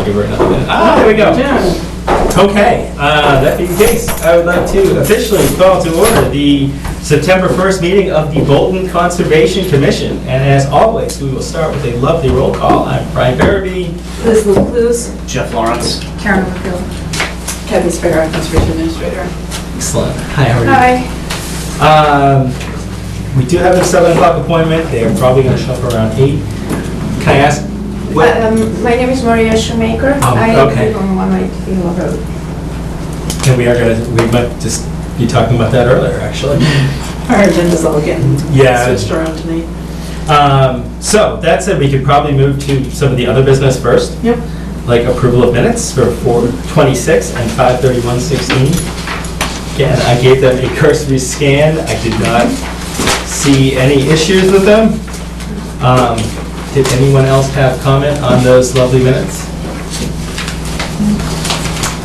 Give her another minute. Ah, there we go. Okay, that being the case, I would like to officially call to order the September 1st meeting of the Bolton Conservation Commission. And as always, we will start with a lovely roll call. I'm Brian Barabee. Liz Luz. Jeff Lawrence. Karen McGill. Kathy Sparrow, Conservation Administrator. Excellent. Hi, how are you? Hi. We do have a 7 o'clock appointment. They're probably going to show up around 8. Can I ask? My name is Maria Shoemaker. I okay. live on 190 Road. And we might just be talking about that earlier, actually. Our agenda's all getting switched around tonight. So, that said, we could probably move to some of the other business first. Yep. Like approval of minutes for 4/26 and 5/31/16. Again, I gave them a cursory scan. I did not see any issues with them. Did anyone else have comment on those lovely minutes?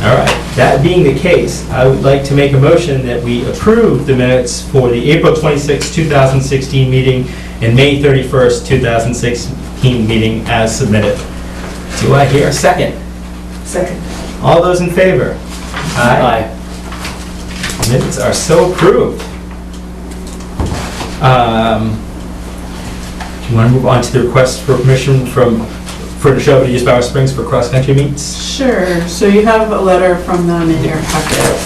All right, that being the case, I would like to make a motion that we approve the minutes for the April 26, 2016 meeting and May 31st, 2016 meeting as submitted. Do I hear a second? Second. All those in favor? Aye. Minutes are so approved. Do you want to move on to the request for permission for the show to use Bower Springs for cross-country meets? Sure. So you have a letter from them in your packet.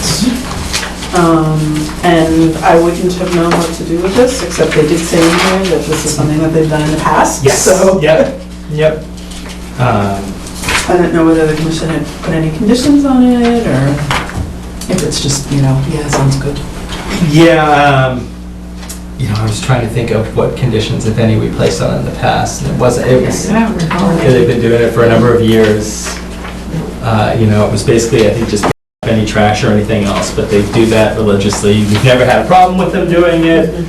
And I wouldn't have known what to do with this, except they did say in here that this is something that they've done in the past. Yes. So Yep. I don't know whether the commission had put any conditions on it, or if it's just, yeah, sounds good. Yeah, I was trying to think of what conditions, if any, we placed on it in the past. And it was, they've been doing it for a number of years. It was basically, I think, just any trash or anything else, but they do that religiously. We've never had a problem with them doing it.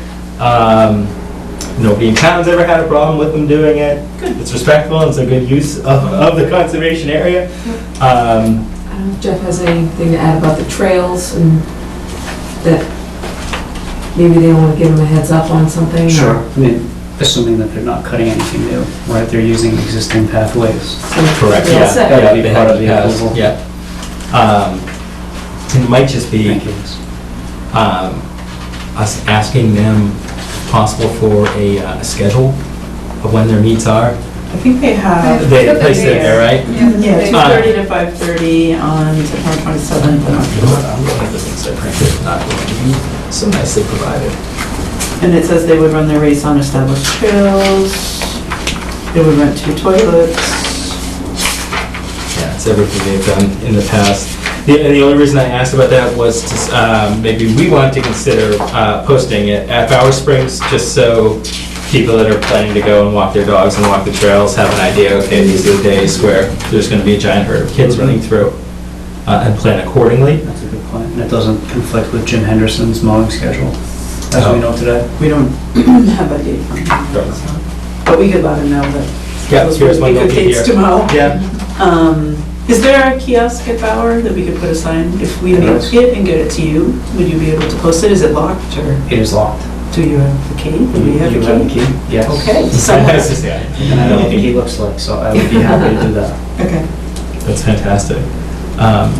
Nobody in town's ever had a problem with them doing it. Good. It's respectful, and it's a good use of the conservation area. I don't know if Jeff has anything to add about the trails and that maybe they don't want to give them a heads up on something. Sure. I mean, assuming that they're not cutting anything new, right? They're using existing pathways. Correct, Yeah, yeah. set. That'll be They part have of the pass, approval. Yeah. It might just be Thank you. us asking them, if possible, for a schedule of when their meets are. I think they have, They placed it there, right? yeah, 2:30 to 5:30 on September 27th. I'm looking at the things I printed, not going to be so nicely provided. And it says they would run their race on established trails. They would rent 2 toilets. Yeah, it's everything they've done in the past. The only reason I asked about that was to, maybe we wanted to consider posting it at Bower Springs, just so people that are planning to go and walk their dogs and walk the trails have an idea, okay, these are the days where there's going to be a giant herd of kids running through, and plan accordingly. That's a good plan. And it doesn't conflict with Jim Henderson's mowing schedule, as we know today. We don't have a date on that. But we could let them know that Yeah, those here's would one be good located dates here. to mow. Yeah. Is there a kiosk at Bauer that we could put a sign, if we There make is. it and get it to you, would you be able to post it? Is it locked, or It is locked. do you have the key? Do we have You a key? Yes. Okay, That's somewhere. just- yeah. And I know what he looks like, so I would be happy to do that. Okay. That's fantastic.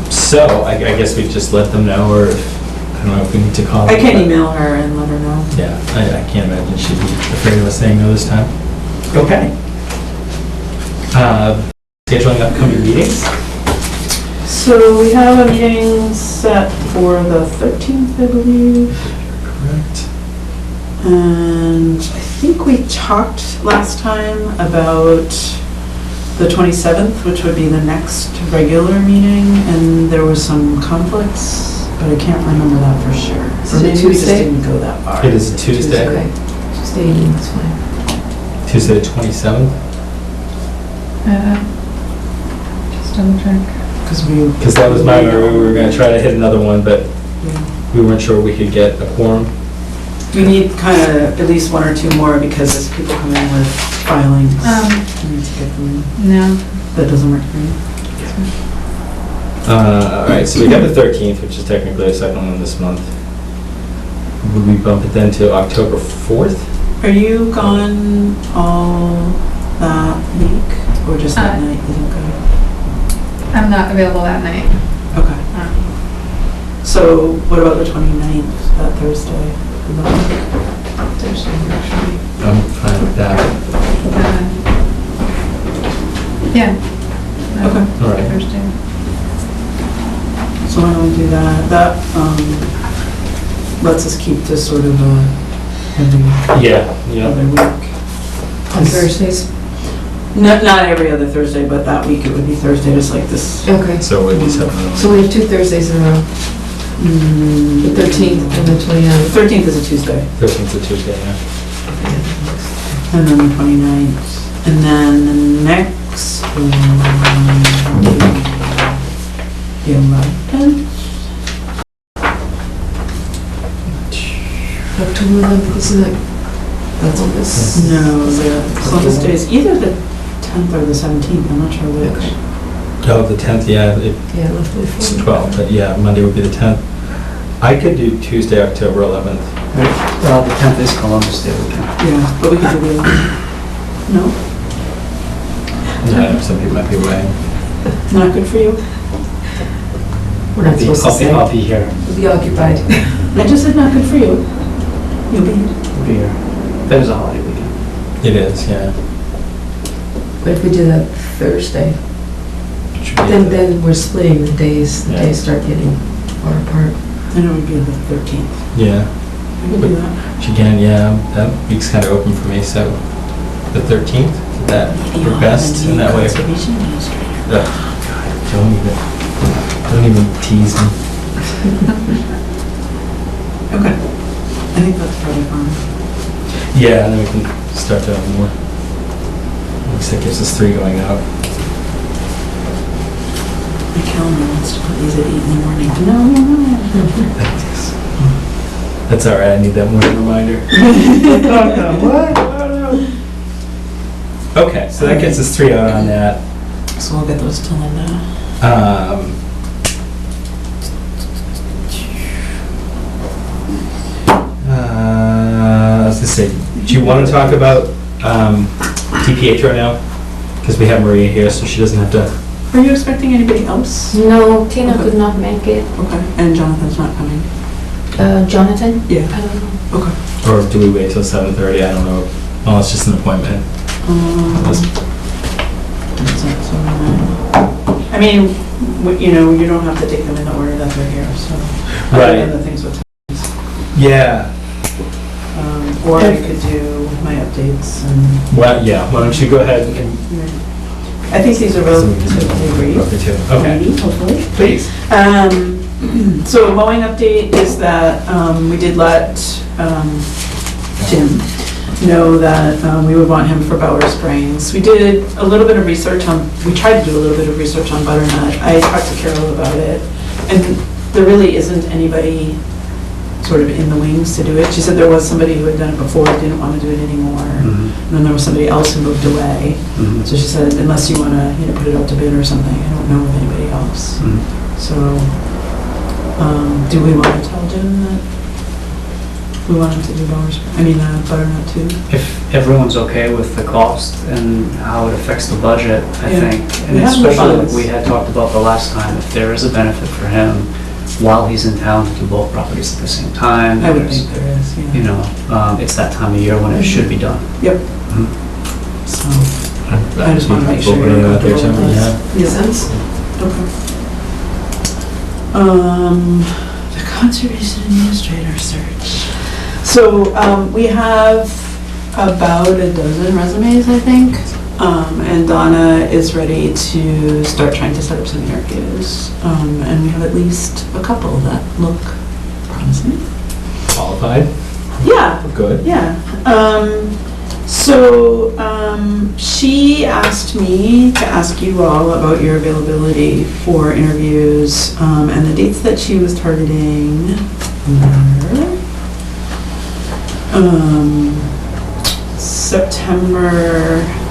So I guess we just let them know, or I don't know if we need to call I them, can but- email her and let her know. Yeah, I can't imagine she'd be afraid of us saying no this time. Okay. Scheduling upcoming meetings. So we have a meeting set for the 13th, I believe. Correct. And I think we talked last time about the 27th, which would be the next regular meeting, and there was some conflicts, but I can't remember that for sure. Is Or it maybe we just Tuesday? didn't go that far. It is Tuesday, Okay, Tuesday evening, that's fine. Tuesday the 27th, Just double check. because that was my memory. We were going to try to hit another one, but we weren't sure we could get a quorum. We need kind of at least 1 or 2 more, because as people come in with filings, we need to get them in. No. That doesn't work for me. All right, so we have the 13th, which is technically the second one this month. Would we bump it then to October 4th? Are you gone all that week, or just that night? You don't go? I'm not available that night. Okay. Um, So what about the 29th, that Thursday? Thursday, actually. I'm fine with that. Yeah. No, Okay. All right. Thursday. So why don't we do that? That lets us keep this sort of every Yeah, yeah. other week. On Thursdays? Not every other Thursday, but that week it would be Thursday, just like this. Okay. So it would be 7. So we have 2 Thursdays in a row, the 13th and the 29th. 13th is a Tuesday, 13th to Tuesday, yeah. and then the 29th. And then the next one, the 11th. October 11th, isn't it? That's on this. No, the Columbus Day is either the 10th or the 17th, I'm not sure which. Oh, the 10th, yeah, Yeah, left it it's for 12, but yeah, Monday would be the 10th. I could do Tuesday, October 11th. Well, the 10th is Columbus Day weekend. Yeah, but we could do the 11th. No? Yeah, some people might be away. Not good for you? We're not supposed to say. I'll be here. We'll be occupied. I just said not good for you. You'll be here. I'll be here. That is a holiday weekend. It is, yeah. What if we do that Thursday? Should be Then we're splitting the days. The Yeah. days start getting far apart. And it would be the 13th. Yeah, I could do that. again, yeah, that week's kind of open for me, so the 13th, that work best, and that way. Conservation administrator. Ugh, God, don't even tease me. Okay. I think that's probably fine. Yeah, and then we can start to have more. Looks like there's just 3 going out. My calendar wants to put these at 8 in the morning. No. That's all right, I need that morning reminder. Okay, so that gets us 3 out on that. So we'll get those to Linda. I was gonna say, do you want to talk about TPH right now? Because we have Maria here, so she doesn't have to. Are you expecting anybody else? No, Tina could not make it. Okay. And Jonathan's not coming? Jonathan? Yeah. I don't know. Okay. Or do we wait till 7:30? I don't know. Oh, it's just an appointment. I mean, you don't have to take them in the order that they're here, so. Right. Other than the things with, Yeah. or I could do my updates and. Well, yeah, why don't you go ahead and. I think these are relatively brief. Okay, Maybe, hopefully. please. So a mowing update is that we did let Jim know that we would want him for Bower Springs. We did a little bit of research we tried to do a little bit of research on butternut. I talked to Carol about it, and there really isn't anybody sort of in the wings to do it. She said there was somebody who had done it before, didn't want to do it anymore. And then there was somebody else who moved away. So she said, unless you want to, put it out to bid or something, I don't know of anybody else. So, do we want to tell Jim that we want him to do butternut too? If everyone's okay with the cost and how it affects the budget, I Yeah. think, and We have the especially like funds. we had talked about the last time, if there is a benefit for him while he's in town to do both properties at the same time. I would there's- think there is, yeah. It's that time of year when it should be done. Yep. So, I just want to make sure you're comfortable with us. Makes sense? Okay. The Conservation Administrator search. So, we have about a dozen resumes, I think. And Donna is ready to start trying to set up some interviews. And we have at least a couple that look promising. Qualified? Yeah, Good. yeah. She asked me to ask you all about your availability for interviews, and the dates that she was targeting were September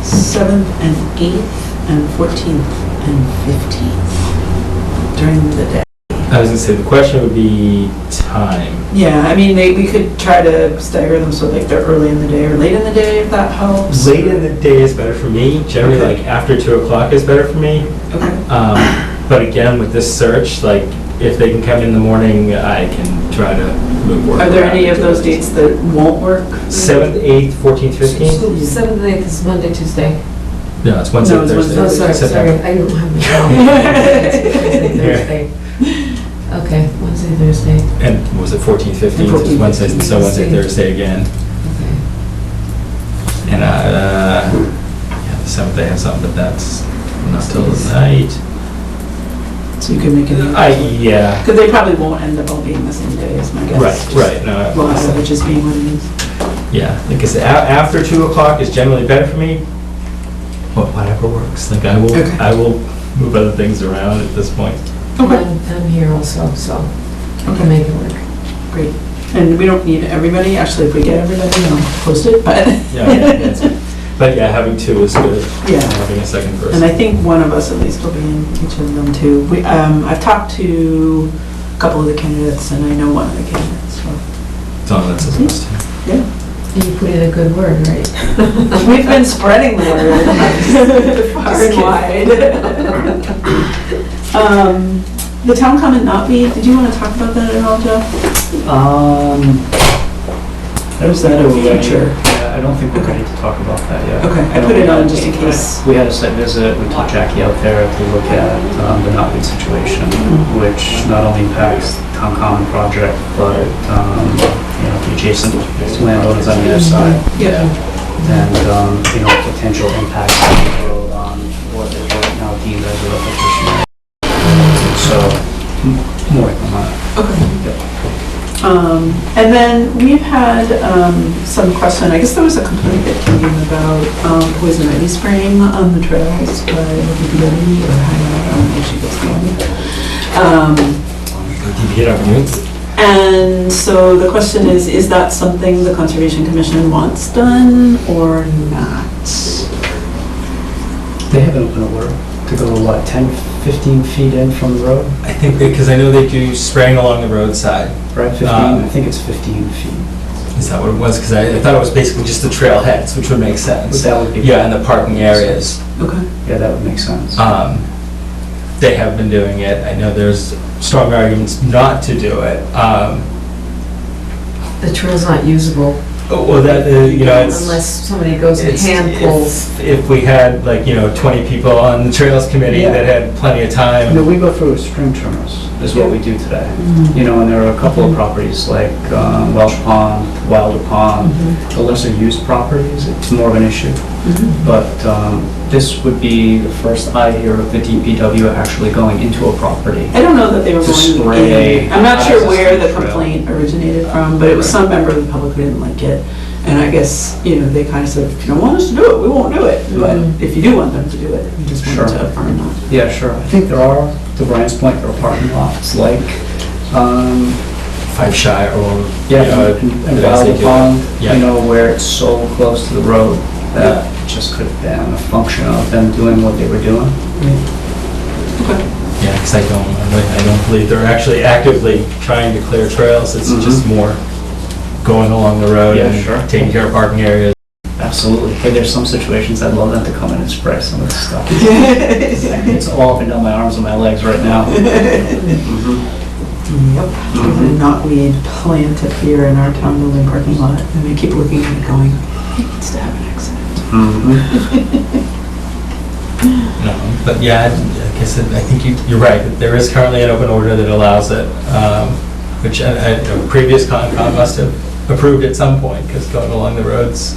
7th and 8th and 14th and 15th during the day. I was gonna say, the question would be time. Yeah, I mean, we could try to stagger them so like they're early in the day or late in the day, if that helps. Late in the day is better for me. Generally, Okay. like after 2 o'clock is better for me. Okay. But again, with this search, like if they can come in the morning, I can try to move work. Are there around any of to those it. dates that won't work? 7th, 8th, 14th, 15th? So 7th and 8th is Monday, Tuesday. No, it's Wednesday, No, it's Thursday. Oh, sorry, September. sorry, I don't have my calendar. Wednesday, Thursday. Okay, Wednesday, Thursday. And what was it 14th, 15th? It was 14th, Wednesday, so Wednesday, 15th. Thursday again. Okay. And yeah, the 7th I have something, but that's not till the night. So you could make it. Yeah. Because they probably won't end up all being the same day, is my guess. Right, no. A lot of it just being what it is. Yeah, like I said, after 2 o'clock is generally better for me. Whatever works. Like Okay. I will move other things around at this point. Okay. I'm here also, so I Okay. can make it work. Great. And we don't need everybody, actually, if we get everybody, I'll post it, but. But yeah, having 2 is good. Yeah. Having a second person. And I think one of us at least will be in each of them too. I've talked to a couple of the candidates and I know one of the candidates, so. That's a plus too. Yeah. And you put in a good word, right? We've been spreading the word far Just and wide. The town comment not be, did you want to talk about that at all, Jeff? There's that already. Future. Yeah, I don't think we're ready to talk about that yet. Okay, I put it on just in case. We had a site visit, we took Jackie out there to look at the knotweed situation, which not only impacts town common project, but, the adjacent landowners on the other side. Yeah. And, potential impacts on the road on what is right now deemed as a repetition. So, more on that. Okay. And then we've had some question, I guess there was a complaint that came about poison ivy spraying on the trails by the DPW or how she gets Did you get our news? And so the question is that something the Conservation Commission wants done or not? They have an open order to go, 10, 15 feet in from the road, I think because I know they do spraying along the roadside. right? 15, I think it's 15 feet. Is that what it was? Because I thought it was basically just the trailheads, which would make sense. That would be. Yeah, and the parking areas. Okay. Yeah, that would make sense. They have been doing it. I know there's strong arguments not to do it. The trail's not usable Well, that, it's... unless somebody goes and It's- hand pulls. If we had 20 people on the Trails Committee Yeah. that had plenty of time. No, we go through stream terminals, is what we do today. And there are a couple of properties like Welsh Pond, Wilder Pond, the lesser used properties, it's more of an issue. But this would be the first I hear of the DPW actually going into a property. I don't know that they were To going spray in. I'm not sure where the access to the trail. complaint originated from, but it was some member of the public who didn't like it. And I guess, they kind of said, if you don't want us to do it, we won't do it. But if you do want them to do it, we just wanted Sure. to affirm that. Yeah, sure. I think there are, to Brian's point, there are parking lots like, 5 Shy or... and Wilder Pond, Yeah. where it's so close to the road that it just could have been a function of them doing what they were doing. Okay. Yeah, because I don't believe they're actually actively trying to clear trails. It's just more going along the road Yeah, and sure. taking care of parking areas. Absolutely. Hey, there's some situations I'd love them to come in and spray some of this stuff. It's all up and down my arms and my legs right now. Yep. There's a knotweed planted here in our town building parking lot. And I keep looking at it going, it needs to have an accident. No, but yeah, like I said, I think you're right. That there is currently an open order that allows it, which a previous Concom must have approved at some point, because going along the roads,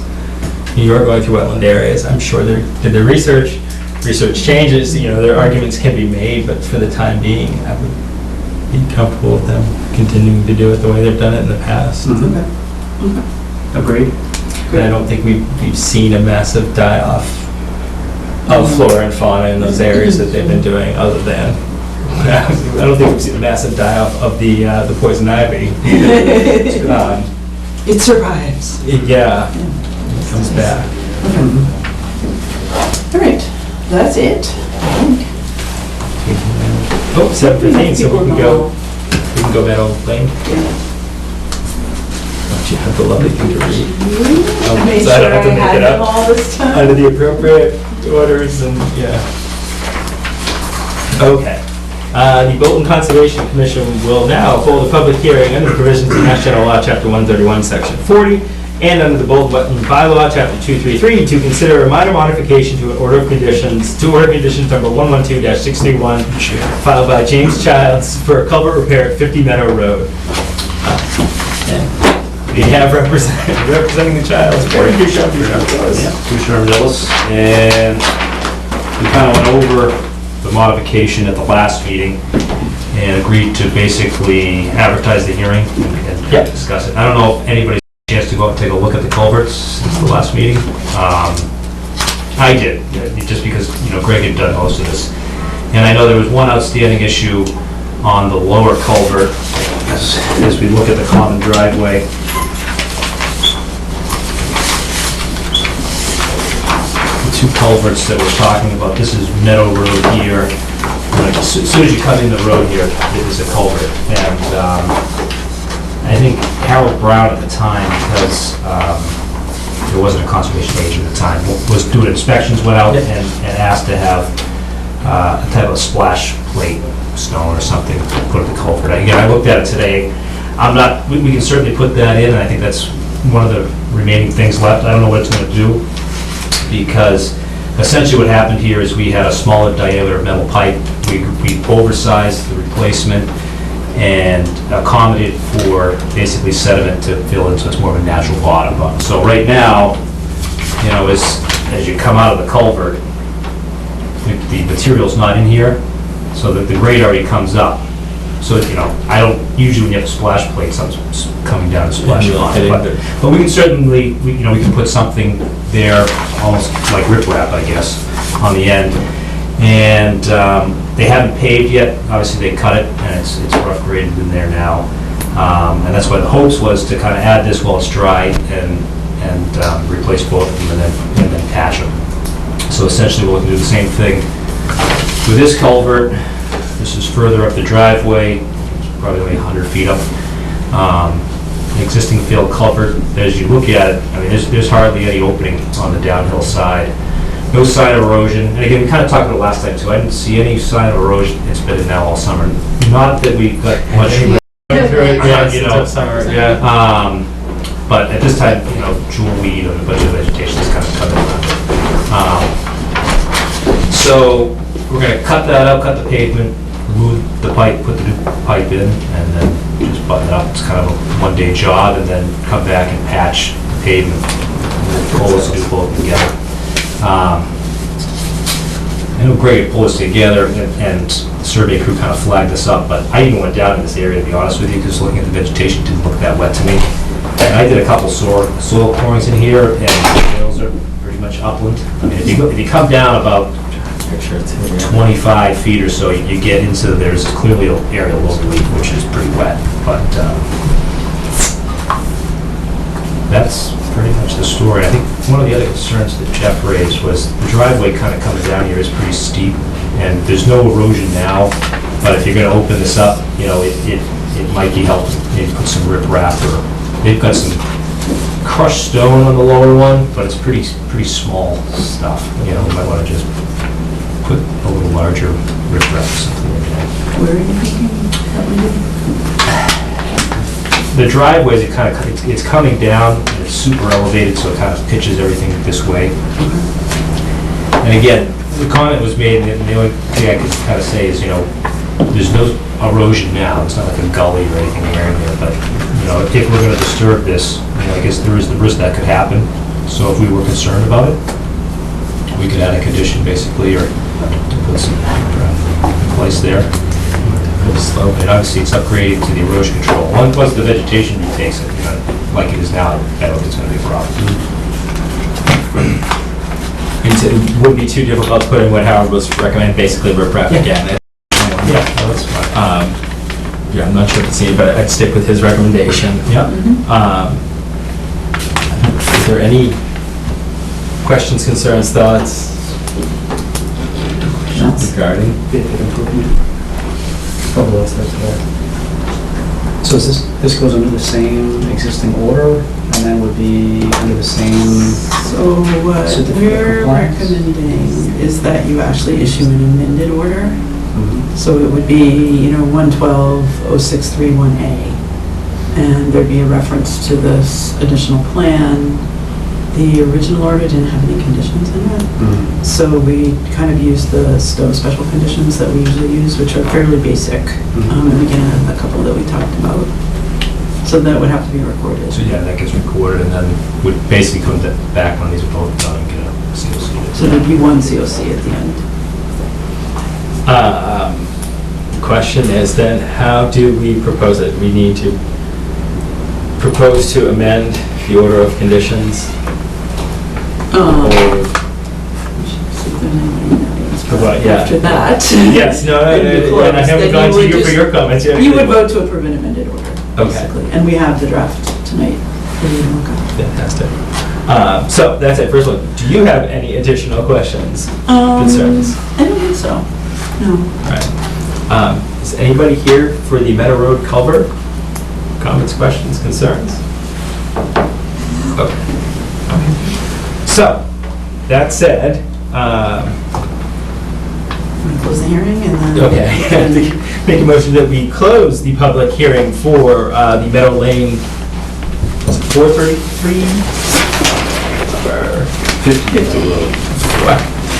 you are going through wetland areas. I'm sure they did their research. Research changes, their arguments can be made, but for the time being, I would be comfortable with them continuing to do it the way they've done it in the past. Okay. Agreed. And I don't think we've seen a massive die-off of flora and fauna in those areas that they've been doing, other than, I don't think we've seen a massive die-off of the poison ivy. It survives. Yeah, it comes back. All right, that's it. I think. Oh, 7:15, so we can go can go Meadow Lane. Don't you have the lovely thing to read? Made So I don't sure have to I make had it them up. all this time. Under the appropriate orders and, yeah. Okay. The Bolton Conservation Commission will now hold a public hearing under the provisions of Mass General Law, Chapter 131, Section 40, and under the Bolton Wetland Bylaw, Chapter 233, to consider a minor modification to an order of conditions, to order of conditions number 112-631, filed by James Childs for a culvert repair at 50 Meadow Road. We have representing the Childs. Commissioner Armadillos, and we kind of went over the modification at the last meeting and agreed to basically advertise the hearing and discuss it. I don't know if anybody's had a chance to go out and take a look at the culverts since the last meeting. I did, just because, Greg had done most of this. And I know there was one outstanding issue on the lower culvert as we look at the common driveway. Two culverts that we're talking about. This is Meadow Road here. As soon as you come in the road here, it is a culvert. And I think Harold Brown at the time, because there wasn't a conservation agent at the time, was doing inspections, went out and asked to have a type of splash plate stone or something to put at the culvert. Again, I looked at it today. We can certainly put that in, and I think that's one of the remaining things left. I don't know what it's going to do, because essentially what happened here is we had a smaller diameter metal pipe. We oversized the replacement and accommodated for basically sediment to fill in, so it's more of a natural bottom. So right now, as you come out of the culvert, the material's not in here, so that the grade already comes up. So, I don't, usually when you have a splash plate, something's coming down and splashing on it. But we can certainly, we can put something there, almost like riprap, I guess, on the end. And they haven't paved yet. Obviously, they cut it, and it's rough graded in there now. And that's why the hopes was to kind of add this while it's dry and replace both of them and then patch them. So essentially, we'll do the same thing with this culvert. This is further up the driveway, probably only 100 feet up. The existing field culvert, as you look at it, there's hardly any opening on the downhill side. No sign of erosion. And again, we kind of talked about it last time too. I didn't see any sign of erosion. It's been in now all summer. Not that we got much. Summer, but at this time, jewel weed and a bunch of vegetation is kind of coming around. So we're going to cut that out, cut the pavement, remove the pipe, put the new pipe in, and then just button it up. It's kind of a one-day job, and then come back and patch the pavement. Pull this, do both together. I know Greg pulled this together, and the survey crew kind of flagged this up, but I even went down in this area, to be honest with you, because looking at the vegetation didn't look that wet to me. And I did a couple soil corings in here, and the soils are pretty much upland. If you come down about 25 feet or so, you get into, there's clearly an area locally which is pretty wet, but that's pretty much the story. I think one of the other concerns that Jeff raised was the driveway kind of coming down here is pretty steep, and there's no erosion now, but if you're going to open this up, it might be helpful, maybe put some riprap, or they've got some crushed stone on the lower one, but it's pretty small stuff. We might want to just put a little larger riprap or something like that. Where are you thinking that we did? The driveways, it's coming down, and it's super elevated, so it kind of pitches everything this way. And again, the comment was made, and the only thing I could kind of say is, there's no erosion now. It's not like a gully or anything there in there, but, if we're going to disturb this, I guess there is the risk that could happen. So if we were concerned about it, we could add a condition basically, or to put some in place there. And obviously it's upgraded to the erosion control. Once the vegetation retakes it, like it is now, I don't think it's going to be a problem. It wouldn't be too difficult to put in what Howard was recommending, basically riprap again. Yeah, that's fine. I'm not sure if it's needed, but I'd stick with his recommendation. Yeah. Is there any questions, concerns, thoughts regarding? So is this goes under the same existing order, and then would be under the same, So what Certificate of we're compliance. recommending is that you actually issue an amended order. Mhm. So it would be, 112-0631A. And there'd be a reference to this additional plan. The original order didn't have any conditions in it. Mhm. So we kind of use the Stowe special conditions that we usually use, which are fairly basic. And we can add a couple that we talked about. So that would have to be recorded. So yeah, that gets recorded and then would basically come back when these are both done and get a COC. So there'd be one COC at the end. Question is then, how do we propose it? We need to propose to amend the order of conditions? Um, Or See if there's anybody else. Provide- yeah. After that. Yes, no, And you and I close, haven't then gone you to would you for just- your comments yet. You would vote to approve an amended order, Okay. basically. And we have the draft tonight for you to look at. Fantastic. So that's it. First one, do you have any additional questions, concerns? I don't think so. No. All right. Is anybody here for the Meadow Road culvert? Comments, questions, concerns? Okay. So, that said, I'm going to close the hearing and then. okay, make a motion that we close the public hearing for the Meadow Lane, was it 433?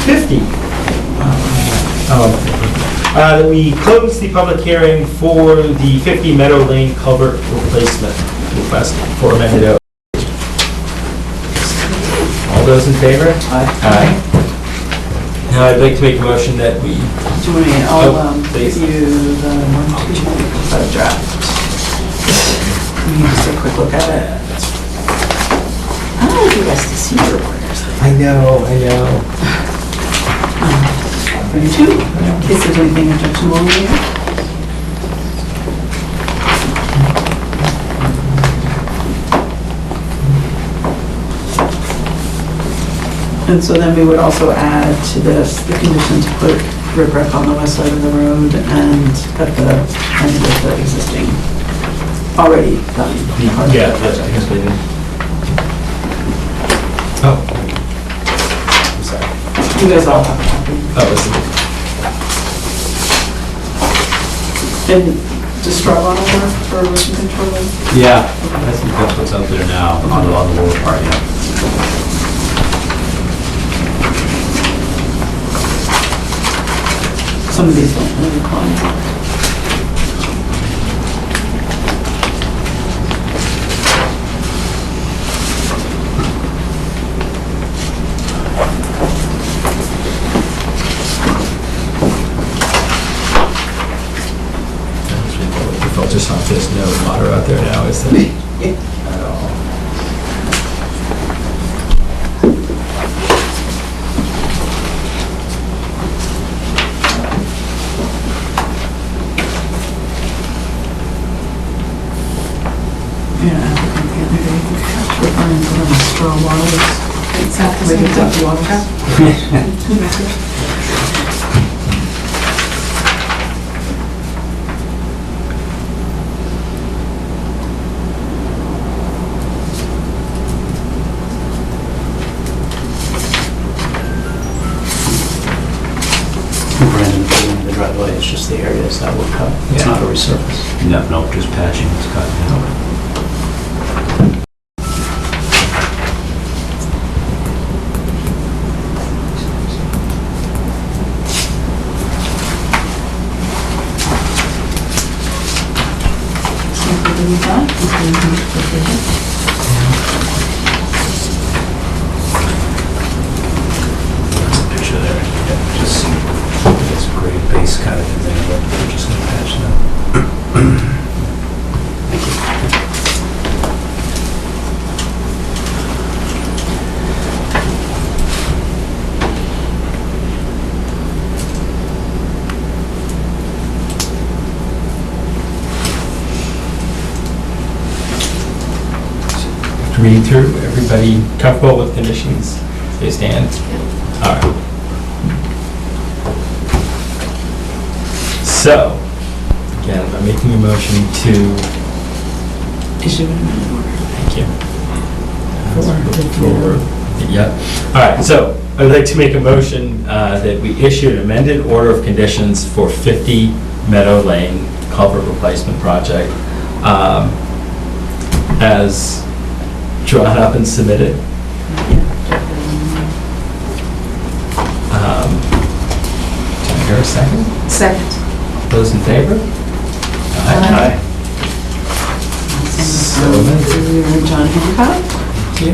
50. That we close the public hearing for the 50 Meadow Lane culvert replacement request for amended O. All those in favor? Aye. Now I'd like to make a motion that we, Do you want me, I'll Oh, please. give you the draft. Let me just take a quick look at it. I don't know if you guys to see your orders. I know. Bring two, in case there's anything objectionable in here. And so then we would also add to this the condition to put riprap on the west side of the road and at the end of the existing, already done. Yeah, that's, I guess we did. Oh. I'm sorry. You guys all have a copy. Oh, this is, And does Strabon work for erosion control? Yeah, I think that's what's out there now on the lower part, yeah. Some of these don't really apply. the filter's not, there's no water out there now, is there? At all. Yeah, applicant the other day, referring to them as straw bottles. It's at the Maybe same it's up to time. bottles. Brandon, the driveway, it's just the areas that will cut. It's Yeah. not a resurface. No, just patching, it's cut, yeah. Something with that? Picture there, yeah, just see, it's a great base kind of thing, but we're just gonna patch that. Reading through, everybody comfortable with conditions? They stand? All right. So, again, I'm making a motion to issue an amended order. Thank you. For- Yep. All right, so I'd like to make a motion that we issue an amended order of conditions for 50 Meadow Lane culvert replacement project as drawn up and submitted. Can I hear a second? Second. Those in favor? Aye. So You're John Hancock, Thank you.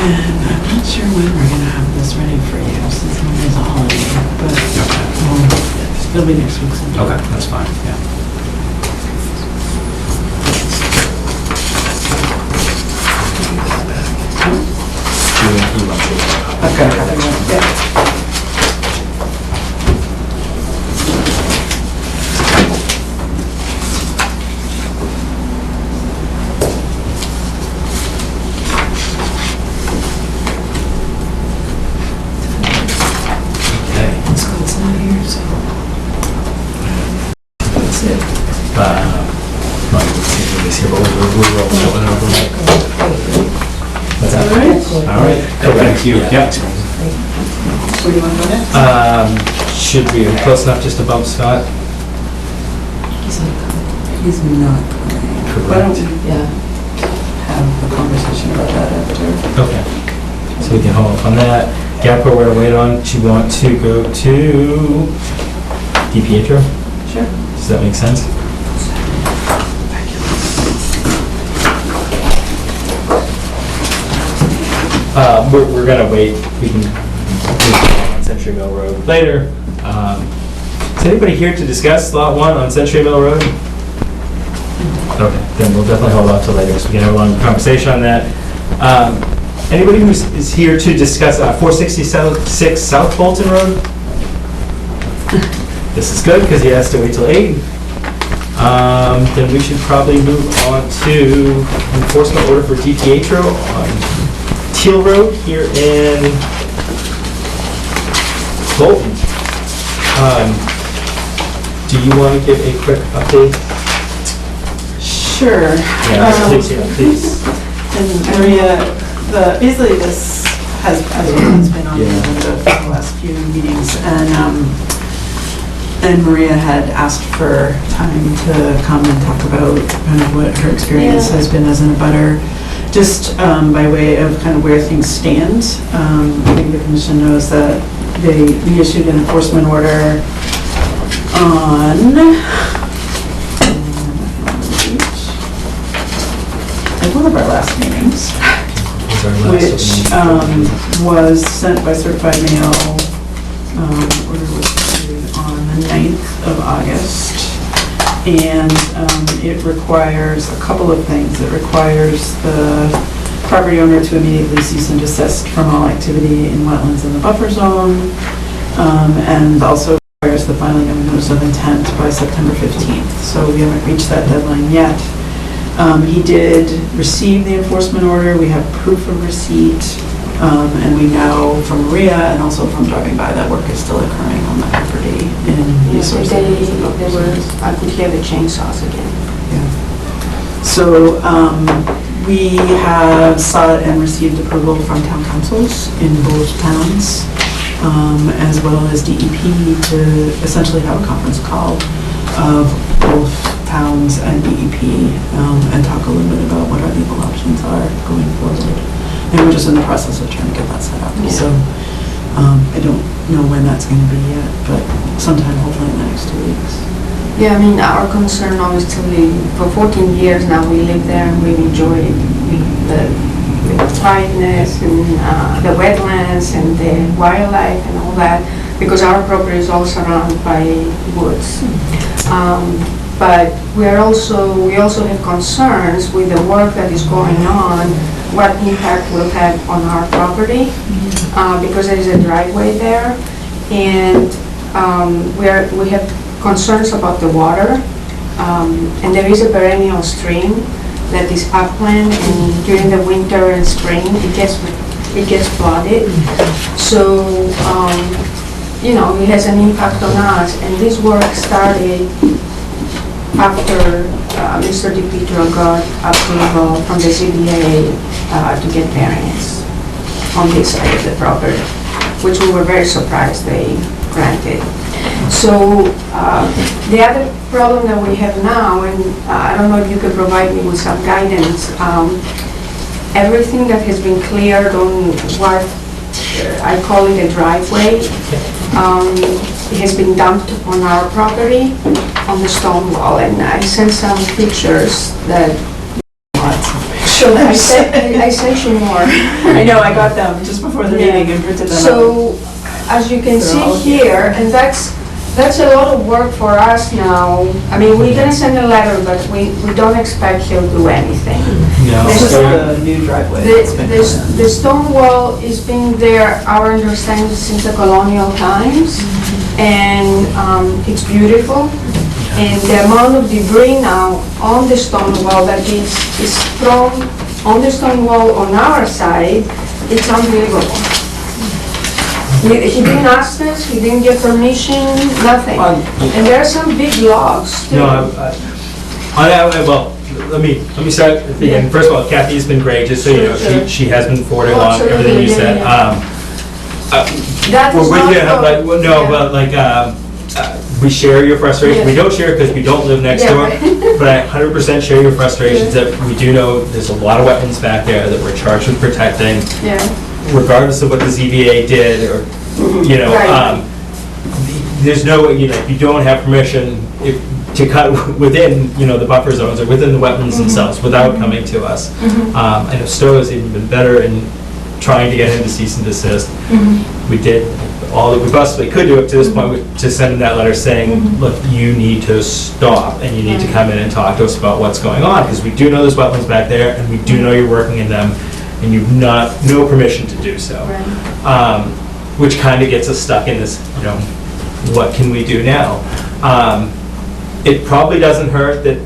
and I'm not sure when we're gonna have this ready for you, since Monday's a holiday, but it'll be next week sometime. Okay, that's fine, yeah. I've got a copy of it, yeah. Okay. Scott's not here, so. That's it. Well, it's here, but we're all showing over. What's that? All right. All right. Thank you. Yeah. Where do you want to go next? Should we, close enough just to bump Scott? He's not He's not coming. Why don't we coming. Yeah. have a conversation about that after? Okay. So we can hold up on that. Gap we're gonna wait on. Do you want to go to DiPietro? Sure. Does that make sense? We're gonna wait. We can do on Century Mill Road later. Is anybody here to discuss Lot 1 on Century Mill Road? Okay, then we'll definitely hold off till later, so we can have a long conversation on that. Anybody who is here to discuss 466 South Bolton Road? This is good, because he has to wait till 8. Then we should probably move on to enforcement order for DiPietro on Teal Road here in Bolton. Do you want to give a quick update? Sure. Please, yeah, please. And Maria, basically this has been on the agenda for the last few meetings, and Maria had asked for time to come and talk about kind of what her experience has been as an abutter, just by way of kind of where things stand. I think the commission knows that we issued an enforcement order on at one of our last meetings, Was our last which was sent by certified mail, order was issued on the 9th of August. And it requires a couple of things. It requires the property owner to immediately cease and desist from all activity in wetlands in the buffer zone, and also requires the filing of a notice of intent by September 15th. So we haven't reached that deadline yet. He did receive the enforcement order. We have proof of receipt, and we know from Maria and also from driving by that work is still occurring on the property in resource areas. I could hear the chainsaws again. So we have sought and received approval from town councils in both towns, as well as DEP, to essentially have a conference call of both towns and DEP, and talk a little bit about what our legal options are going forward. And we're just in the process of trying to get that set up. Yeah. So I don't know when that's going to be yet, but sometime hopefully in the next 2 weeks. Yeah, I mean, our concern obviously, for 14 years now we live there and we've enjoyed the quietness and the wetlands and the wildlife and all that, because our property is all surrounded by woods. But we also have concerns with the work that is going on, what impact will have on our property, because there is a driveway there, and we have concerns about the water, and there is a perennial stream that is upland, and during the winter and spring it gets flooded. So it has an impact on us, and this work started after Mr. DePietro got approval from the ZBA to get variance on this side of the property, which we were very surprised they granted. So the other problem that we have now, and I don't know if you could provide me with some guidance, everything that has been cleared on what I call it a driveway, it has been dumped on our property on the stone wall, and I sent some pictures that I sent you more. I know, I got them just before the meeting and printed them out. So, as you can see here, and that's a lot of work for us now. I mean, we're gonna send a letter, but we don't expect he'll do anything. No. This is the new driveway that's been done. The stone wall has been there, our understanding, since the colonial times, and it's beautiful. And the amount of debris now on the stone wall that is thrown on the stone wall on our side, it's unbelievable. He didn't ask us, he didn't get permission, nothing. And there are some big logs too. No, well, let me start at the beginning. First of all, Kathy's been great, just so you know, Sure. she has been forwarding Oh, along everything you absolutely, said. That We're is with not you, what- but, well, no, yeah. but like, we share your frustration. We Yeah. don't share it because we don't live next Yeah, door, right. but I 100% share your frustrations that we do know there's a lot of wetlands back there that we're charged with protecting, Yeah, regardless of what the ZBA did, or, you know, Right. there's no, you know, you don't have permission to cut within, you know, the buffer zones or within the wetlands themselves without coming to us. I know Stowe has even been better in trying to get him to cease and desist. We did all that we possibly could do up to this point, to send him that letter saying, look, you need to stop and you need to come in and talk to us about what's going on, because we do know there's wetlands back there and we do know you're working in them and you've no permission to do so. right. Which kind of gets us stuck in this, you know, what can we do now? It probably doesn't hurt that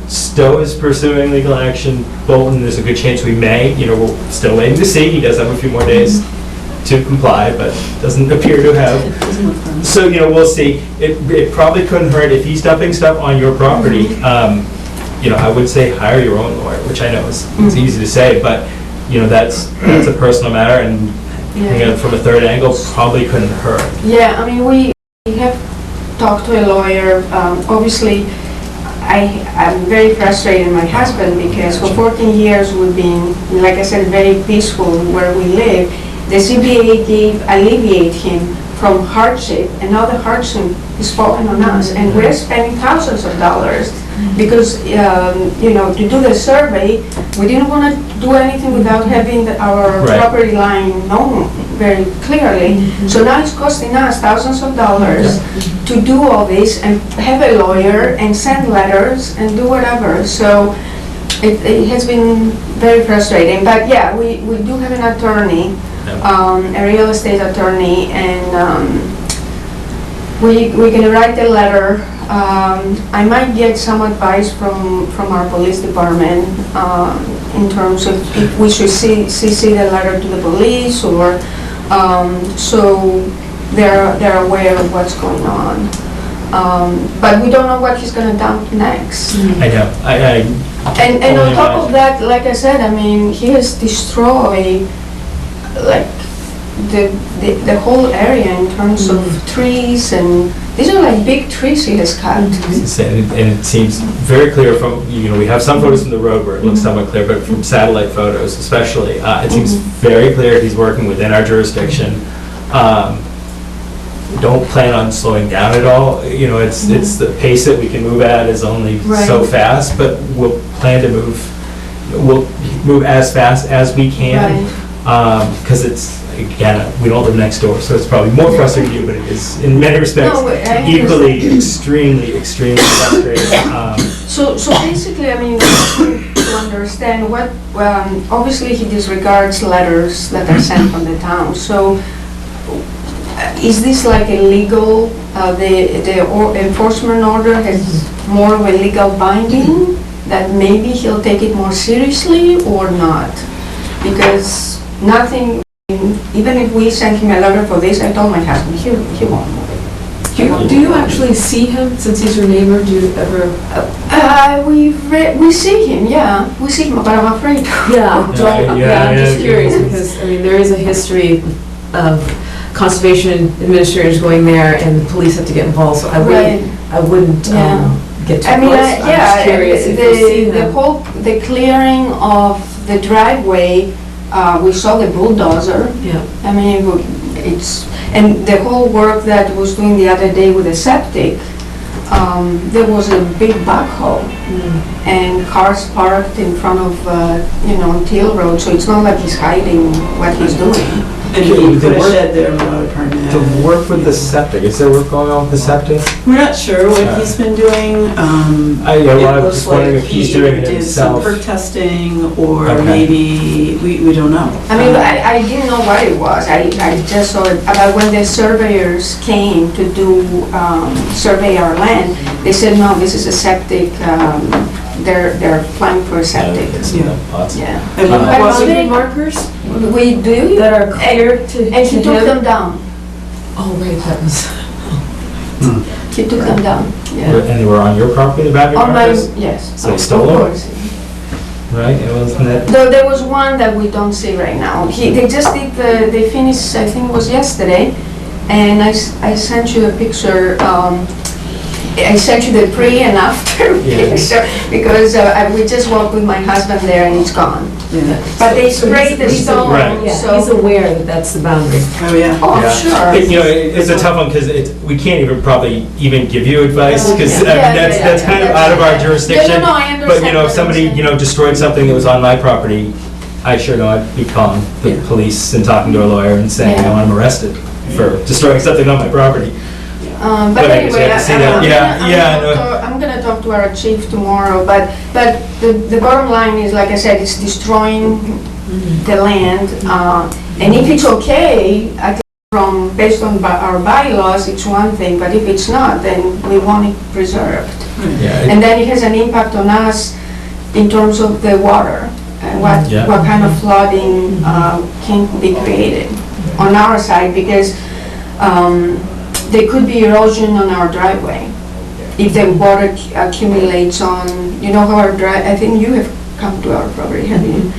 Stowe is pursuing legal action. Bolton, there's a good chance we may, you know, we're still waiting to see. He does have a few more days to comply, but doesn't appear to have. So, you know, we'll see. It probably couldn't hurt if he's dumping stuff on your property. You know, I would say hire your own lawyer, which I know is it's easy to say, but, you know, that's a personal matter, and you know, from a third angle, probably couldn't hurt. Yeah, I mean, we have talked to a lawyer. Obviously, I'm very frustrated with my husband because for 14 years we've been, like I said, very peaceful where we live. The CBA gave alleviate him from hardship, and now the hardship is falling on us, and we're spending thousands of dollars because, you know, to do the survey, we didn't want to do anything without having our Right. property line known very clearly. So now it's costing us thousands of dollars to do all this and have a lawyer and send letters and do whatever. So it has been very frustrating. But yeah, we do have an attorney, a real estate attorney, and we're gonna write a letter. I might get some advice from our police department in terms of if we should CC the letter to the police, or so they're aware of what's going on. But we don't know what he's gonna dump next. I know. And on Only top of that, like I said, I mean, he has destroyed like the whole area in terms of trees, and these are like big trees he has cut. And it seems very clear from, you know, we have some photos from the road where it looks somewhat clear, but from satellite photos especially, it seems very clear he's working within our jurisdiction. Don't plan on slowing down at all. You know, it's the pace that we can move at is only so Right. fast, but we'll plan to we'll move as fast as we can. Because it's, again, we don't live next door, so it's probably more frustrating to you, but it is, in many respects, No, I equally, extremely frustrating. So basically, I mean, to understand what, obviously he disregards letters that are sent from the town. So is this like a legal, the enforcement order has more of a legal binding, that maybe he'll take it more seriously or not? Because nothing, even if we send him a letter for this, I told my husband, he won't move it. Do you actually see him, since he's your neighbor, do you ever? We see him, yeah, we see him, but I'm afraid. Yeah, I'm just yeah. curious, because, I mean, there is a history of conservation administrators going there, and the police have to get involved, so I wouldn't Yeah. get too I mean, close. I'm just curious if you've seen them. the clearing of the driveway, we saw the bulldozer. Yeah. I mean, it's, and the whole work that was doing the other day with the septic, there was a big backhoe and cars parked in front of, Teal Road, so it's not like he's hiding what he's doing. And he put a shed there without a permit. To work with the septic, is there work going on with the septic? We're not sure what he's been doing. I was just wondering if he's doing it Did some himself. perk testing, or Okay. maybe, we don't know. I mean, I didn't know what it was. I just saw it, about when the surveyors came to do, survey our land, they said, no, this is a septic, they're applying for a septic. Yeah. Yeah. And But what was Are there it? markers We do, that are clear to and he took him? them down. Oh, right, that was, He took them down, yeah. And they were on your property, the back of your On my, house? yes. So they of stole them? course. Right, it wasn't that, Though there was one that we don't see right now. They just did they finished, I think it was yesterday, and I sent you a picture, I sent you the pre and after Yeah. picture, because we just walked with my husband there and it's gone. Yeah. But they sprayed the stone, Right. yeah, he's so. aware that that's the boundary. Oh, yeah. Oh, yeah. sure. You know, it's a tough one, because we can't even probably even give you advice, because Yeah, that's kind of out of our jurisdiction. No, I understand. But, you know, if what somebody, you're saying. destroyed something that was on my property, I sure know I'd be calling the Yeah. police and talking to a lawyer and saying, Yeah. I want him arrested for destroying something on my property. But But I guess you anyway, have to see that. Yeah, I know. I'm gonna talk to our chief tomorrow, but the bottom line is, like I said, it's destroying the land. And if it's okay, I think based on our bylaws, it's one thing, but if it's not, then we want it preserved. Yeah, And then it has an impact on us in terms of the water, and Yeah. what kind of flooding can be created on our side, because there could be erosion on our driveway if the water accumulates on, how our I think you have come to our property, have you?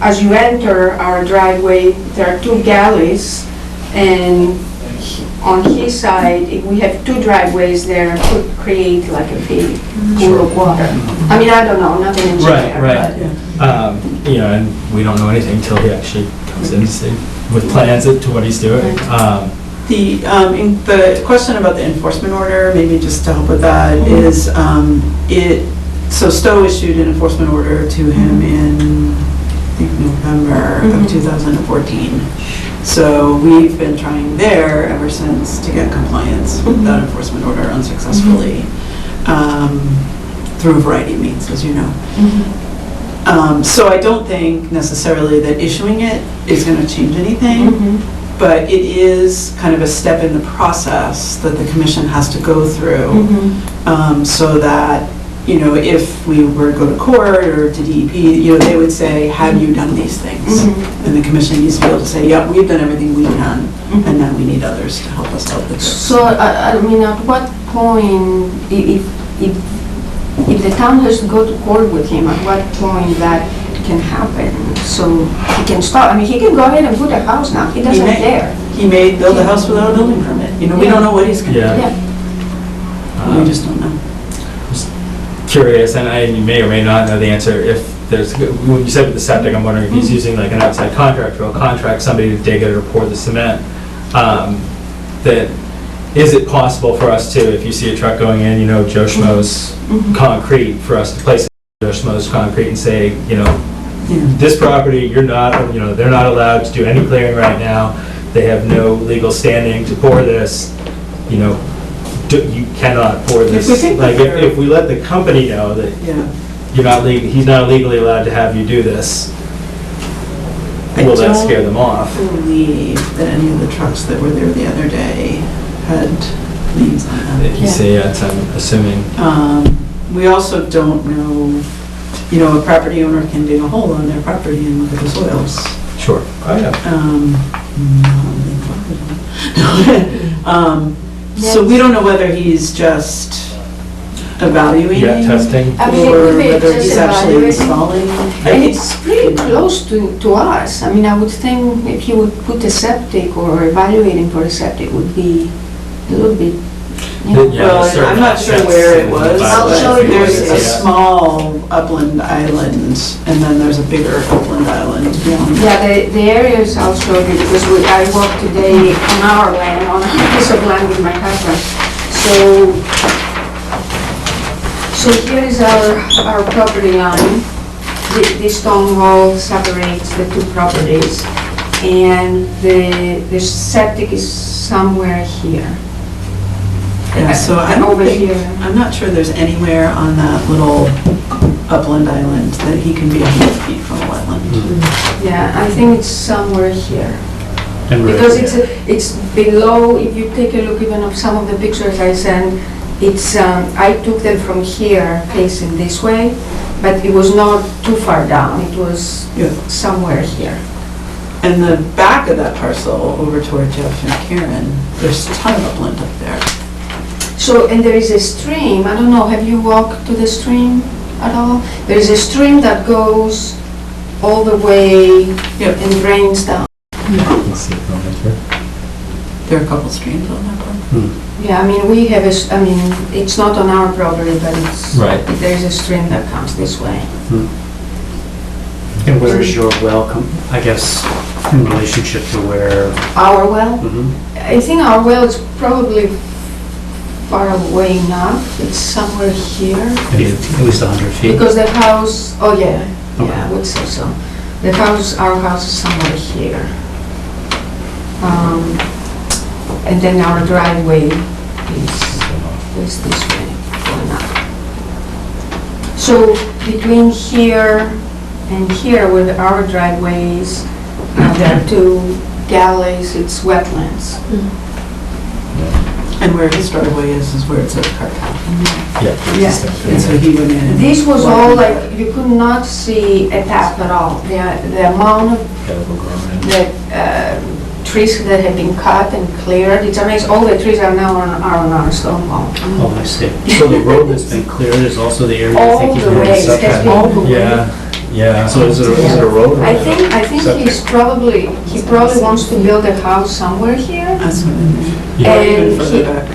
As you enter our driveway, there are two galleys, and on his side, if we have two driveways there, it could create like a big pool of water. I mean, I don't know, not an engineer. Right. And we don't know anything until he actually comes in to see, with plans to what he's doing. The question about the enforcement order, maybe just to help with that, is so Stowe issued an enforcement order to him in, I think, November of 2014. So we've been trying there ever since to get compliance with that enforcement order unsuccessfully, through a variety of means, as you know. So I don't think necessarily that issuing it is going to change anything. But it is kind of a step in the process that the commission has to go through, so that, if we were to go to court or to DEP, they would say, have you done these things? And the commission needs to be able to say, yeah, we've done everything we can, and now we need others to help us out with this. So, I mean, at what point, if the town has to go to court with him, at what point that can happen, so he can stop? I mean, he can go ahead and put a house now, he doesn't dare. He may build a house without a building permit. We don't know what he's going to do. Yeah. We just don't know. Curious, and you may or may not know the answer, if there's, when you said with the septic, I'm wondering if he's using like an outside contractor, or contract somebody to dig it or pour the cement, that, is it possible for us to, if you see a truck going in, Joe Schmo's concrete, for us to place Joe Schmo's concrete and say, this property, you're not, they're not allowed to do any clearing right now, they have no legal standing to pour this, you cannot pour this. If we think Like, that if we let the company know that he's not legally allowed to have you do this, will that scare them off? I don't believe that any of the trucks that were there the other day had liens on them. If you say yes, I'm assuming. We also don't know, a property owner can dig a hole on their property and look at the soils. Sure. Oh, yeah. So we don't know whether he's just evaluating. Yeah, testing. I mean, it Or could be whether just he's actually evaluating. installing. And it's pretty close to us. I mean, I would think if he would put a septic or evaluating for a septic would be a little bit, you know. Yeah, Well, certain I'm not sure offsets where it and was, I'll but show you there's where it a is. small upland island, and then there's a bigger upland island beyond that. Yeah, the areas I'll show you because I walked today on our land, on a piece of land with my husband. So here is our property line. The stone wall separates the two properties, and the septic is somewhere here. Yeah, so I don't Over think, here. I'm not sure there's anywhere on that little upland island that he can be 100 feet from a wetland. Yeah, I think it's somewhere here. And really- Because it's below, if you take a look even of some of the pictures I sent, it's, I took them from here facing this way, but it was not too far down, it was Yeah. somewhere here. And the back of that parcel over toward Jeff and Karen, there's a ton of upland up there. So, and there is a stream, I don't know, have you walked to the stream at all? There is a stream that goes all the way Yep. and drains down. Let's see, There are a couple streams on that one. Yeah, I mean, we have I mean, it's not on our property, but it's, Right. there's a stream that comes this way. And where is your well, I guess, in relationship to where? Our well, Mhm. I think our well is probably far away enough, it's somewhere here. Maybe at least 100 feet? Because the house, oh yeah, Okay. yeah, I would say so. The house, our house is somewhere here. And then our driveway is this way, going up. So between here and here where our driveway is, there are two galleys, it's wetlands. And where his driveway is where it's a cart path. Yeah. And so he went in. and- This was all like, you could not see a path at all. The amount of the trees that have been cut and cleared, it's amazing, all the trees are now on our stone wall. Oh, I see. So the road that's been cleared is also the area you All think you the can way, have it has septic? been all the way. Yeah, yeah. So is it a road? or I a think septic? he probably wants to build a house somewhere here. That's what I mean. Yeah. Or even And further he, back.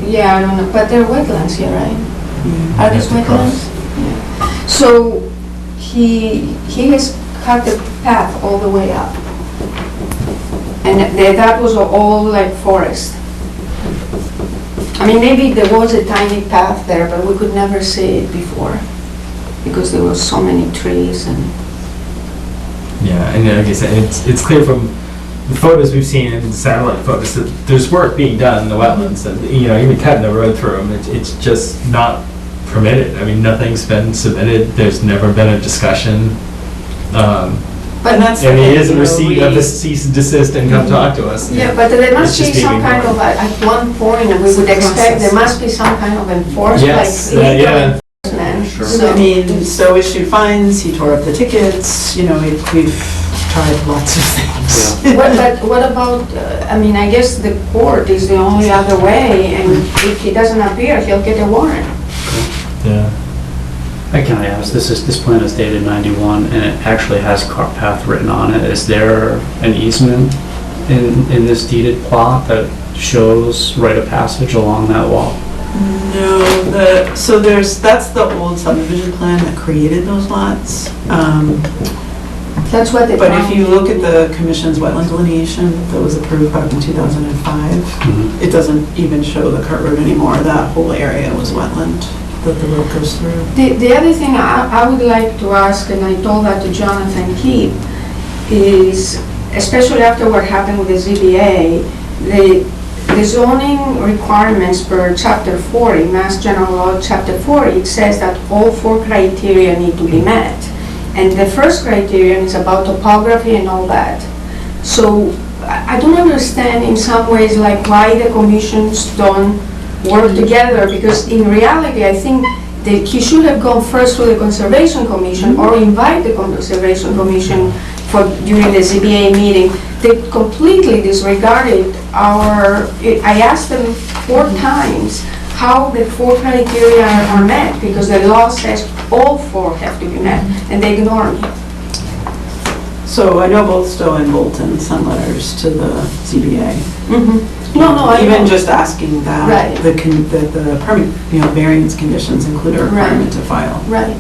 yeah, I don't know, but there are wetlands here, right? Yeah. Are these Have to wetlands? Yeah. So he has cut the path all the way up. And that was all like forest. I mean, maybe there was a tiny path there, but we could never see it before because there were so many trees and. Yeah, and like I said, it's clear from the photos we've seen and the satellite photos that there's work being done in the wetlands, and, you know, even cutting the road through them, it's just not permitted. I mean, nothing's been submitted, there's never been a discussion. And that's the And he thing, is in you know, receipt of the cease and desist and come talk to us. Yeah, but there must It's be just some being kind of, ignored. at one point, we would expect, there must be some kind of enforcement, Yes, like legal yeah. enforcement. Sure. So- I mean, so issued fines, he tore up the tickets, you know, we've tried lots of things. But what about, I mean, I guess the court is the only other way, and if he doesn't appear, he'll get a warrant. Yeah. Can I ask, this plan is dated 91 and it actually has cart path written on it. Is there an easement in this deeded plot that shows rite of passage along that wall? No, that's the old subdivision plan that created those lots. That's what the But town. if you look at the commission's wetland delineation that was approved back in 2005, Mhm. it doesn't even show the cart road anymore. That whole area was wetland that the road goes through. The other thing I would like to ask, and I told that to Jonathan Keep, is, especially after what happened with the ZBA, the zoning requirements per chapter 40, Mass General Law, chapter 40, it says that all 4 criteria need to be met. And the first criterion is about topography and all that. So I don't understand in some ways like why the commissions don't work together, because in reality, I think that he should have gone first to the Conservation Commission or invite the Conservation Commission for, during the ZBA meeting they completely disregarded I asked them 4 times how the 4 criteria are met, because the law says all 4 have to be met, and they ignore me. So I know both Stowe and Bolton sent letters to the ZBA. No, I Even know. just asking that Right. the permit, variance conditions include a requirement to file. Right.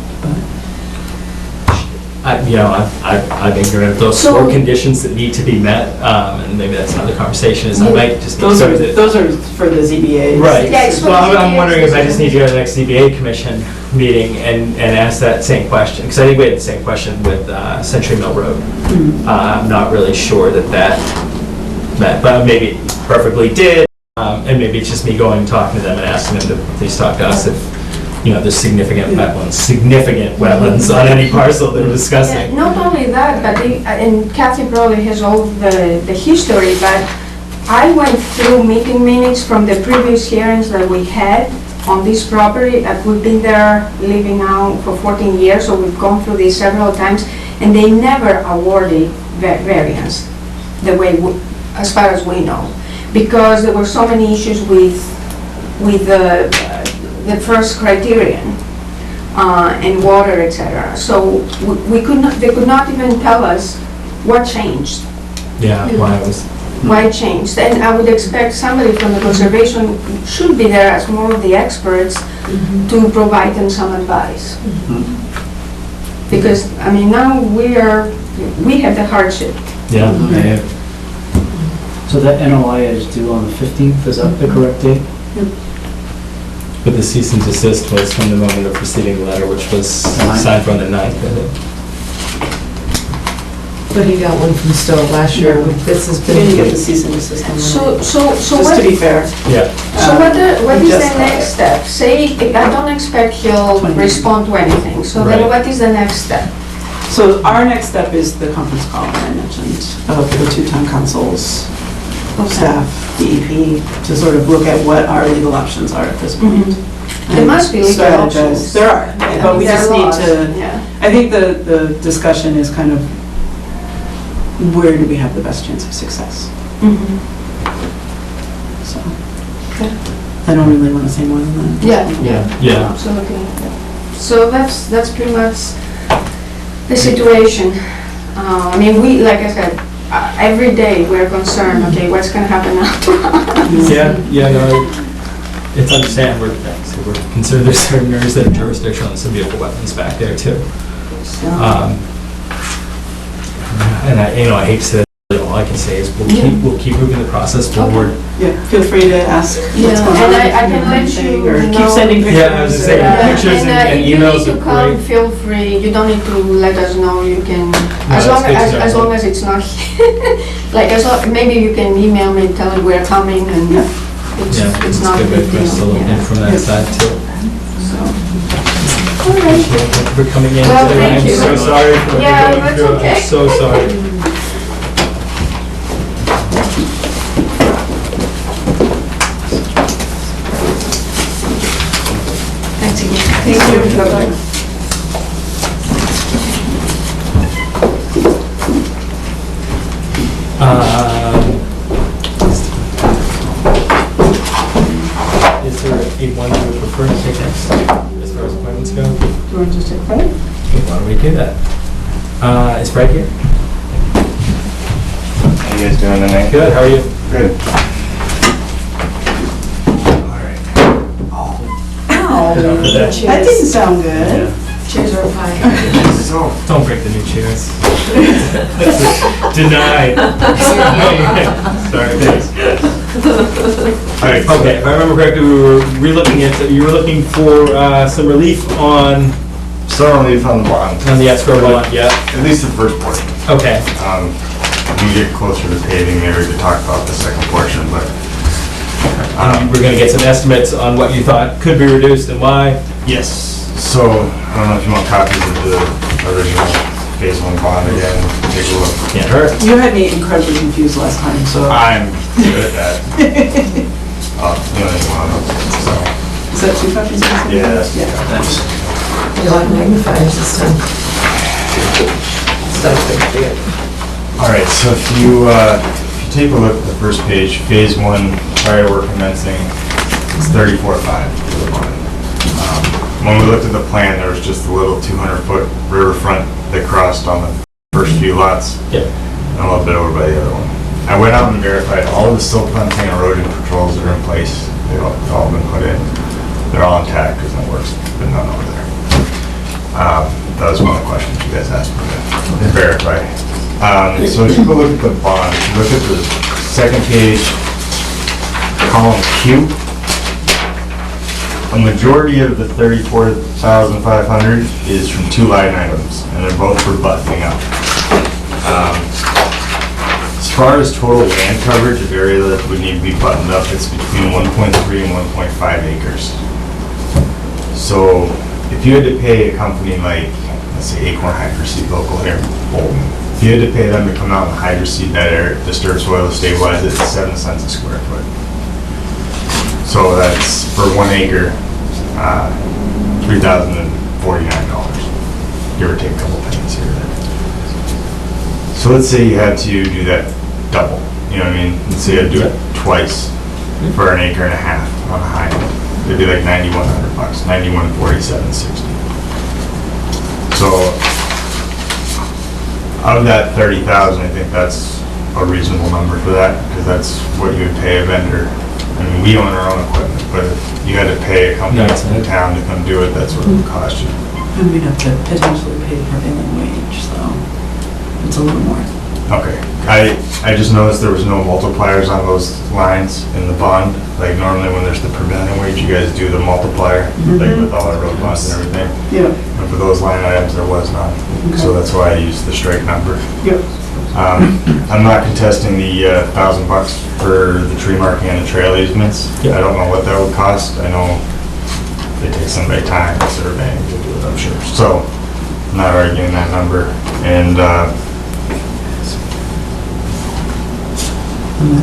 I'm ignorant of those So- 4 conditions that need to be met, and maybe that's another conversation, is I might just need Those some are, of the. those are for the ZBA. Right. Yeah, it's for Well, the I'm ZBA wondering if I decision. just need to go to the next ZBA commission meeting and ask that same question, because I think we had the same question with Century Mill Road. I'm not really sure that met, but maybe it perfectly did, and maybe it's just me going and talking to them and asking them to please talk to us if, there's significant wetlands on any parcel they're Yeah, discussing. not only that, but and Kathy probably has all the history, but I went through meeting minutes from the previous hearings that we had on this property, that we've been there living now for 14 years, so we've gone through this several times, and they never awarded variance, the way, as far as we know, because there were so many issues with the first criterion, and water, etc. So they could not even tell us what changed, Yeah, why it was. why it changed. And I would expect somebody from the conservation should be there as more of the experts to provide them some advice. Because, now we have the hardship. Yeah. So that NOI is due on the 15th, is that the correct date? But the cease and desist was from the moment of receiving the letter, which was signed from the 9th, I think. But he got one from Stowe last year. This has Didn't get the been, cease and desist on So Just what, to be fair. Yeah. so what we is just the got next it. step? Say, I don't expect he'll 20. respond to anything, so then Right. what is the next step? So our next step is the conference call that I mentioned, of the 2 town councils, staff, DEP, to sort of look at what our legal options are at this point. There must be legal Strategize. options. There are, but we There are just need laws, to, yeah. I think the discussion is kind of, where do we have the best chance of success? Mhm. So, Okay. I don't really want to say more than that. Yeah. Yeah. Absolutely. So that's pretty much the situation. We, like I said, every day we're concerned, okay, what's gonna happen now to us? Yeah, no, it's understandable. We're considered there's certain areas that are jurisdictional, and some beautiful wetlands back there too. And I hate to say that, all I can say is we'll keep moving the process forward. Yeah, feel free to ask what's going on. And I if can know let anything, you Or know. keep sending pictures. Yeah, I was just saying, Yeah, pictures and if you emails need are to come, great. feel free, you don't need to let us know, you can, as that's long good to know. as long as it's not, like, maybe you can email me, tell me we're coming, and Yeah. Yeah, it's not a good big for us to deal. look in Yeah. from that Yes. side too. So, Thank you for coming in Well, today. thank you. I'm so sorry for what Yeah, you're going that's through. okay. I'm so sorry. Thanks again. Thank you. Bye-bye. Is there a one you would prefer to take next, as far as appointments go? Do you want to just take a break? Okay, why don't we do that? Is Brad here? How you guys doing tonight? Good, how are you? Good. Ow, For that. that didn't sound good. Yeah. chairs are high. So, Don't break the new chairs. Denied. Sorry, thanks. alright, Okay, if I remember correctly, you were looking for some relief on some relief on the bond, the escrow bond, yeah? at least the first portion. Okay, We can get closer to paving maybe to talk about the second portion, but we're gonna get some estimates on what you thought could be reduced and why. yes. So, I don't know if you want copies of the original phase 1 bond again, take a look. Can't hurt. You had me incredibly confused last time, so. I'm good at that. The only one of them, so. Is that 2 copies? Yeah, that's- Yeah, thanks. You like magnifiers this time. Stuff big. All right, so if you take a look at the first page, phase one, prior work commencing, it's 34.5 for the bond. When we looked at the plan, there was just a little 200-foot riverfront that crossed on the first few lots. Yep. And a little bit over by the other one. I went out and verified all of the silt planting and erosion controls that are in place. They've all been put in. They're all intact because the work's been done over there. That was one of the questions you guys asked me to verify. So if you go look at the bond, look at the second page, column Q. A majority of the 34,500 is from two line items, and they're both for buttoning up. As far as total land coverage of area that would need to be buttoned up, it's between 1.3 and 1.5 acres. So if you had to pay a company like, let's say Acorn Hydroseed local here in Bolton, if you had to pay them to come out and hydroseed that area, disturb soil, stabilize it, it's 7 cents a square foot. So that's for 1 acre, $3,049, give or take a couple pennies here or there. So let's say you had to do that double, you know what I mean? Let's say you had to do it twice for an acre and a half on a high end. It'd be like $9,100, $91,4760. So of that 30,000, I think that's a reasonable number for that, because that's what you would pay a vendor. I mean, we own our own equipment, but if you had to pay a company in town to come do it, that's what it would cost you. And we'd have to potentially pay prevailing wage, so it's a little more. Okay, I just noticed there was no multipliers on those lines in the bond. Like normally when there's the prevailing wage, you guys do the multiplier, like with all our road bonds and everything. Yeah. And for those line items, there was none. So that's why I used the straight number. Yep. I'm not contesting the $1,000 for the tree marking and the trail easements. I don't know what that would cost. I know they take somebody time surveying to do it, I'm sure. So I'm not arguing that number. And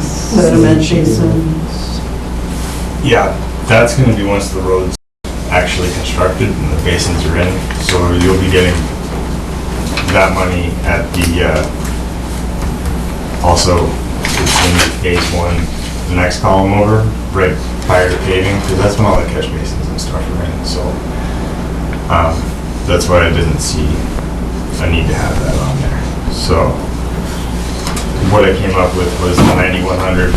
Sediment basins. yeah, that's going to be once the road's actually constructed and the basins are in. So you'll be getting that money at the also it's in phase one, the next column over, right prior to paving, because that's when all the catch basins and stuff are in. So that's why I didn't see a need to have that on there. So what I came up with was the 9,100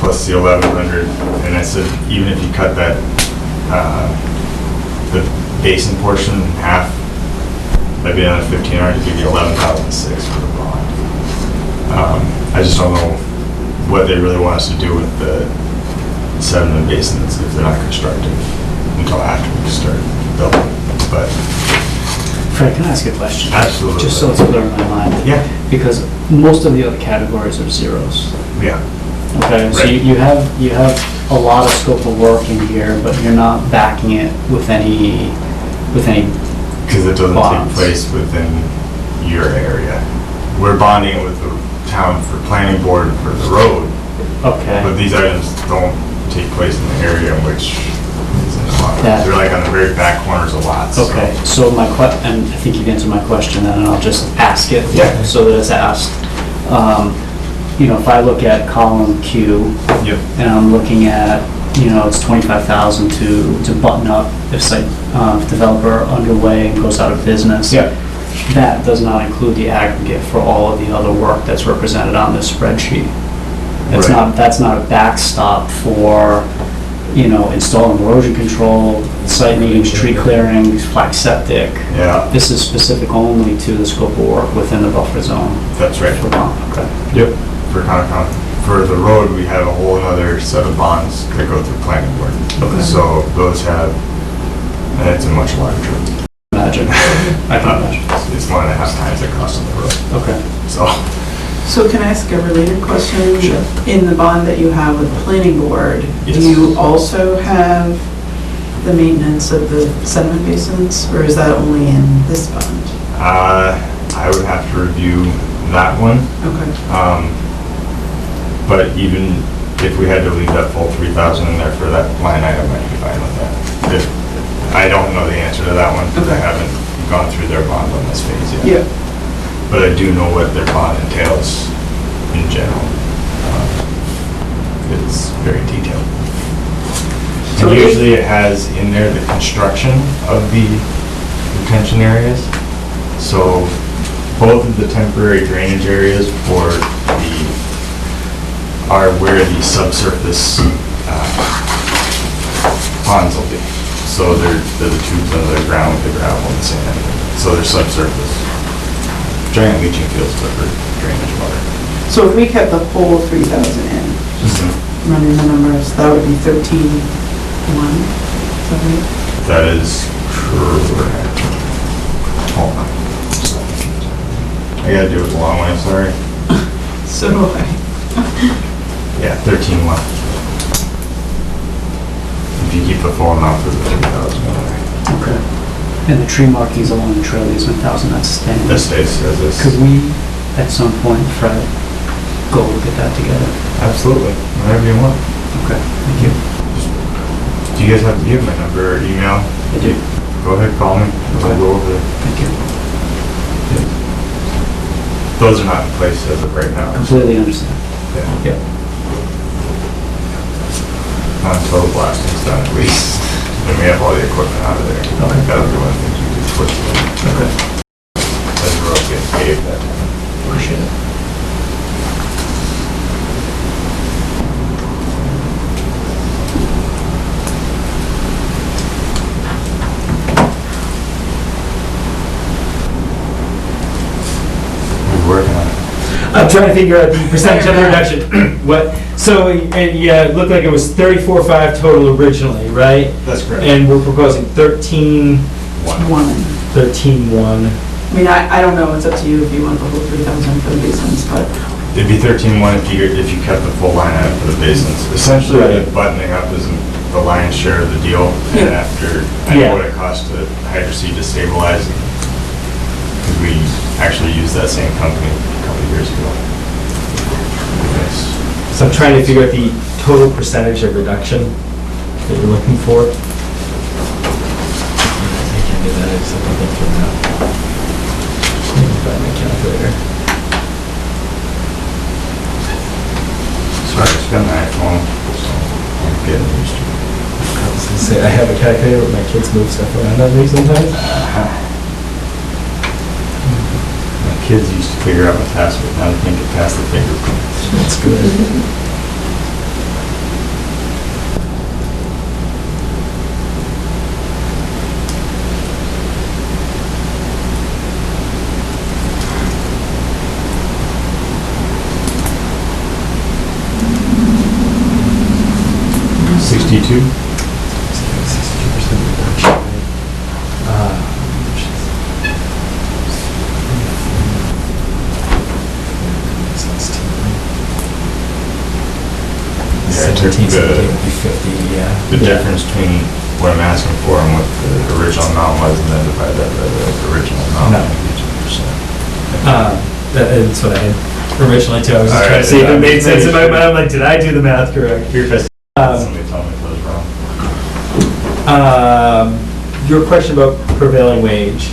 plus the 1,100, and I said even if you cut that the basin portion in half, that'd be another 1,500 to give you 11,600 for the bond. I just don't know what they really want us to do with the sediment basins if they're not constructed until after we start building. But Fred, can I ask a question? absolutely. Just so it's clear in my mind. Yeah. Because most of the other categories are zeros. Yeah. Okay, so Right. you have a lot of scope of work in here, but you're not backing it with any Because it doesn't bonds. take place within your area. We're bonding it with the town for planning board for the road, Okay. but these items don't take place in the area in which is in the lot. That- They're like on the very back corners of lots. so- Okay, so and I think you've answered my question, and I'll just ask it. Yeah. So that it's asked. If I look at column Q, Yep. and I'm looking at, it's 25,000 to button up if site developer underway and goes out of business. Yeah. That does not include the aggregate for all of the other work that's represented on this spreadsheet. Right. That's not a backstop for, installing erosion control, site meetings, tree clearing, flag septic. Yeah, This is specific only to the scope of work within the buffer zone that's right. for bond. Okay. Yep. For Concom. For the road, we have a whole other set of bonds that go through planning board. Okay. So those have, and it's a much larger. Imagine. I can imagine. It's 1.5 times the cost of the road. Okay. So can I ask a related question? Sure. In the bond that you have with the planning board, Yes. do you also have the maintenance of the sediment basins, or is that only in this bond? I would have to review that one. Okay. But even if we had to leave that full 3,000 in there for that line item, I'd be fine with that. I don't know the answer to that one because I Okay. haven't gone through their bond on this phase yet. Yeah. but I do know what their bond entails in general. It's very detailed. So And if- usually it has in there the construction of the retention areas. So both of the temporary drainage areas for are where the subsurface ponds will be. So they're the tubes under the ground with the gravel and sand. So they're subsurface. Giant leaching fields, but for drainage water. So if we kept the whole 3,000 in, just running the numbers, that would be 13,1, is that right? That is correct. Hold on. I gotta do it the long way, sorry. So do I. Yeah, 13,1. If you keep the full amount for the 3,000 in there. Okay. And the tree markings along the trail easement 1,000, that's staying. That stays as is. Could we, at some point, Fred, go look at that together? Absolutely, whenever you want. Okay, thank you. Do you guys have my number or email? I do. Go ahead, call me. We'll go over it. Thank you. Those are not in place as of right now. Completely understand. Yeah. Total blasting's done at least. And we have all the equipment out of there. Okay. That'll be one of the things we do push them. Okay. As the road gets paved, that Appreciate it. we're working on it. I'm trying to figure out the percentage of the reduction. What, so, yeah, it looked like it was 34.5 total originally, right? That's correct. And we're proposing 13.1. One. I mean, I don't know, it's up to you if you want the whole 3,000 for the basins, but It'd be 13,1 if you kept the full line out for the basins. Essentially, Right. the buttoning up is the lion's share of the deal. And Yeah. after, I Yeah. know what it costs to hydroseed to stabilize it. Because we actually used that same company a couple of years ago. Yes. So I'm trying to figure out the total percentage of reduction that you're looking for. I can't do that, except I think for now. Let me find my calculator. Sorry, it's got an iPhone, so I'm getting used to it. I was gonna say, I have a calculator, but my kids move stuff around on me sometimes. My kids used to figure out my password, now they can't get past the fingerprints. That's good. $62? 62% reduction rate. Yeah, I took 17, the- would be 50, yeah. The difference between what I'm asking for and what the original amount was, and then divide that by the original amount. No. and get you 2%. That's what I had originally too. I was just All trying right, to see if it I'm made sense in my pretty mind. I'm like, did I do the math correct? Somebody tell me if I was wrong. Your question about prevailing wage,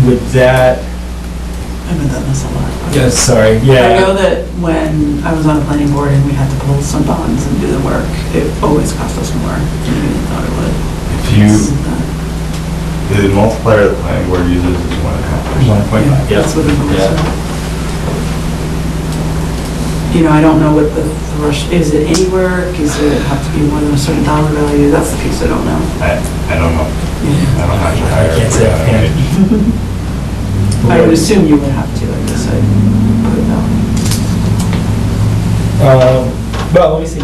would that, I haven't done this a lot. yeah, sorry, I yeah. know that when I was on the planning board and we had to pull some bonds and do the work, it always cost us more than we thought it would. If you, So, the multiplier the planning board uses is 1.5%. 1.5, yeah. That's what it was. Yeah. You know, I don't know what the thrush, is it any work? Does it have to be more than a certain dollar value? That's the piece I don't know. I don't know. Yeah. I don't have to hire. I can't say offhand. I would assume you would have to, I guess I put it down. Well, let me see.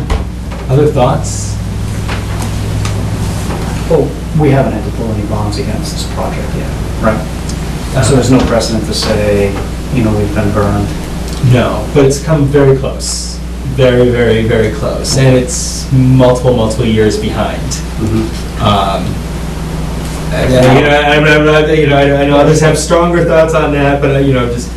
Other thoughts? Well, we haven't had to pull any bonds against this project yet, right? So there's no precedent to say, you know, we've been burned. No, but it's come very close. Very, very, very close. And it's multiple years behind. I know others have stronger thoughts on that, but, just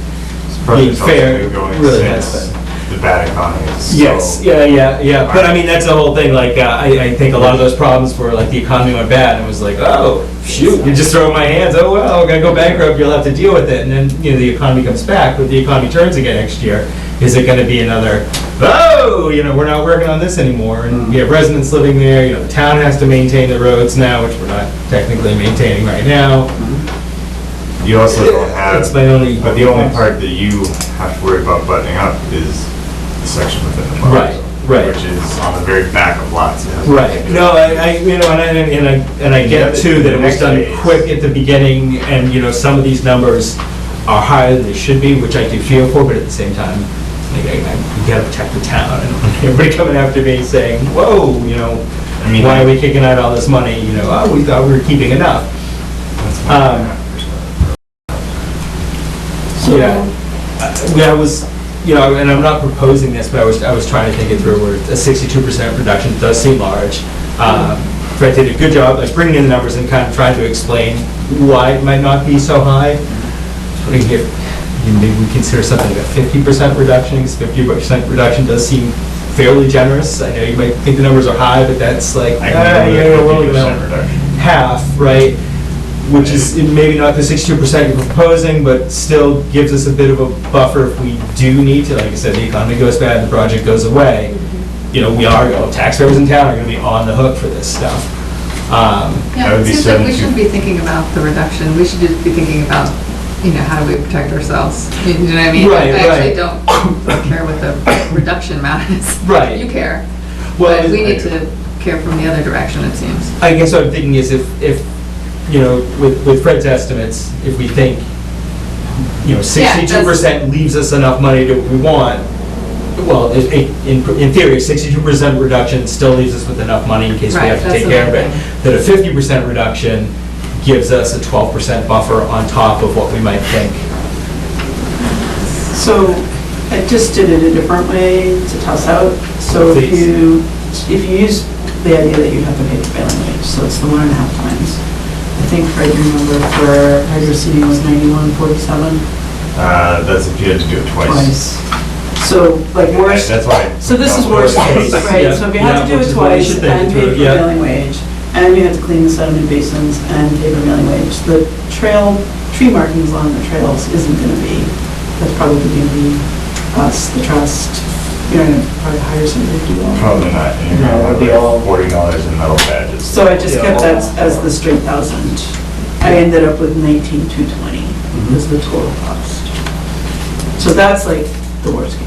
being Project's fair, also been going really since has been. the the bad economy. Yes, yeah. But I mean, that's the whole thing. Like, I think a lot of those problems were like the economy went bad, and it was like, oh shoot, you just throw in my hands. Oh well, we're gonna go bankrupt. You'll have to deal with it. And then the economy comes back, but the economy turns again next year. Is it going to be another? Oh, we're not working on this anymore, and we have residents living there. The town has to maintain the roads now, which we're not technically maintaining right now. You also don't have, It's my only. but the only part that you have to worry about buttoning up is the section within the buffer Right, zone, right. which is on the very back of lots. It has Right. nothing to do No, with- and I get too that it was done quick at the beginning, and some of these numbers are higher than they should be, which I do feel for, but at the same time, we gotta protect the town. And everybody coming after me saying, "Whoa, I mean, why are we kicking out all this money? Oh, we thought we were keeping enough." that's my- I was, and I'm not proposing this, but I was trying to think it through. Where a 62% reduction does seem large. Fred did a good job, like bringing in the numbers and kind of trying to explain why it might not be so high. Maybe we consider something like a 50% reduction, because 50% reduction does seem fairly generous. I know you might think the numbers are high, but that's like, I can live we're with only 50% gonna reduction. half, right? Which is maybe not the 62% you're proposing, but still gives us a bit of a buffer if we do need to. Like I said, the economy goes bad, the project goes away. Taxpayers in town are gonna be on the hook for this stuff. That Yeah, would it be seems like we 72. shouldn't be thinking about the reduction, we should just be thinking about, how do we protect ourselves? You know what I mean? Right, I actually right. don't care what the reduction amount is. Right. You care, Well, but we need to care from the other direction, it seems. I guess what I'm thinking is if with Fred's estimates, if we think, 62% leaves us enough money to what we want, well, in theory, 62% reduction still leaves us with enough money in case we Right, have to that's take the care of main it. That a 50% reduction gives us a 12% buffer on top of what we might think. So I just did it a different way to toss out. So if Please. you use the idea that you have to pay prevailing wage, so it's the 1.5 times. I think Fred, you remember for hydro seeding was 91.47 That's if you had to do it twice. So like worst, That's why. so this is worst case, right? So if you had to do which it is what we twice should think and through, pay prevailing wage, and you had to clean the sediment basins and pay prevailing wage, the tree markings on the trails isn't gonna be, that's probably gonna be us, the trust. You're gonna probably hire somebody to do all that. Probably not. And you're No, gonna it'd be have all- like $40 in metal badges. So I just kept that as the straight 1,000. I ended up with 19,220 is the total cost. So that's like the worst case.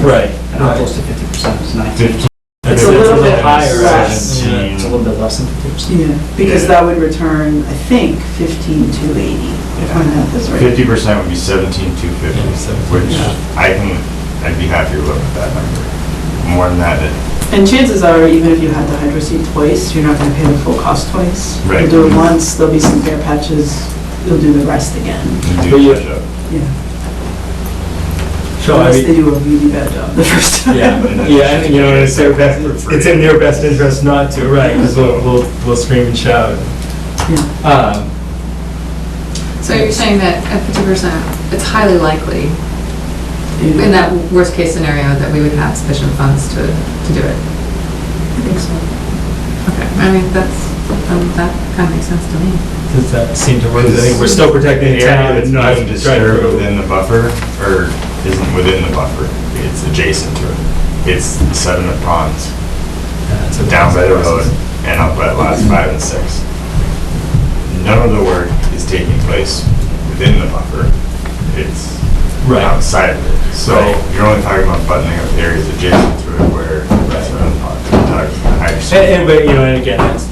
Right. And how close to 50% is 19. 15. It's a little bit higher. less. Yeah. It's a little bit less than 50%. Yeah, because Yeah. that would return, I think, 15,280, if my math is right. 50% would be 17,250, Yeah, which yeah. I'd be happy to live with that number. More than that, And chances are, even if you had the hydro seed twice, you're not gonna pay the full cost twice. Right. You'll do it once, there'll be some bare patches, you'll do the rest again. you But do you- catch up. Yeah. So, I Unless mean, they do a really bad job the first time. yeah, and it's in their best interest not to, right, because we'll scream and shout. Yeah. So you're saying that at 50%, it's highly likely, in that worst case scenario, that we would have sufficient funds to do it? I think so. Okay, I mean, that kind of makes sense to me. Does that seem to work? I think we're still protecting the The town area and that's not being trying disturbed to. within the buffer, or isn't within the buffer, it's adjacent to it. It's the sediment ponds, down by the road and up at lots 5 and 6. None of the work is taking place within the buffer. It's Right. outside of it. So Right. you're only talking about buttoning up areas adjacent to it where that's what I'm talking about. But, and again, that's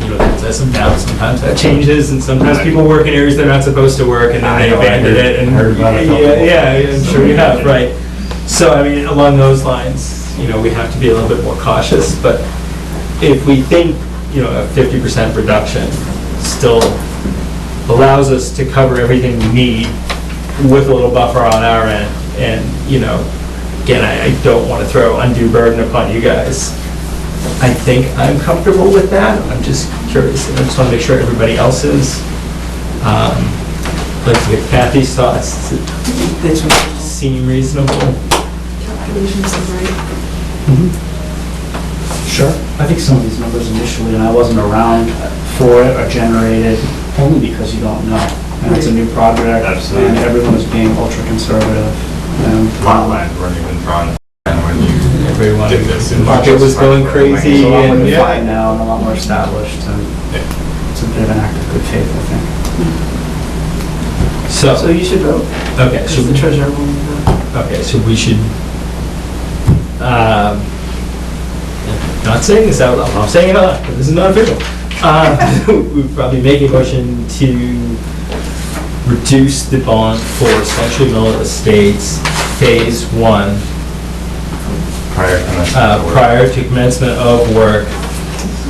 some now, sometimes that changes, and sometimes people work in areas they're not supposed to work, and then I they know, I abandon it, and, heard about it. yeah, I'm sure you have, right. So, I mean, along those lines, we have to be a little bit more cautious, but if we think, a 50% reduction still allows us to cover everything we need with a little buffer on our end, and, again, I don't want to throw undue burden upon you guys. I think I'm comfortable with that. I'm just curious. I just want to make sure everybody else is. Like to get Kathy's thoughts. Does it That's right. seem reasonable? calculations are right? Sure. I think some of these numbers initially, and I wasn't around for it, are generated only because you don't know. And it's a new project. Absolutely. And everyone is being ultra conservative. And Lot lines weren't even drawn, and when you Everyone, did this. the market was going crazy, it's a lot more and defined now and a lot more established, and it's a bit of an act of good faith, I think. So So, you should vote, okay, because should the we, treasurer will need that. okay, so we should, not saying this out loud, I'm saying it out loud, but this is not official. We'd probably make a motion to reduce the bond for Century Mill Estates Phase 1 prior to commencement of work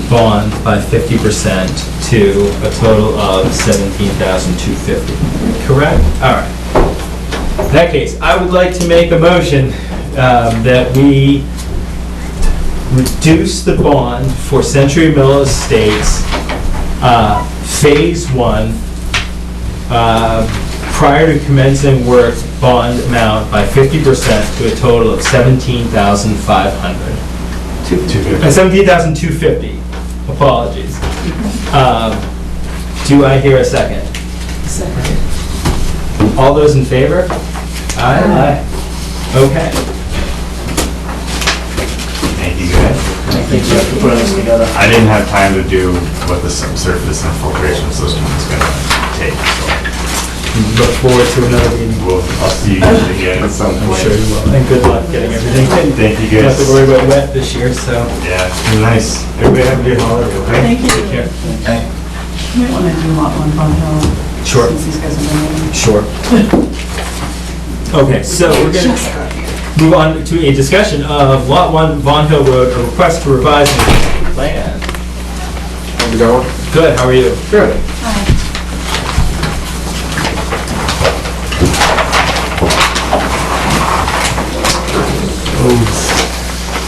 bond by 50% to a total of $17,250. Correct? All right. In that case, I would like to make a motion that we reduce the bond for Century Mill Estates Phase 1 prior to commencing work bond amount by 50% to a total of $17,500. 17,250. Apologies. Do I hear a second? Second. All those in favor? Aye. Okay. Thank you guys. Thank you for putting this together. I didn't have time to do what the subsurface infiltration system is gonna take, so Look forward to another meeting. I'll see you guys again at some I'm point. sure you will. And good luck getting everything in. Thank you Not guys. to worry about wet this year, so. Yeah, it's been nice. Everybody have a good holiday, okay? Thank you. Take care. You might want to do lot one Bond Hill. Sure. Since these guys have been Sure. Okay, so we're gonna move on to a discussion of Lot 1 Von Hill Road, a request to revise the plan. How's it going? Good, how are you? Good.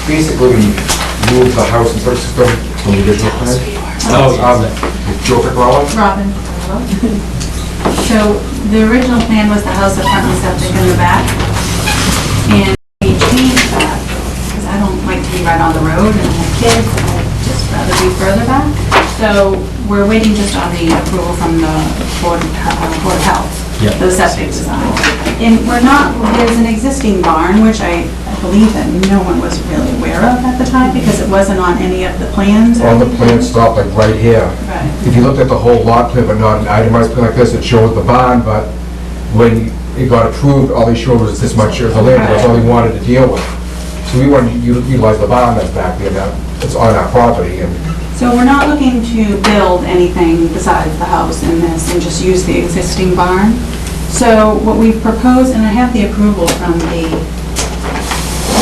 Basically, we moved the house and septic system from the original plan. Oh, Joe Piccarello. Robin. So the original plan was the house, the front and septic in the back. And we changed that, because I don't like to be right on the road and have kids, and I'd just rather be further back. So we're waiting just on the approval from the Board of Health, Yeah. the septic design. And we're not, there's an existing barn, which I believe that no one was really aware of at the time, because it wasn't on any of the plans. or On the anything. plan stopped like right here. Right. If you looked at the whole lot plan, but not an itemized plan like this, it showed the barn, but when it got approved, all they showed was this much of the land, that's all they wanted to deal with. So we wanted to utilize the barn that's back there, that it's on our property, and So we're not looking to build anything besides the house in this and just use the existing barn. So what we've proposed, and I have the approval from the,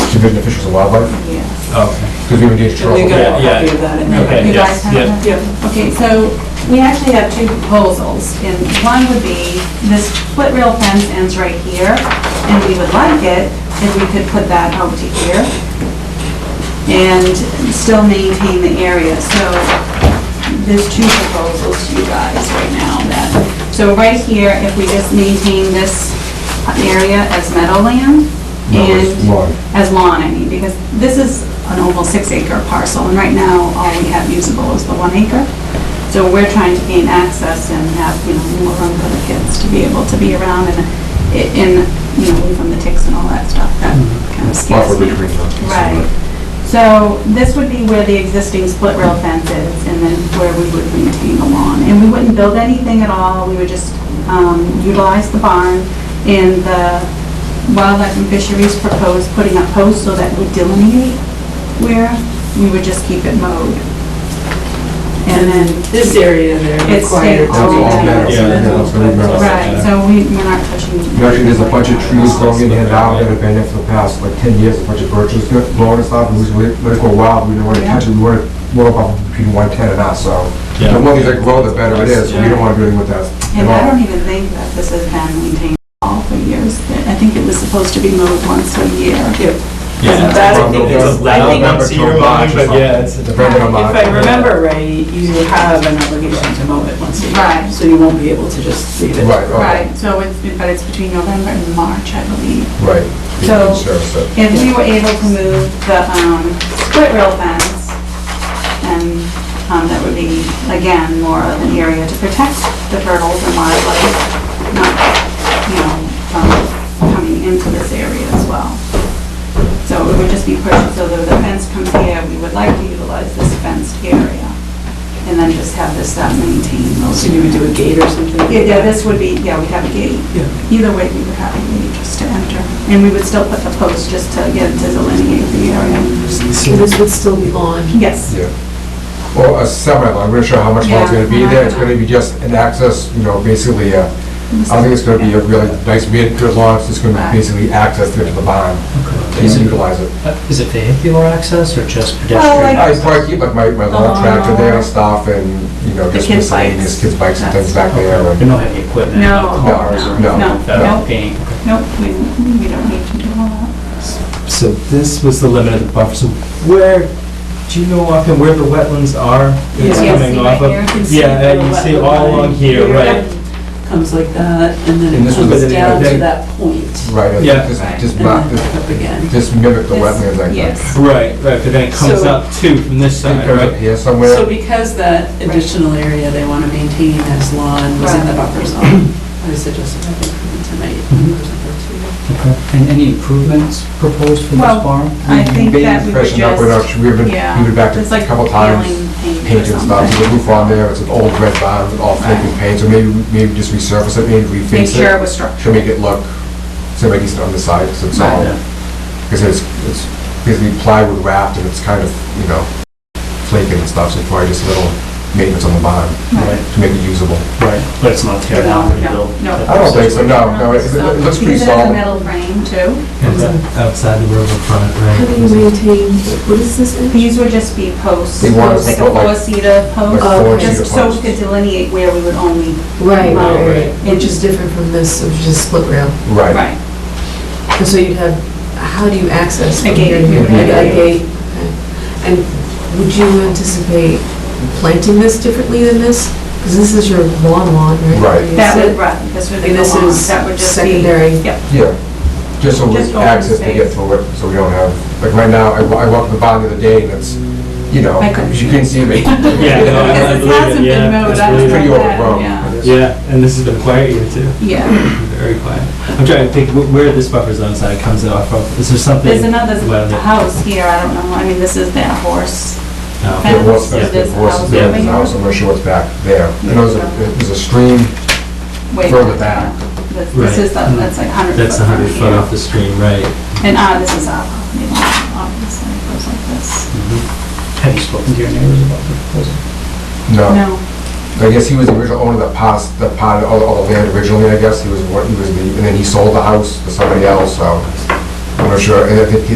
Division of Fisheries and Wildlife, yes. Okay. because we were getting We trouble. got a Yeah, copy of that in there. Okay, You yes, guys have yeah. that? Yeah. Okay, so we actually have two proposals, and one would be, this split rail fence ends right here, and we would like it if we could put that out to here and still maintain the area. So there's two proposals to you guys right now that, so right here, if we just maintain this area as meadowland and Lawn. as lawn, I mean, because this is an almost 6-acre parcel, and right now, all we have usable is the 1 acre. So we're trying to gain access and have, more room for the kids to be able to be around and, away from the ticks and all that stuff, that kind of scares Buffer me. between them. Right. So this would be where the existing split rail fence is, and then where we would maintain the lawn. And we wouldn't build anything at all, we would just utilize the barn. And the Wildlife and Fisheries proposed putting up posts so that would delineate where we would just keep it mowed. And then, This area there It's required. state That's all Yeah. meadows, Yeah. meadows, really meadows. right, so we're not touching. Actually, there's a bunch of trees growing in here now that have been there for the past like 10 years, a bunch of birches blowing and stuff, and we just let it go wild, we don't want to touch it, we want it more about between 110 and us, so. Yeah. The more these that grow, the better it is, so we don't want to do anything with that And I at all. don't even think that this has been maintained at all for years. I think it was supposed to be mowed once a year. Yep. Yeah, That, I From think November- it's, I think, November once a till year mowing, March or but something. yeah, it's. November to March. if I remember right, you have an obligation to mow it once a year. Right. So you won't be able to just leave it. Right, okay. Right, so but it's between November and March, I believe. Right. You So- can service it. If we were able to move the split rail fence, and that would be, again, more of an area to protect the turtles and wildlife, not, coming into this area as well. So it would just be pushed, so that the fence comes here, we would like to utilize this fenced area, and then just have this maintained. So you would do a gate or something? like Yeah, that? this would be, we'd have a gate. Yeah. Either way, we would have a gate just to enter. And we would still put the post just to, again, to delineate the area. So this would still be on. Yes. Yeah. Well, a semi-long, I'm not sure how much more it's Yeah. gonna be there, it's gonna be just an access, basically, I think it's gonna be a really nice mid-good lawn, it's just gonna Right. be basically access to the barn, Okay. and Is it, utilize it. is it vehicular access or just Well, pedestrian? like- I'd probably keep like my lawn tractor there and stuff, and, just kids' miscellaneous bikes. kids' bikes and things back there. There and- no heavy equipment, No, no cars or no, anything like that, no. paint? Nope, we don't need to do all that. So this was the limit of the buffer, so where, do you know often where the wetlands are? It's Yeah. coming See off right of? here? You can see Yeah, the you see wetland all line along here, right? Comes like that, and then And it this was comes the- down to then- that point, Right, I Yeah. think just and mark, then up again. just mimic the This- wetlands, I think. Yes. Right, but then it comes So- up too from this I think side, there's right? up here So somewhere. because that additional area they want to maintain as lawn was in the buffer zone, I suggested I think tonight. And any improvements proposed for this Well, barn? I think that we would Freshened up, just, we've been back it's a like couple times, peeling paint or painted and stuff, something. the roof on there, it's an old red barn with all flaking paint, so maybe just resurface it, maybe Make reface sure it it, was to structural. make it look semi-decent on the side, because it's all, Right. because it's basically plywood wrapped, and it's kind of, flaking and stuff, so it's probably just a little maintenance on the barn Right, to make it usable. right, but it's not tear down, rebuilt? No. I don't think so, no, it looks pretty Because it has a solid. metal frame too. Outside the riverfront, How do you right? maintain, what is this? These would just be posts, They want us to like a put, like- four-seater post, like four-seater just so we posts. could delineate where we would only, Right, Oh, right, right, which is different from this, which is split rail. Right. right. And so you'd have, how do you access? A from gate. here to here? Yeah. A gate, okay. And would you anticipate planting this differently than this? Because this is your lawn, right? Right. Where you That sit? would, right, this would be And the this lawn, is that would just be. secondary. Yep, Yeah, just so we Just open access to get space. through it, so we don't have, like right now, I walked the barn the other day, and it's, I couldn't you couldn't see me. Yeah, no, I because it believe it, hasn't yeah. been mowed, It's I really don't pretty know that, overgrown. yeah. Yeah, and this has been a quiet year too, Yeah, very quiet. I'm trying to think where this buffer zone side comes off of, is there something? there's another around it? house here, I don't know, I mean, this is their horse. No. There was, Yeah. there was, Yeah. there's a house, I'm not sure what's back there. I know there's a stream Way further back. This Right. is the, that's like 100 foot. That's 100 from foot here. off the stream, right? And, this is our, obviously, it goes like this. Have you spoken to your neighbors about the proposal? No, No, I guess he was the original owner that part of all the land originally, I guess, he was and then he sold the house to somebody else, so I'm not sure, and I think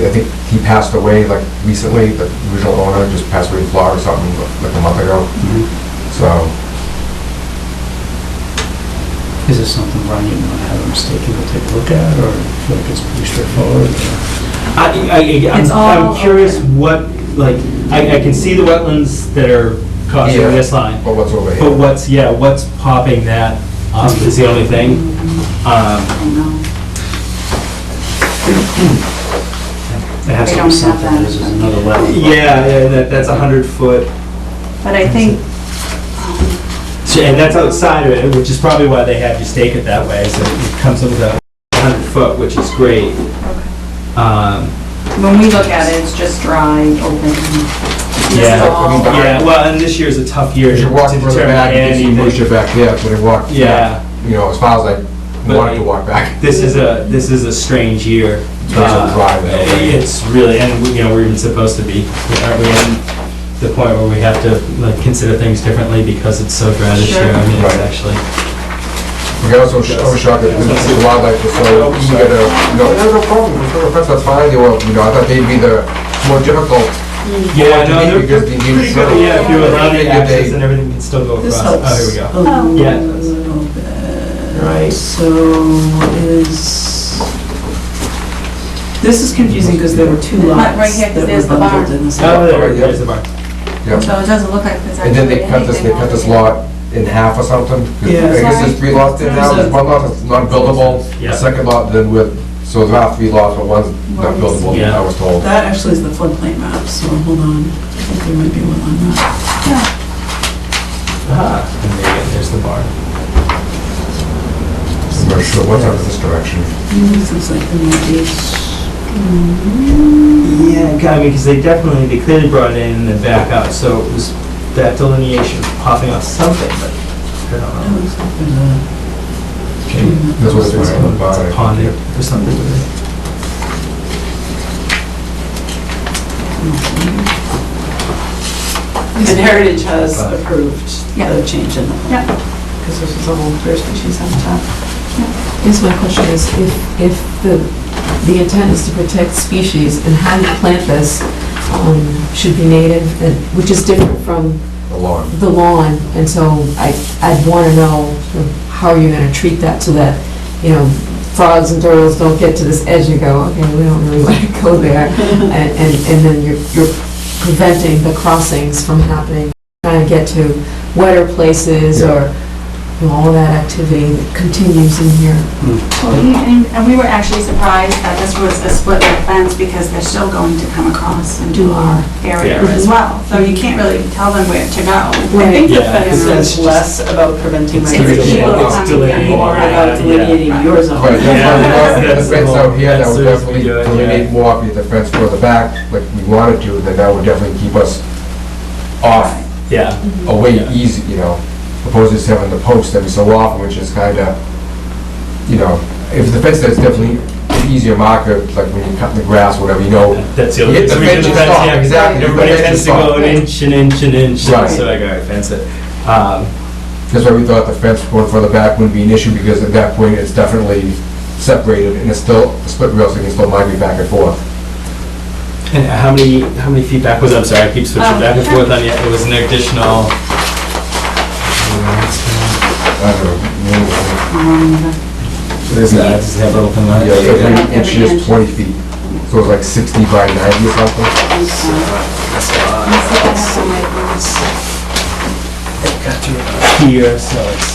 he passed away like recently, the original owner just passed away in Florida or something, like a month ago, so. Is this something, Brian, you want to have them stake and go take a look at, or feel like it's pretty straightforward? It's all I'm curious open. what, like, I can see the wetlands that are causing Yeah. this line, But what's over but here? what's popping that up is the only thing. I don't know. It has We to don't be have something, that. this is another level. Yeah, that's 100 foot, But I think, and that's outside of it, which is probably why they had you stake it that way, so it comes up with a 100 foot, which is great. when we look at it, it's just dry, open. This is Yeah, all- yeah, well, and this year's a tough year As to you walk further determine back, you can see anything. moisture back there, so they walk, Yeah. as far as I But wanted to walk back. This is a strange year. It's very dry there. It's really, and we're even supposed to be, are we in the point where we have to like consider things differently because it's so dry this Sure. year? I mean, it's Right. actually, Okay, I was shocked that the wildlife was so eager to, no problem, that's fine, they were, I thought they'd be the more difficult. yeah, no, they're Because pretty they need good, to- yeah, if you allow the They- access and everything can still go This across. helps. Oh, here we go. Oh. Yeah. A little bit. Right, so is, This is confusing because there were two lots. Right here, 'cause that were there's the bundled barn. in the same- Oh, there, Right, yeah. there's the barn. Yeah. So it doesn't look like there's And actually then anything they cut this lot in half or something? 'Cause Yeah. I guess there's 3 lots there now, there's one lot that's not buildable, Yeah. the second lot then with, so there are 3 lots, but one's not buildable, Yeah. I was told. That actually is the floodplain map, so hold on. I think there might be one on that. Ah, and there's the barn. I'm not sure what's out of this direction. This is like the northeast. Yeah, I mean, because they clearly brought it in and then back out, so it was that delineation popping off something, but I don't That know. looks like there's a- Maybe That's what it's there's on the barn, it's I a think, pond yeah. or something with it. And Heritage has approved Yeah. the change in the plan. Yeah. Because this is a whole rare species habitat. I guess my question is, if the intent is to protect species, and how you plant this should be native, and which is different from The lawn. the lawn, and so I'd want to know sort of how you're going to treat that so that, you know, frogs and turtles don't get to this edge and go, okay, we don't really want to go there, and then you're preventing the crossings from happening, trying to get to wetter places Yeah. or, you know, all that activity that continues in here. Well, and we were actually surprised that this was a split rail fence because they're still going to come across into our area Yeah. as well. So you can't really tell them where to go. I think the Yeah, fence it's is less about preventing It's migration, people It's coming delineating, in. more about delineating your zone. Right, that's why we want Yeah. the fence out here, that That's would the reason we definitely do it, delineate yeah. more, if the fence further back, like we wanted to, then that would definitely keep us off, Yeah. away easy, you know, opposed to just having the post every so often, which is kinda, you know, if the fence is definitely an easier marker, like when you cut the grass, whatever, you know. That's the You other hit the reason fence, you fence, stop, yeah, exactly. Everybody The fence, tends you to go stop. an inch and inch and inch, Right. so I gotta fence it. That's why we thought the fence going further back wouldn't be an issue, because at that point, it's definitely separated, and it's still, a split rail, so you can still migrate back and forth. And how many feet back was it? I'm sorry, I keep switching Oh, back and sure. forth on you. It was an additional. I don't know. Does it have a little thing on it? Yeah, every Every inch is inch. 20 feet, so it's like 60 by 90 or something. Got to about here, so it's.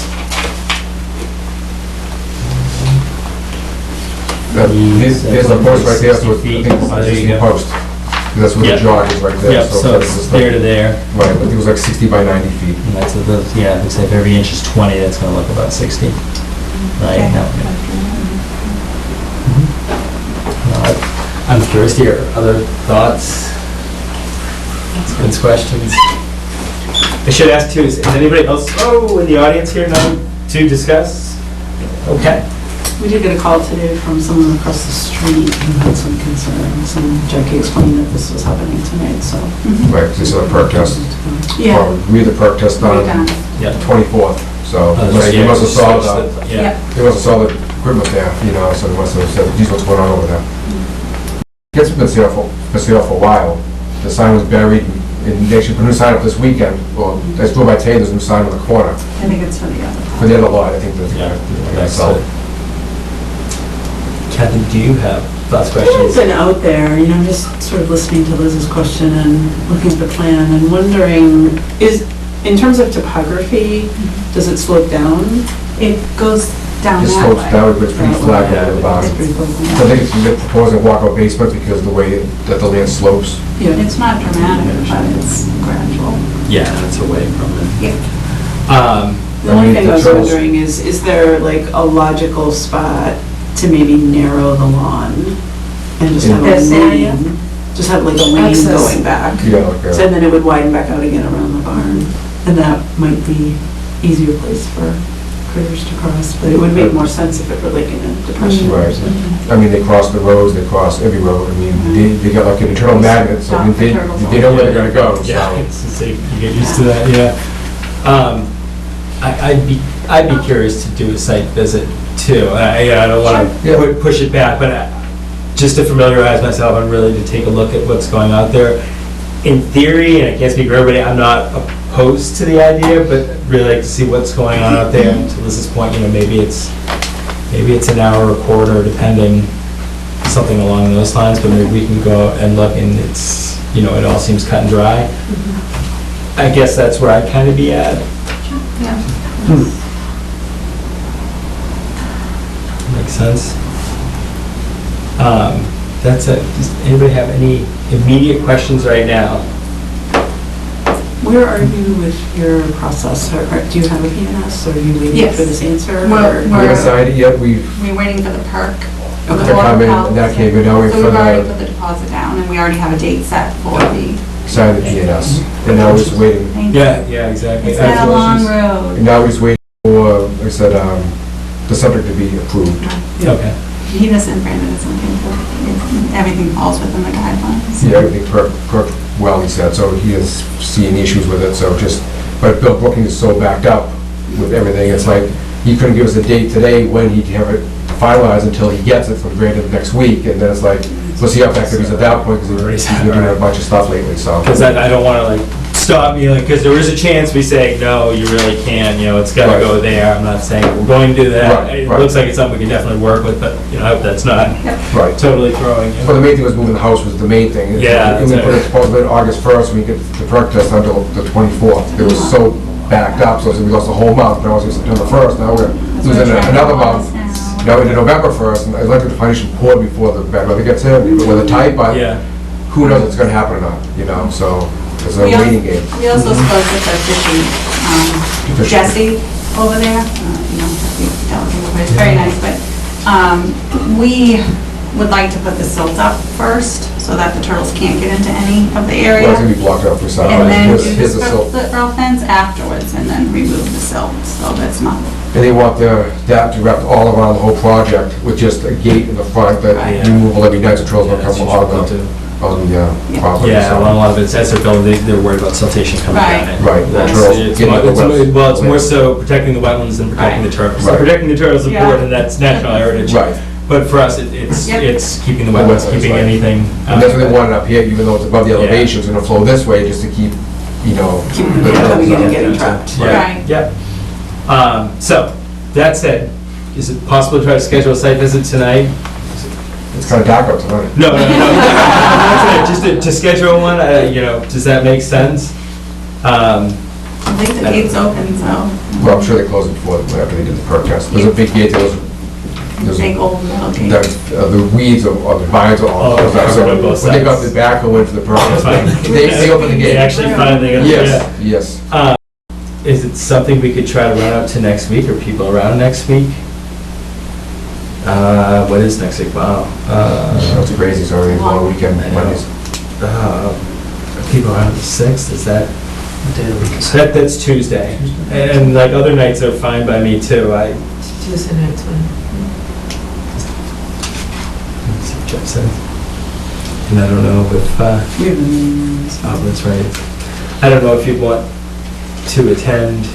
There's a post right there, so it's, I 60 feet. think it's Oh, an there you existing go. post. 'Cause that's where Yep. the jog is right there. Yep, so that's it's just there like- to there. Right, but it was like 60 by 90 feet. And that's what the, yeah, it looks like every inch is 20, that's gonna look about 60. Right? Okay. No, I'm curious to hear other thoughts, comments, questions. I should ask too, is anybody else, in the audience here now to discuss? Okay. We did get a call today from someone across the street who had some concerns, and Jackie explained that this was happening tonight, so. Right, this is a perk test. Yeah. We had the perk test We're on done. Yeah. 24th, so Oh, that's right, they yeah, must have saw switched the, the- Yeah. they must have saw the equipment there, you know, so they must have said, geez, what's going on over there? It's been sale for a while. The sign was buried, and they actually put a new sign up this weekend. Well, I just drove by today, there's a new sign on the corner. I think it's for the other. For the other lot, I think that's Yeah, gonna that's sell it. it. Kathy, do you have thoughts, I've questions? been out there, you know, just sort of listening to Liz's question and looking at the plan and wondering, in terms of topography, does it slope down? It goes down Just that slopes way. down, but it's pretty flat Yeah, over the bottom. It's pretty close. I think it's they're proposing walkout basement because the way that the land slopes. Yeah. It's not dramatic, but it's gradual. Yeah, that's away from it. Yeah. The only I mean, thing the I was turtles- wondering is there like a logical spot to maybe narrow the lawn and just have a This area? lane? Just have like a lane Access. going back. Yeah, like So then it would widen back out again around the barn. And that might be easier place for critters to cross, but it would make more sense if it were like in a depression or Right. something. I mean, they cross the roads, they cross every road. I mean, they got like an internal magnet, so Stop the they turtles. know where they're gonna go, Yeah, so. it's the same, you get used to that, yeah. I'd be curious to do a site visit too. I don't want Sure. to push it back, but just to familiarize myself and really to take a look at what's going out there. In theory, and I can't speak for everybody, I'm not opposed to the idea, but really like to see what's going on out there. And to Liz's point, you know, maybe it's an hour or a quarter, depending something along those lines, but maybe we can go and look and it's, it all seems cut and dry. I guess that's where I'd kind of be at. Yeah. Makes sense. That's it. Does anybody have any immediate questions right now? Where are you with your process? Do you have a PNS, or are you waiting Yes. for this answer? Well, or- We haven't signed it yet, we're We're waiting for the perk. to come in, and that came in, now we're So we've already for put the deposit down, and we already have a date set for the, sign the PNS, and now we're just waiting, thank you. Yeah, exactly. It's been a long road. and now we're just waiting for, like I said, the subject to be approved. Okay. He doesn't, Brandon doesn't think that everything falls within the guidelines. Yeah, everything perked well, he said, so he doesn't see any issues with it, so just, but Bill Booking is so backed up with everything, it's like, he couldn't give us a date today when he'd have it finalized until he gets it from Brandon next week, and then it's like, we'll see how effective he's at that point, because he's been doing a bunch of stuff lately, so. Because I don't want to like stop you, because there is a chance we say, no, you really can, it's got to Right. go there. I'm not saying we're going to do that. Right, It right. looks like it's something we can definitely work with, but I hope that's not Right. totally throwing you. But the main thing was moving the house was the main thing. Yeah, And we that's put it. it supposed to be August 1st, we get the perk test until the 24th. It was so backed up, so we lost a whole month, now it's September 1st, now we're losing another month. Now into November 1st, and I'd like the foundation poured before the bad weather gets in, with a tight, but Yeah. who knows what's gonna happen or not, so it's a We al- waiting game. We also spoke with the fishing, Jesse over there, we dealt with him before, it's very nice, but we would like to put the silt up first, so that the turtles can't get into any of the Well, it's gonna area. be blocked out for some, And then do here's the the silt. split rail fence afterwards, and then remove the silt, so that's not, And they want that to wrap all around the whole project with just a gate in the front that Right. removal every night, so trolls Yeah, don't that's come usually on what the, they'll do. property. Yeah, so. well, a lot of it's, as they're building, they're worried about siltation coming Right. down. Right, the That's- turtles it's getting more- the it's webs. more- Well, it's more so protecting the wetlands than protecting the turtles. So Right. protecting the turtles is Yeah. important, and that's national heritage. Right. But for us, it's Yep. keeping the The wetlands, wetlands, keeping right. anything. And that's what they wanted up here, even though it's above the Yeah. elevation, it's gonna flow this way, just to keep, Keep the them from coming in and getting trapped. Yeah, Right. yeah. So, that said, is it possible to try to schedule a site visit tonight? it's kinda dark out tonight. No. That's it. Just to schedule one, does that make sense? I think the gate's open, so, Well, I'm sure they closed it before, after they did the perk test. There's a big gate, there's big old metal gate. the weeds or the vines are all. Oh, okay, so on both When they got sides. the backhoe in for the perk test, Fine. they opened the They gate. actually finally got Yes, yes. Is it something we could try to run out to next week? Are people around next week? What is next week? Wow. That's crazy, it's already a long weekend, I know. Mondays. Are people around the 6th? Is that? That's Tuesday. And like other nights are fine by me too. Tuesday night's fine. Let's see what Jeff said. And I don't know if, We have a meeting. oh, that's right. I don't know if you'd want to attend.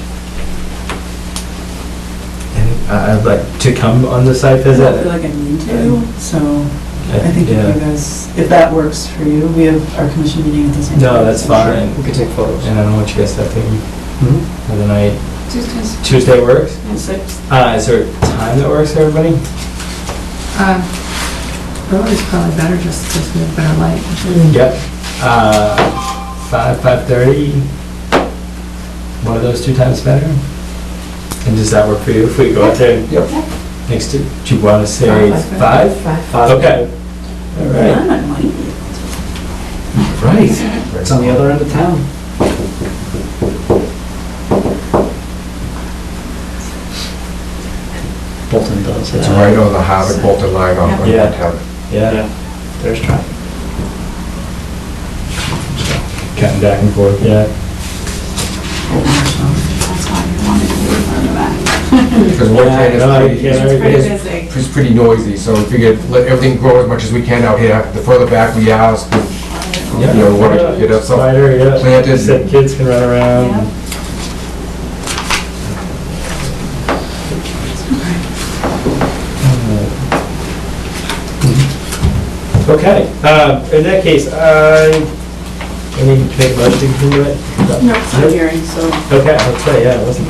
And I'd like to come on the site I don't feel visit. like I need to, so I think if Yeah. you guys, if that works for you, we have our commission meeting at the same time. No, that's fine. We could take photos. And I don't know what you guys have thinking for the night. Tuesdays. Tuesday works? The 6th. Is there a time that works for everybody? Early's probably better, just we have better light. Yep. 5:30. One of those two times better? And does that work for you? If we go out there Yep. next to, do you want to say 5? 5. Okay. All right. Yeah, that might be. Right. It's on the other end of town. Bolton does. It's right on the Harvard Bolton line on Yeah. town. Yeah. There's traffic. Cutting back and forth, yeah. That's why we wanted to be further back. Because one Yeah, thing no, I is can't pretty, Pretty it's busy. it's pretty noisy, so we figured let everything grow as much as we can out here. The further back we are, Yeah. you know, what to get us Spider, yeah. planted. Said kids can run around. Yeah. Okay, in that case, I need to make a motion to continue it? No, it's not hearing, so. Okay, that's right, yeah, it wasn't.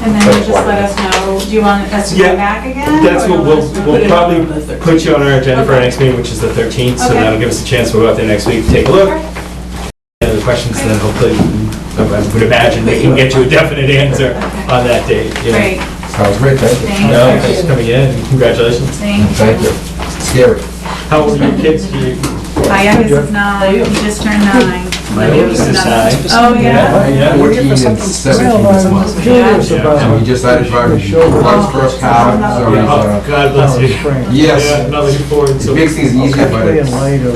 And then you just let us know, do you want us to Yeah. come back again? That's or what you want us to we'll put it probably on the 13th? put you on our agenda for our Okay. next meeting, which is the 13th, so Okay. that'll give us a chance to go out there next week, take a look. Any other questions, then hopefully, I would imagine we can get you a definite answer on that date. you know. Great, Sounds great, thank you. thank No, you. thanks for coming in, and congratulations. Thank you. Scary. How old are your kids? Do you- My youngest is 9, he just turned 9. My oldest is 9. Oh, yeah? Yeah. 14 and 17 this month. And we just had his first car, so he's, Oh, God bless you. yes. Yeah, not looking forward It to it. makes things easier, but it's,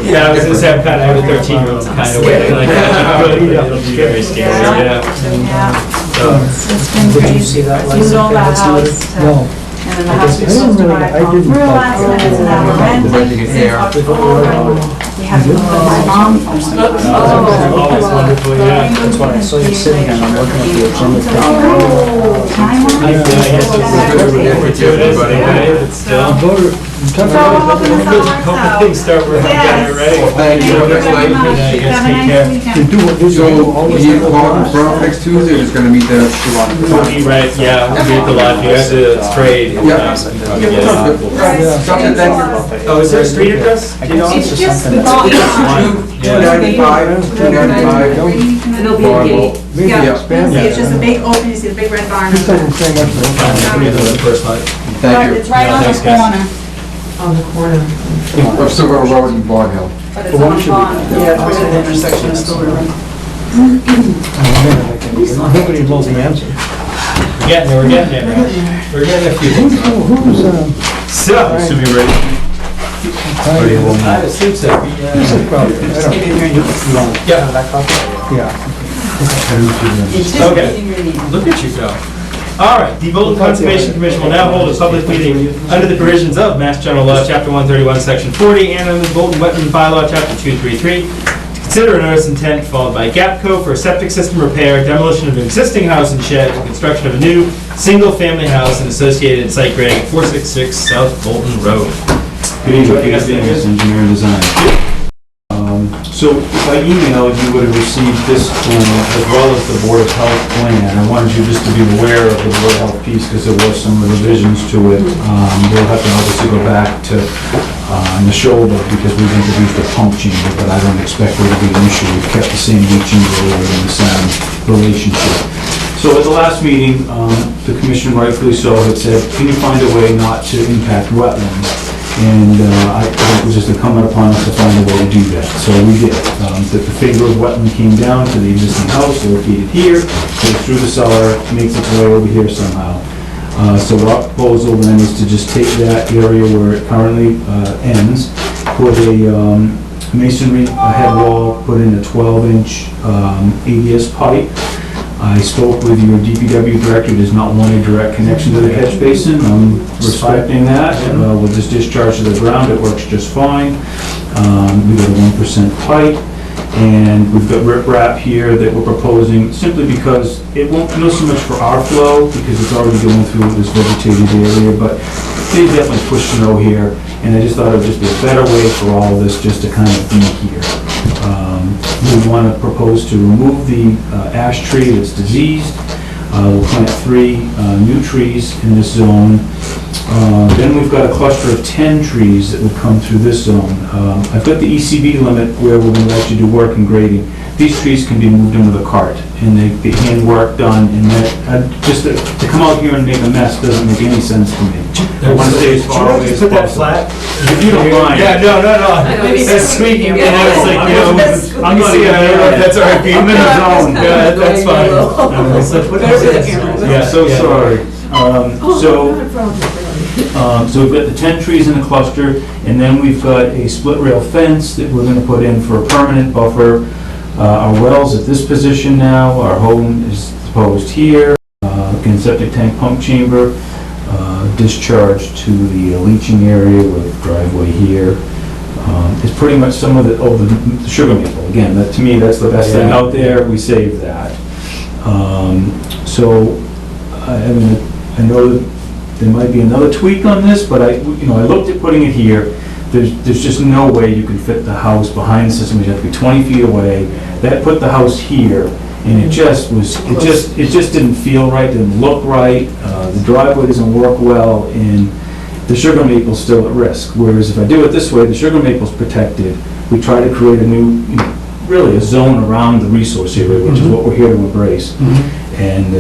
Yeah, I was gonna say, I'm kind of, I have a 13-year-old kind of way, like, it'll be very scary, yeah. Yeah, So, it's been crazy. We sold our house to, and then the house we sold to buy fell through last minute, so now we're renting since October. We have to live with my mom for one month. oh, that's wonderful, yeah. That's why I saw you sitting and I'm looking at the agenda. I guess it's good. fortuitous, anyway, but still. So we're hoping this all works Hope out. things start working out Yes. already. thank you. Next very night. much. Yeah, you guys Have a take nice care. weekend. So, you need to call from next Tuesday, or just gonna meet there? We'll be right, yeah, we'll be at the lodge, you have to trade. Yeah. Something then. Oh, is there a street address? Do you know? It's just Yeah. 295, 295. It'll be a gate. Yeah. It's just a big open, you see the big red barn. Give me the first line. Thank you. It's right on the Thanks, guys. corner, On the corner. We're still gonna road in Bond Hill. but it's on Bond. Yeah, it's right at the intersection of Stiller Road. Nobody knows the answer. We're getting there, we're getting there. We're getting a few things. So, Should be ready. Ready, we'll move. I assume so. This is probably, I Just get in here and you want Yeah. that copy? yeah. It's just Okay. getting ready. Look at you go. All right, the Bolton Conservation Commission will now hold a public meeting under the provisions of Mass General Law, Chapter 131, Section 40, and under the Bolton Wetland Bylaw, Chapter 233, to consider a notice intent followed by GAPCO for a septic system repair, demolition of an existing house and shed, and construction of a new single-family house and associated site grading at 466 South Bolton Road. Good evening, Peter Davis, Engineer and Design. So by email, you would have received this plan as well as the Board of Health plan. I wanted you just to be aware of the Board of Health piece because there was some revisions to it. We'll have to obviously go back to the shoulder because we've introduced a pump chamber, but I don't expect there to be an issue. We've kept the same leaching rule and the same relationship. So at the last meeting, the commission rightfully so had said, can you find a way not to impact wetlands? And it was just incumbent upon us to find a way to do that. So we did. The finger of wetland came down to the existing house, located here, goes through the cellar, makes its way over here somehow. So our proposal then is to just take that area where it currently ends, put a masonry head wall, put in a 12-inch ABS pipe. I spoke with your DPW director, does not want a direct connection to the catch basin. I'm respecting that. We'll just discharge to the ground, it works just fine. We've got a 1% pipe, and we've got riprap here that we're proposing simply because it won't go so much for our flow, because it's already going through this vegetated area, but they definitely push snow here, and I just thought it would just be a better way for all of this just to kind of be here. We want to propose to remove the ash tree that's diseased. We'll plant 3 new trees in this zone. Then we've got a cluster of 10 trees that would come through this zone. I've got the ECB limit where we're going to actually do work and grading. These trees can be moved into the cart, and they be handwork done, and that, just to come out here and make a mess doesn't make any sense to me. I want to stay as far away as Put that possible. flat. If you don't mind. Yeah, no. That's sweet. And I was like, you know, I'm not even, I don't know if that's all right. I'm in the zone. Yeah, that's fine. So put it- Yeah, So yeah. sorry. So we've got the 10 trees in the cluster, and then we've got a split rail fence that we're gonna put in for a permanent buffer. Our well's at this position now, our home is proposed here, again, septic tank pump chamber, discharge to the leaching area with driveway here. It's pretty much some of the sugar maple, again, that, to me, that's the best thing out there, we save that. So, I mean, I know that there might be another tweak on this, but I looked at putting it here. There's just no way you can fit the house behind the system. You have to be 20 feet away. That put the house here, And it just was, it just didn't feel right, didn't look right, the driveway doesn't work well, and the sugar maple's still at risk. Whereas if I do it this way, the sugar maple's protected, we try to create a new, really a zone around the resource area, which is what we're here to embrace. And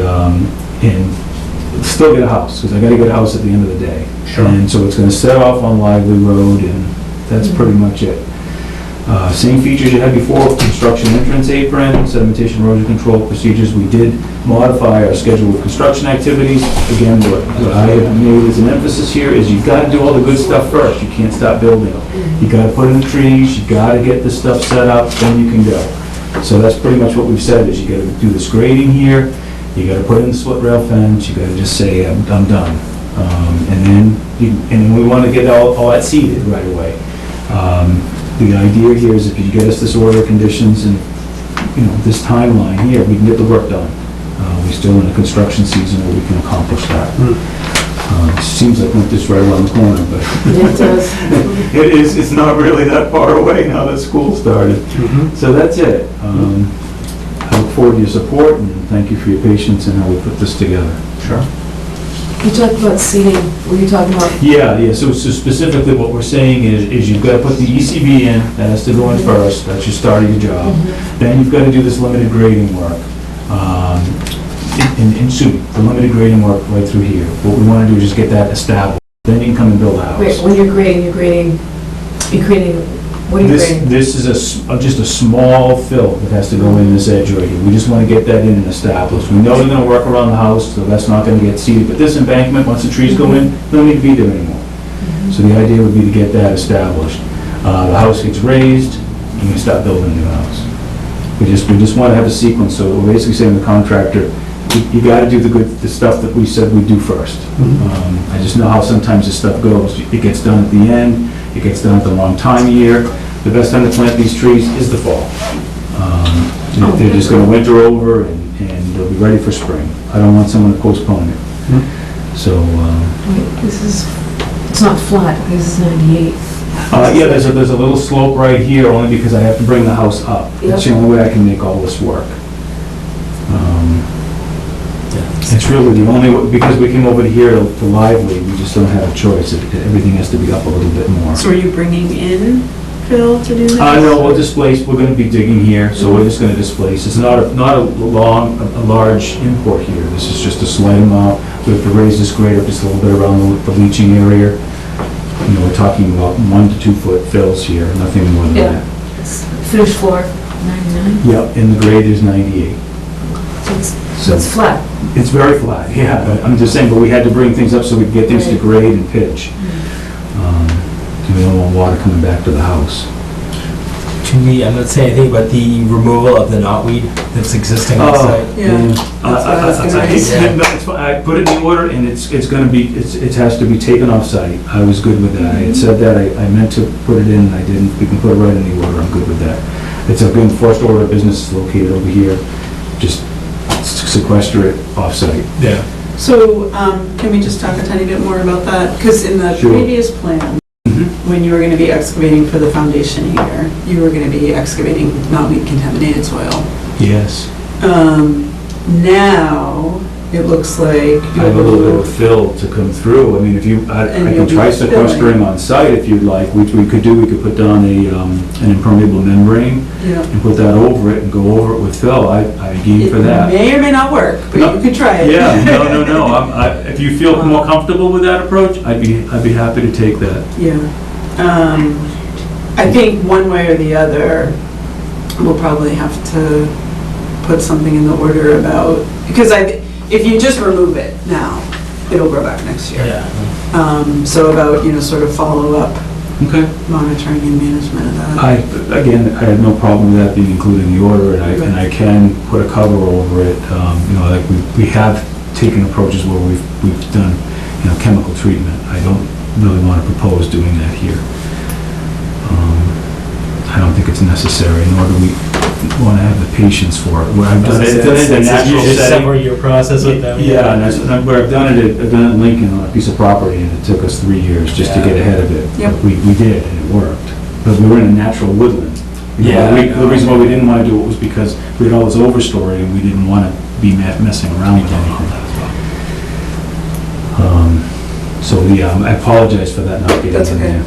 still get a house, because I gotta get a house at the end of the day. Sure. And so it's gonna set off on Lively Road, and that's pretty much it. Same features you had before, construction entrance apron, sedimentation erosion control procedures. We did modify our schedule of construction activities. Again, what I have made as an emphasis here is you've got to do all the good stuff first. You can't stop building. You got to put in the trees, you got to get this stuff set up, then you can go. So that's pretty much what we've said, is you got to do this grading here, you got to put in the split rail fence, you got to just say, I'm done. And then we want to get all that seeded right away. The idea here is if you get us this order of conditions and, this timeline here, we can get the work done. We're still in a construction season where we can accomplish that. It seems like winter's right around the corner, but It does. it's not really that far away now that school started. So that's it. I look forward to your support, and thank you for your patience in how we put this together. Sure. You talked about seating, were you talking about? Yeah, so specifically what we're saying is you've got to put the ECV in, that has to go in first, that's your start of your job. Then you've got to do this limited grading work. In suit, the limited grading work right through here. What we want to do is just get that established. Then you can come and build a house. Wait, when you're creating, what are you grading? This is just a small fill that has to go in this edge right here. We just want to get that in and established. We know they're going to work around the house, so that's not going to get seeded. But this embankment, once the trees go in, they don't need to be there anymore. So the idea would be to get that established. The house gets raised, you can start building a new house. We just want to have a sequence, so we're basically saying to the contractor, you got to do the stuff that we said we'd do first. I just know how sometimes this stuff goes. It gets done at the end, it gets done at the wrong time of year. The best time to plant these trees is the fall. They're just going to winter over and they'll be ready for spring. I don't want someone to postpone it. So, Wait, it's not flat, this is 98. yeah, there's a little slope right here, only because I have to bring the house up. That's the only way I can make all this work. It's really the only, because we came over here to Lively, we just don't have a choice. Everything has to be up a little bit more. So are you bringing in fill to do this? No, we'll displace, we're gonna be digging here, so we're just gonna displace. It's not a large import here. This is just a slight amount. We have to raise this grade up just a little bit around the leaching area. We're talking about 1 to 2 foot fills here, nothing more than that. Finished floor, 99. Yep, and the grade is 98. So it's flat. It's very flat, yeah, but I'm just saying, but we had to bring things up so we could get things to grade and pitch. We don't want water coming back to the house. I'm not saying anything about the removal of the knotweed that's existing on site. I put it in the order, and it's gonna be, it has to be taken off site. I was good with that. I had said that, I meant to put it in, and I didn't. We can put it right in the order, I'm good with that. It's a good first order of business is located over here, just sequester it off site. Yeah. So, can we just talk a tiny bit more about that? Because in the Sure. previous plan, when you were going to be excavating for the foundation here, you were going to be excavating knotweed contaminated soil. Yes. Now, it looks like I have a little bit of fill to come through. I mean, if you, I And can you'll be try sequestering filling. on site if you'd like, which we could do. We could put down an impermeable membrane Yeah. and put that over it and go over it with fill. I'd game for that. It may or may not work, but No. you could try it. Yeah, no. If you feel more comfortable with that approach, I'd be happy to take that. Yeah. I think one way or the other, we'll probably have to put something in the order about, because if you just remove it now, it'll grow back next year. Yeah. So about, sort of follow-up Okay. monitoring and management of that. I had no problem with that being included in the order, and I can put a cover over it. Like we have taken approaches where we've done, chemical treatment. I don't really want to propose doing that here. I don't think it's necessary, nor do we want to have the patience for it. Where I've done it in a natural It's a setting. several-year process with them. Yeah, and where I've done it in Lincoln on a piece of property, and it took us 3 years just to get ahead of it. Yep. But we did, and it worked. But we were in a natural woodland. You know, Yeah, I The reason why we didn't want to do it was because we had all this overstory and we didn't want to be messing around with anything. So yeah, I apologize for that not getting That's in okay. there.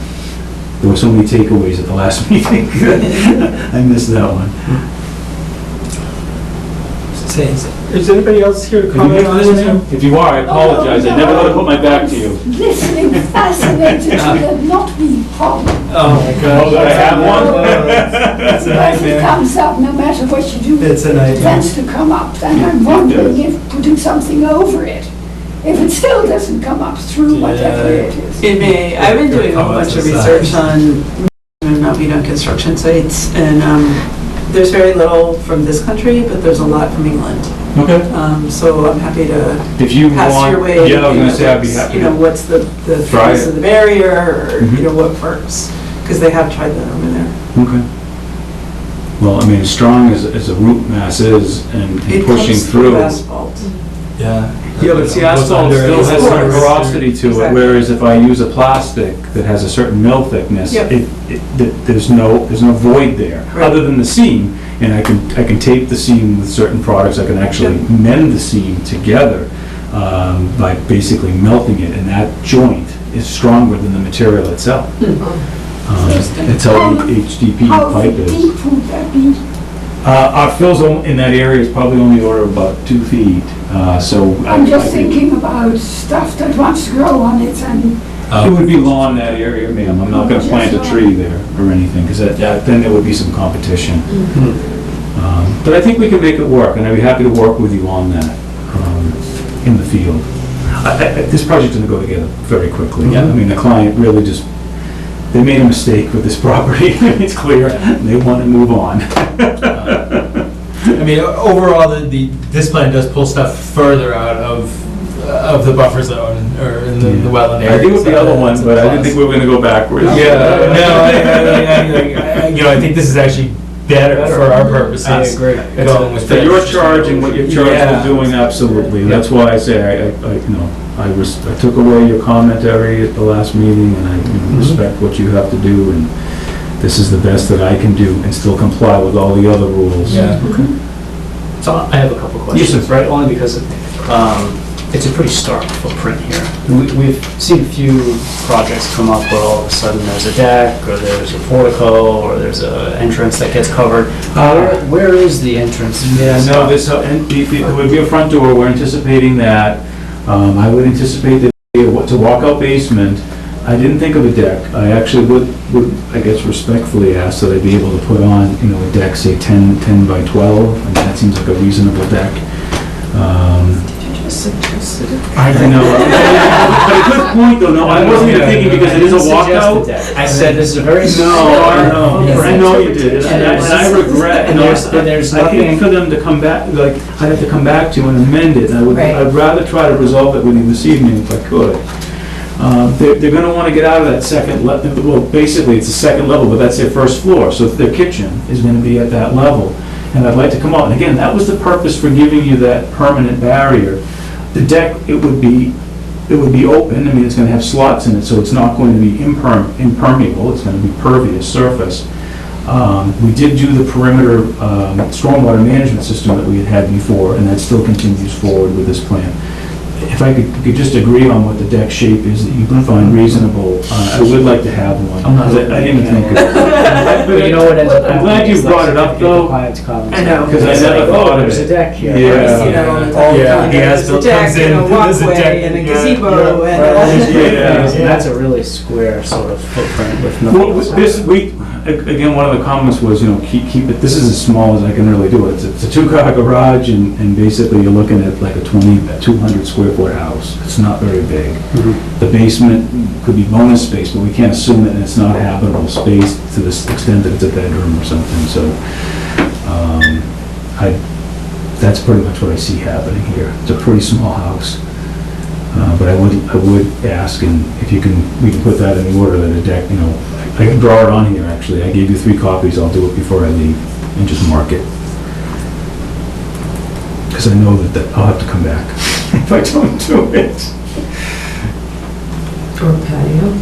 There were so many takeaways at the last meeting. I missed that one. Is anybody else here to comment on this? Ma'am? If you are, I apologize. I never would have put my back to you. Listening, fascinated with a not me problem. Oh my gosh. Oh, do I have one? It's a Because it nightmare. comes up no matter what you do. It's a It nightmare. tends to come up, and I'm wondering if putting something over it, if it still doesn't come up through whatever it is. It may, I've been doing a whole bunch of research on, not being on construction sites, and there's very little from this country, but there's a lot from England. Okay. So I'm happy to If you pass want, your way. yeah, I was gonna say I'd be happy You know, to. what's the Try thickness it. of the barrier, or, Mhm. you know, what works, because they have tried that over there. Okay. Well, I mean, as strong as a root mass is and It pushing comes through. asphalt. Yeah. Yeah, but see, asphalt Goes still under has it. some porosity to it, Exactly. whereas if I use a plastic that has a certain mill thickness, Yep. there's no void there, Right. other than the seam. And I can tape the seam with certain products, I can actually mend the seam together by basically melting it, and that joint is stronger than the material itself. It's how HDP How pipe is. deep would that be? Our fill zone in that area is probably only order of about 2 feet, so. I'm just thinking about stuff that wants to grow on it, and It would be lawn that area, ma'am. I'm not gonna plant a tree there or anything, because then there would be some competition. But I think we can make it work, and I'd be happy to work with you on that in the field. This project's gonna go together very quickly. Yeah. I mean, the client really just, they made a mistake with this property, it's clear, and they want to move on. I mean, overall, this plan does pull stuff further out of the buffer zone or in the wetland area. I agree with the so other one, that's a but I didn't plus. think we were gonna go backwards. Yeah, no, I think this is actually better for our purposes. I agree. Going with For this. your charge and what you're charged Yeah. with doing, absolutely. That's why I say, I took away your commentary at the last meeting, and I respect what you have to do, and this is the best that I can do and still comply with all the other rules. Yeah. So I have a couple questions, Yes, sir. right? Only because it's a pretty stark footprint here. We've seen a few projects come up where all of a sudden there's a deck, or there's a portico, or there's an entrance that gets covered. Where is the entrance? Yeah, no, there would be a front door, we're anticipating that. I would anticipate that it's a walkout basement. I didn't think of a deck. I actually would, I guess respectfully ask that I be able to put on, a deck, say 10 by 12, and that seems like a reasonable deck. I know. But a good point, though, no, I wasn't even thinking because it is a walkout. I said this is a very. No, I know you did, and I regret, And there's I hate nothing. for them to come back, like, I'd have to come back to you and amend it, and I'd rather try to resolve it with you this evening if I could. They're gonna wanna get out of that second level, well, basically, it's the second level, but that's their first floor, so their kitchen is gonna be at that level. And I'd like to come out, and again, that was the purpose for giving you that permanent barrier. The deck, it would be open, I mean, it's gonna have slots in it, so it's not going to be impermeable, it's gonna be pervious surface. We did do the perimeter stormwater management system that we had before, and that still continues forward with this plan. If I could just agree on what the deck shape is that you can find reasonable, I would like to have one. I'm not- I didn't think of it. But you know what ends up I'm glad happening you is, brought it up, though. I know. Because I never thought of There's a it. deck here. Yeah. You know, Yeah, he has there's a built- deck comes in, and a there's a deck, walkway and a yeah. gazebo and. Yeah. And that's a really square sort of footprint with Well, nothing else. again, one of the comments was, keep it, this is as small as I can really do it. It's a two-car garage, and basically you're looking at like a 200 square foot house. It's not very big. The basement could be bonus space, but we can't assume that it's not habitable space to this extent that it's a bedroom or something, so, that's pretty much what I see happening here. It's a pretty small house. But I would ask, and if we can put that in the order that a deck, I can draw it on here, actually. I gave you 3 copies, I'll do it before I leave, and just mark it. Because I know that I'll have to come back if I don't do it. Or patio.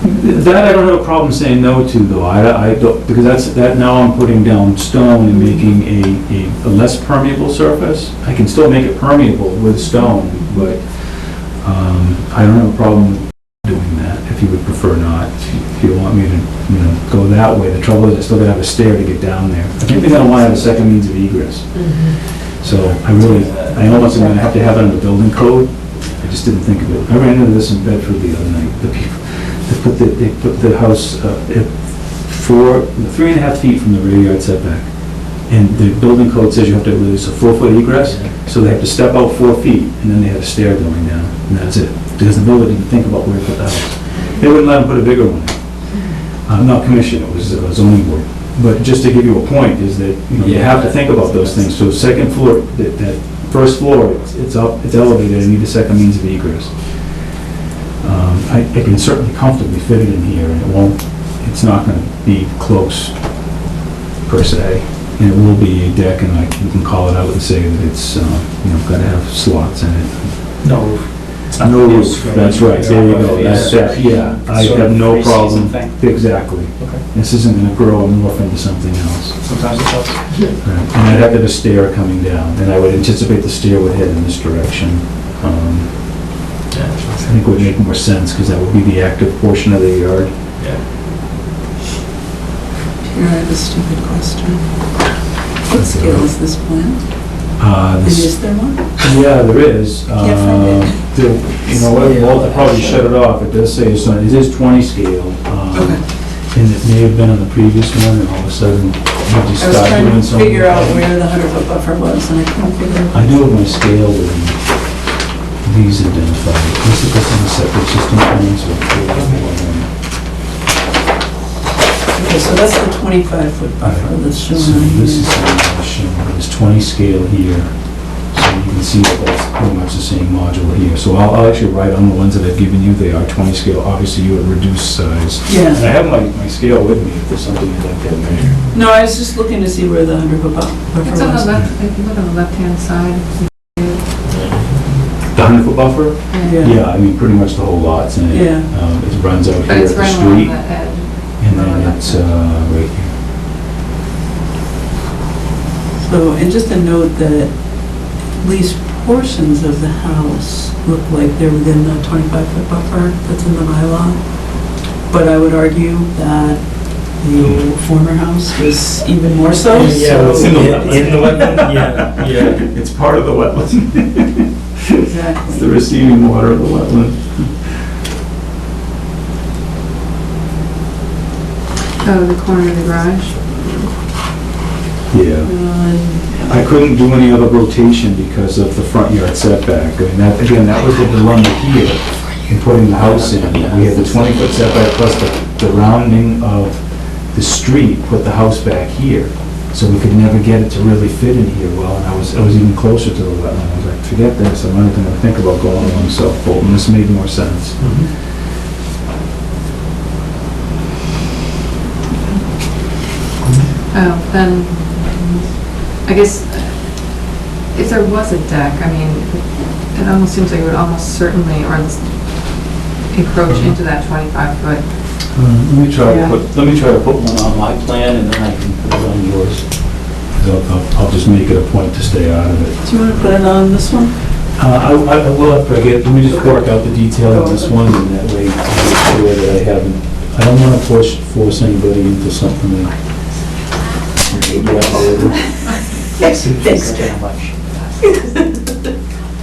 That I don't have a problem saying no to, though. I don't, because now I'm putting down stone and making a less permeable surface. I can still make it permeable with stone, but I don't have a problem doing that, if you would prefer not. If you want me to, go that way. The trouble is I still gotta have a stair to get down there. I think I don't wanna have a second means of egress. So I almost am gonna have to have it in the building code. I just didn't think of it. I ran into this in Bedford the other night. The people, they put the house at 3.5 feet from the rear yard setback. And the building code says you have to release a 4-foot egress, so they have to step out 4 feet, and then they have a stair going down, and that's it. Because the builder didn't think about where to put the house. They wouldn't let them put a bigger one in. Not commission, it was a zoning board. But just to give you a point, is that, you have to think about those things. So second floor, that first floor, it's up, it's elevated, I need a second means of egress. I can certainly comfortably fit it in here, and it's not gonna be close, per se. And it will be a deck, and we can call it out and say that it's, gotta have slots in it. No roof. No roof, that's right, there you go, that's, yeah, I Sort of have no three-season problem. thing. Exactly. Okay. This isn't gonna grow and morph into something else. Sometimes it does. Right. And I'd have to have a stair coming down, and I would anticipate the stair would head in this direction. I think it would make more sense, because that would be the active portion of the yard. Yeah. Here, I have a stupid question. What scale is this plan? And is there one? Yeah, there is. Can't find it. You know what, Walter probably shut it off. It does say it is 20 scale. Okay. And it may have been on the previous one, and all of a sudden, you just I was start trying doing to something. figure out where the 100-foot buffer was, and I couldn't figure it out. I do have my scale with these identified. This is on the septic system plan, so. Okay, so that's the 25-foot buffer that's shown So on this is here. shown, there's 20 scale here, so you can see that that's pretty much the same module here. So I'll actually write on the ones that I've given you, they are 20 scale, obviously you would reduce size. And I Yeah. have my scale with me, if there's something you'd like to have measured. No, I was just looking to see where the 100-foot buffer It's on the was. left, if you look on the left-hand side. The 100-foot buffer? Yeah. Yeah, I mean, pretty much the whole lot's in it. Yeah. It runs out But here it's at the right along street, the edge. and then it's right here. So, and just a note that at least portions of the house look like they're within the 25-foot buffer that's in the bylaw. But I would argue that the former house was even more so. Yeah, it's in the so- wetland, yeah. It's part of the wetland. Exactly. It's the receiving water of the wetland. Oh, the corner of the garage? Yeah. I couldn't do any other rotation because of the front yard setback. I mean, that was the dilemma here in putting the house in. We had the 20-foot setback plus the rounding of the street put the house back here. So we could never get it to really fit in here well, and I was even closer to the wetland. I was like, forget this, I'm not even gonna think about going along South Fulton. This made more sense. Oh, then, I guess, if there was a deck, I mean, it almost seems like it would almost certainly, or encroach into that 25-foot. Let me try to put one on my plan, and then I can put it on yours. I'll just make it a point to stay out of it. Do you want to put it on this one? I will after I get, let me just work out the detail on this one, and that way I'll make sure that I haven't, I don't want to force anybody into something that. Yes, thanks, Jeff.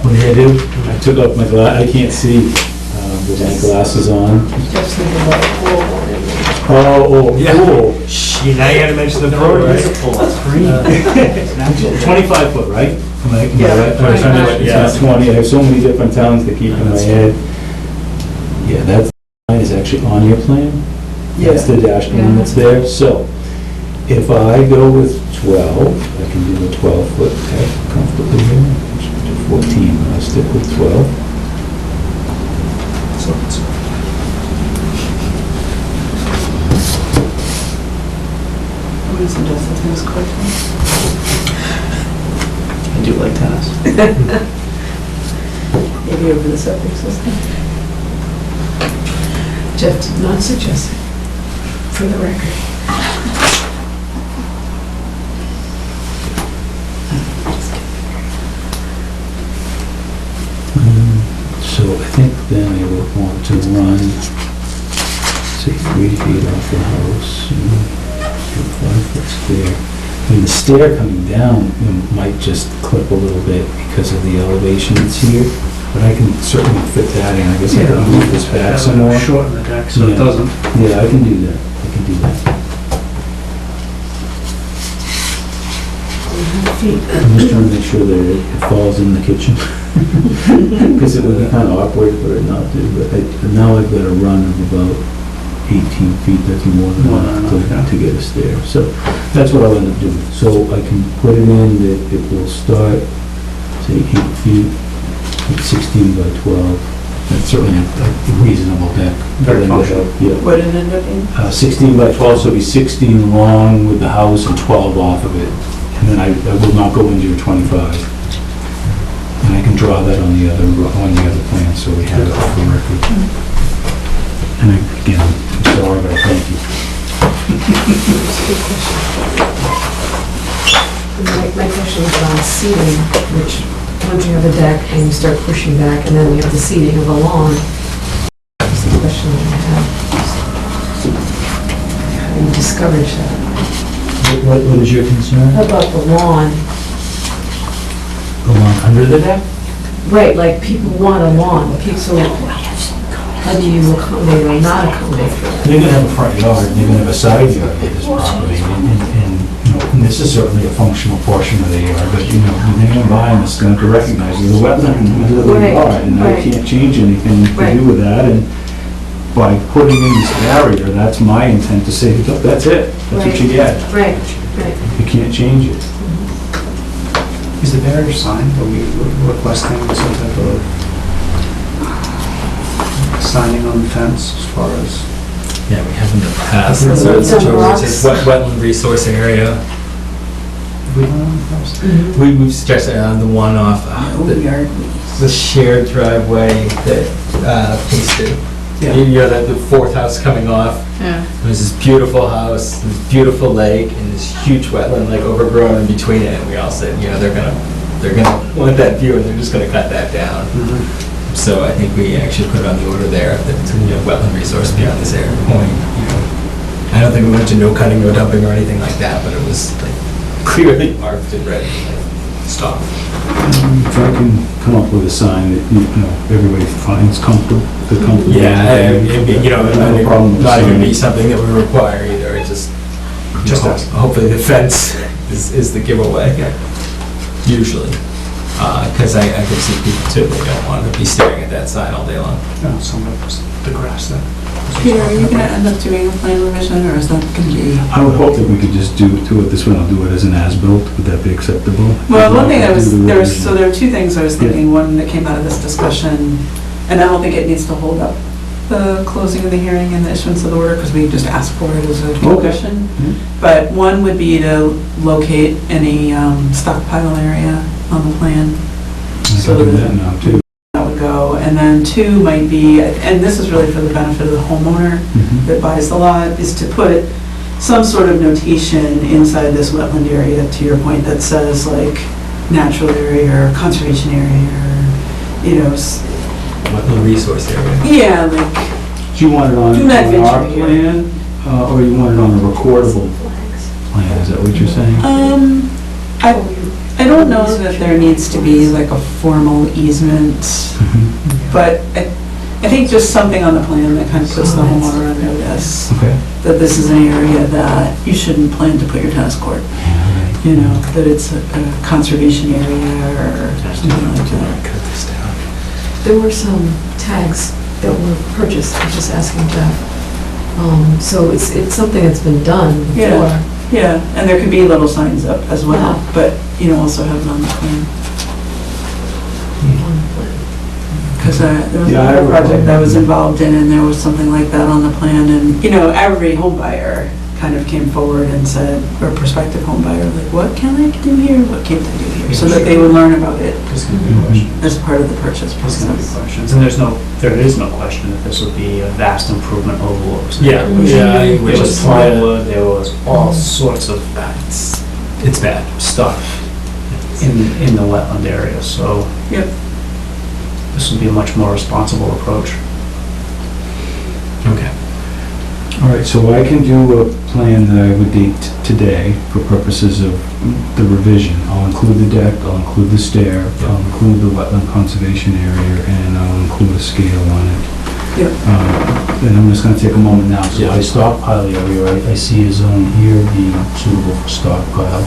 What did I do? I took off my I can't see with my glasses on. Just thinking about the pool. Oh, Yeah. cool. Now you gotta mention the pool, right? 25 foot, right? Am I Yeah. right? It's not 20. I have so many different towns to keep in my head. Yeah, that line is actually on your plan. That's the dashed line that's there. So if I go with 12, I can do a 12-foot deck comfortably here. I should do 14, but I'll stick with 12. What is it, does the tennis court? I do like tennis. Maybe over the septic system. Jeff did not suggest it, for the record. So I think then I would want to run, say, 3 feet off the house, and 5 foot stair. And the stair coming down might just clip a little bit because of the elevation that's here, but I can certainly fit that in. I guess I can move this back some more. Shorten the deck so Yeah. it doesn't. Yeah, I can do that. I can do that. I'm just trying to make sure that it falls in the kitchen. Because it would be kind of awkward for it not to, but now I've got a run of about 18 feet, that's more than enough to get us there. So that's what I'll end up doing. So I can put it in that it will start, say, 8 feet, at 16 by 12. That's certainly a reasonable deck. Very functional. Yeah. What did it end up being? 16 by 12, so it'll be 16 long with the house and 12 off of it. And then I will not go into your 25. And I can draw that on the other plan, so we have it for record. And again, I'm sorry, but thank you. My question is on seating, which, once you have a deck and you start pushing back, and then you have the seating of the lawn, that's the question that I have. How do you discourage that? What is your concern? How about the lawn? The lawn under the deck? Right, like people want a lawn, so how do you accommodate or not accommodate for that? They're gonna have a front yard, they're gonna have a side yard to this property, and, you know, and this is certainly a functional portion of the yard, but, you know, when they're gonna buy them, it's going to recognize there's a wetland in the middle of the Right, yard, and I right. can't change anything to Right. do with that, and by putting in this barrier, that's my intent to say, look, that's it, that's what you get. Right, right. You can't change it. Is the barrier signed? Are we requesting some type of signing on the fence as far as? Yeah, we have in the past, So so it's it's on towards this rocks? wetland resource area. We don't know the first. We've stressed it on the one off, the shared driveway that Peace did. Yeah. You know, the fourth house coming off, Yeah. there's this beautiful house, this beautiful lake, and this huge wetland like overgrown in between it, and we all said, you know, they're gonna want that view, and they're just gonna cut that down. So I think we actually put it on the order there, that, you know, wetland resource beyond this area point, you know. I don't think we went to no cutting, no dumping, or anything like that, but it was like clearly marked and ready, like, stop. If I can come up with a sign that, you know, everybody finds comfortable. Yeah, you know, I don't have a problem with not even signing. be something that we require either, it's just, Just you know, ask. hopefully the fence is the giveaway, usually. Because I can see people too, they don't want to be staring at that sign all day long. No, some of the grass there. Peter, are you gonna end up doing a plan revision, or is that gonna be? I would hope that we could just do it this way, I'll do it as an as-built, would that be acceptable? Well, one thing there So are two things I was thinking, one that came out of this discussion, and I don't think it needs to hold up the closing of the hearing and the issuance of the order, because we just asked for it as a condition. But one would be to locate any stockpile area on the plan. I can do that now, too. That would go, and then two might be, and this is really for the benefit of the homeowner that buys the lot, is to put some sort of notation inside this wetland area, to your point, that says like natural area or conservation area, or, you know, Wetland resource area. yeah, like, Do you want it on Do not on our venture here. plan, or you want it on a recordable plan, is that what you're saying? I don't know that there needs to be like a formal easement, but I think just something on the plan that kind of puts the homeowner on notice Okay. that this is an area that you shouldn't plan to put your tennis court. You know, that it's a conservation area or something like that. Cut this down. There were some tags that were purchased, I'm just asking Jeff. So it's something that's been done before. Yeah. Yeah, and there could be little signs up as well, Yeah. but, you know, also have it on the plan. Because there was Yeah, another I project recall. I was involved in, and there was something like that on the plan, and, you know, every home buyer kind of came forward and said, or prospective home buyer, like, what can I do here, what can't I do here? So that they would learn about it There's going to be questions. as part of the purchase There's going to be process. questions. And there is no question that this would be a vast improvement over what was there. Yeah, There was plywood, there was all sorts of it's bad. stuff in the wetland area, so. Yep. This would be a much more responsible approach. Okay. All right, so I can do a plan that I would date today for purposes of the revision. I'll include the deck, I'll include the stair, I'll include the wetland conservation area, and I'll include a scale on it. Yep. And I'm just gonna take a moment now, so I stockpile area, I see a zone here being suitable for stockpile.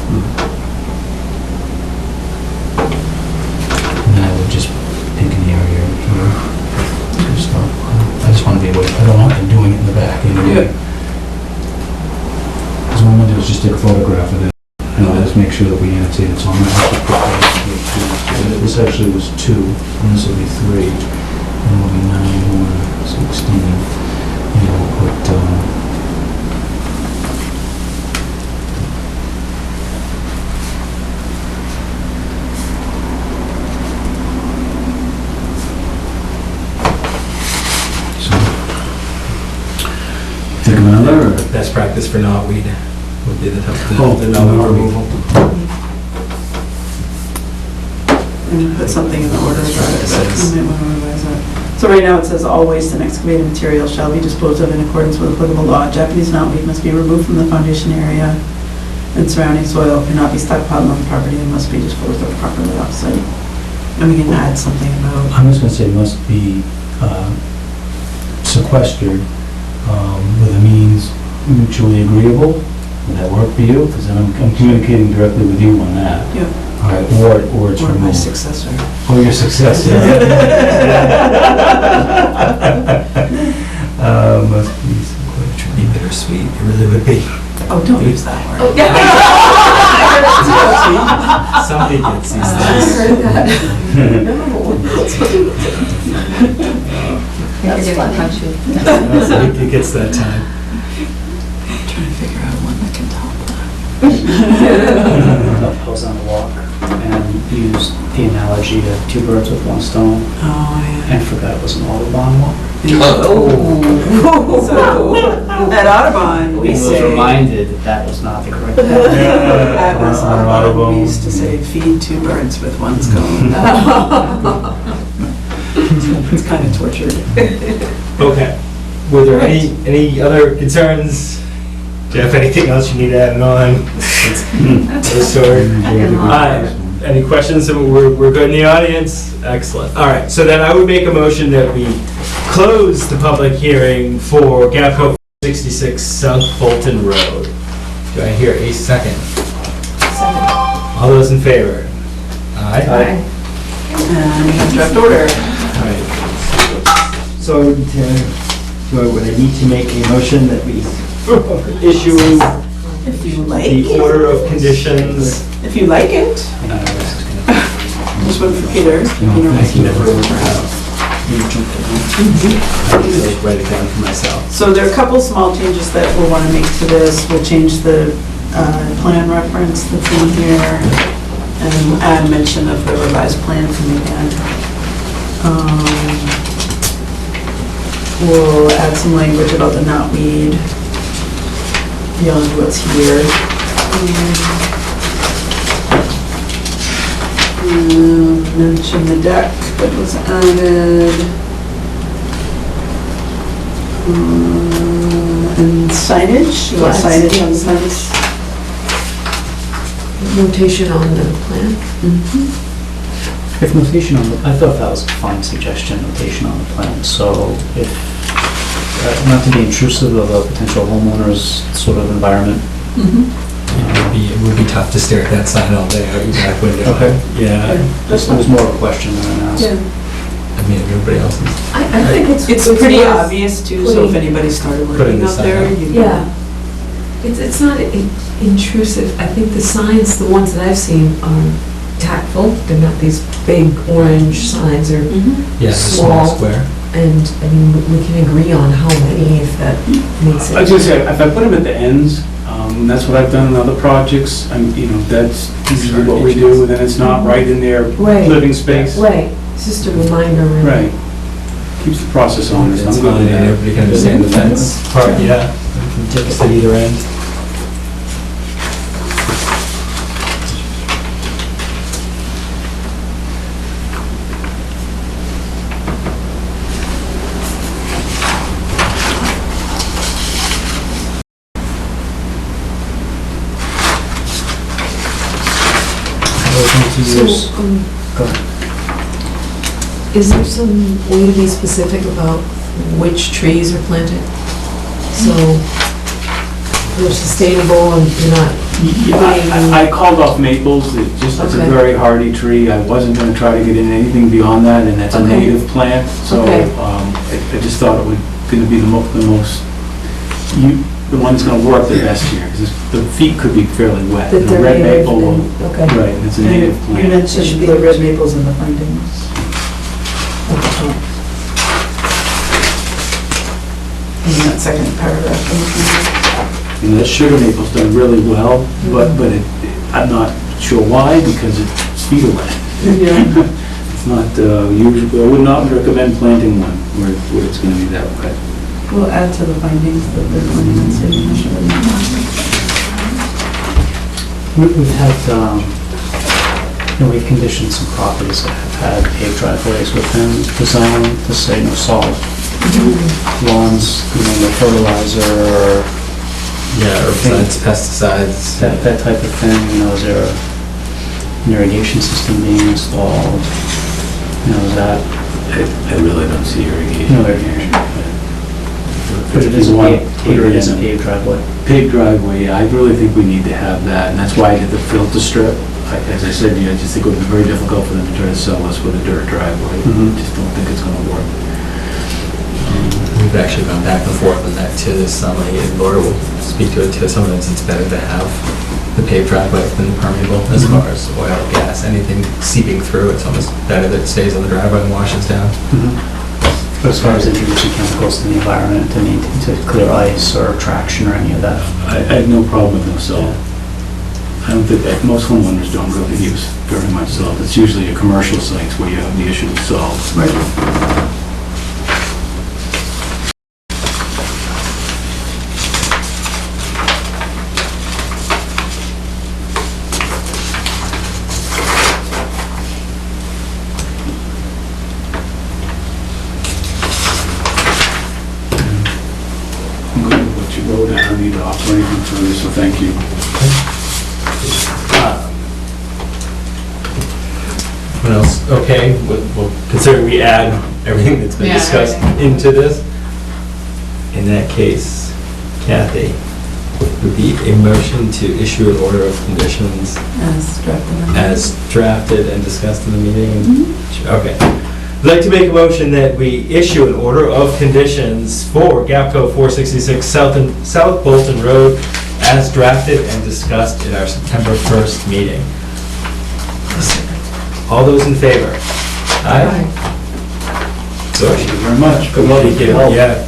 And I would just pick an area here for stockpile. I just wanna be able, I don't want them doing it in the back anyway. Because what I'm gonna do is just take a photograph of it, and I'll just make sure that we annotate it, so I'm gonna have to put that. This actually was 2, and this will be 3, and it'll be 9, 1, 16, and we'll put, think of another, or? Best practice for knotweed would be the Oh, the knotweed removal. And put something in the order about it, but you might want to revise that. So right now it says all waste and excavated material shall be disposed of in accordance with applicable law. Japanese knotweed must be removed from the foundation area and surrounding soil, cannot be stockpiled on the property, and must be disposed of properly off-site. And we can add something about, I'm just gonna say must be sequestered with a means mutually agreeable. Would that work for you? Because then I'm communicating directly with you on that. yeah, All right, or it's or my removed. successor. Or your successor. Must be sequestered. Which would be bittersweet, it really would be. Oh, don't use that word. Somebody gets these I things. That's fun. It gets that time. Trying to figure out one that can top that. I was on a walk and used the analogy of 2 birds with 1 stone, Oh, and forgot it was an Audubon walk. yeah. So, at Audubon, we We was say, reminded that that was not the correct. at Audubon, we used to say, feed 2 birds with 1 scone. It's kind of tortured. Okay. Were there any other concerns? Jeff, anything else you need to add on? Any questions? We're good in the audience? Excellent. All right, so then I would make a motion that we close the public hearing for Gapco 66 South Fulton Road. Do I hear a second? Second. All those in favor? Aye. Aye. And we have draft order. All right. So would I need to make a motion that we issue If you like The it. order of conditions. If you like it. This one for Peter. Peter wants to- Write it down for myself. So there are a couple small changes that we'll want to make to this. We'll change the plan reference that's in here and add mention of the revised plan from the end. We'll add some language about the knotweed beyond what's here. Mention the deck that was added. And signage, you want Yes. signage on the fence? Notation on the plan. If notation on the, I thought that was a fine suggestion, notation on the plan, so if, not to be intrusive of a potential homeowner's sort of environment. It would be tough to stare at that sign all day out your back window. Okay. Yeah. This was more of a question than an ask. I mean, everybody else is. I think It's pretty worth obvious too, so if putting- anybody started Putting working the out sign there, up. you know. Yeah. It's not intrusive. I think the signs, the ones that I've seen, are tactful. They're not these big orange signs or Yeah, the small Small. square. And, I mean, we can agree on how many if that makes it. I was gonna say, if I put them at the ends, that's what I've done in other projects, that's usually what we do, then it's not right in their Right. living space. Right, it's just a reminder, really. Right. Keeps the process honest, It's I'm good fine, with that. everybody can understand the fence part, yeah. We can take us at either end. So, Go ahead. is there some way to be specific about which trees are planted? So they're sustainable and you're not Yeah, I called off maples, it's a Okay. very hardy tree, I wasn't gonna try to get in anything beyond that, and that's a Okay. native plant, so, Okay. I just thought it would, gonna be the most, the one that's gonna work the best here, because the feet could be fairly wet. that and a they're red native maple will- and, okay. Right, and it's a native You plant. mentioned the red maples in the findings. In that second paragraph. And that sugar maple's done really well, but I'm not sure why, because it's feet are wet. Yeah. It's not, usually, I would not recommend planting one where it's gonna be that wet. We'll add to the findings that they're planning on saving the sugar maples. We've had, we've conditioned some properties that have had paved driveways with them designed to say no salt. Lawns, no fertilizer, Yeah, herbicides, pesticides. that type of thing, is there an irrigation system being installed? Is that, I really don't see irrigation. no irrigation? But it is a paved driveway. Paved driveway, yeah, I really think we need to have that, and that's why I did the filter strip. As I said, I just think it would be very difficult for them to try to sell us with a dirt driveway. Mhm. Just don't think it's gonna work. We've actually gone back and forth on that too this summer, and Laura will speak to it too. Sometimes it's better to have the paved driveway than permeable as far as oil, gas, anything seeping through. It's almost better that it stays on the driveway and washes down. But as far as introducing chemicals to the environment to clear ice or traction or any of that? I have no problem with no salt. I don't think, most homeowners don't really use very much salt. It's usually your commercial sites where you have the issue with salt. Right. I'm good with what you wrote, I don't need to offer anything further, so thank you. What else? Okay, we'll consider we add everything that's been Yeah, discussed everything. into this. In that case, Kathy, would be a motion to issue an order of conditions As drafted. as drafted and discussed in the meeting? Okay. I'd like to make a motion that we issue an order of conditions for GAPCO 466 South Bolton Road as drafted and discussed in our September 1st meeting. All those in favor? Aye. So, Thank you very much. Good luck. thank you. Yeah,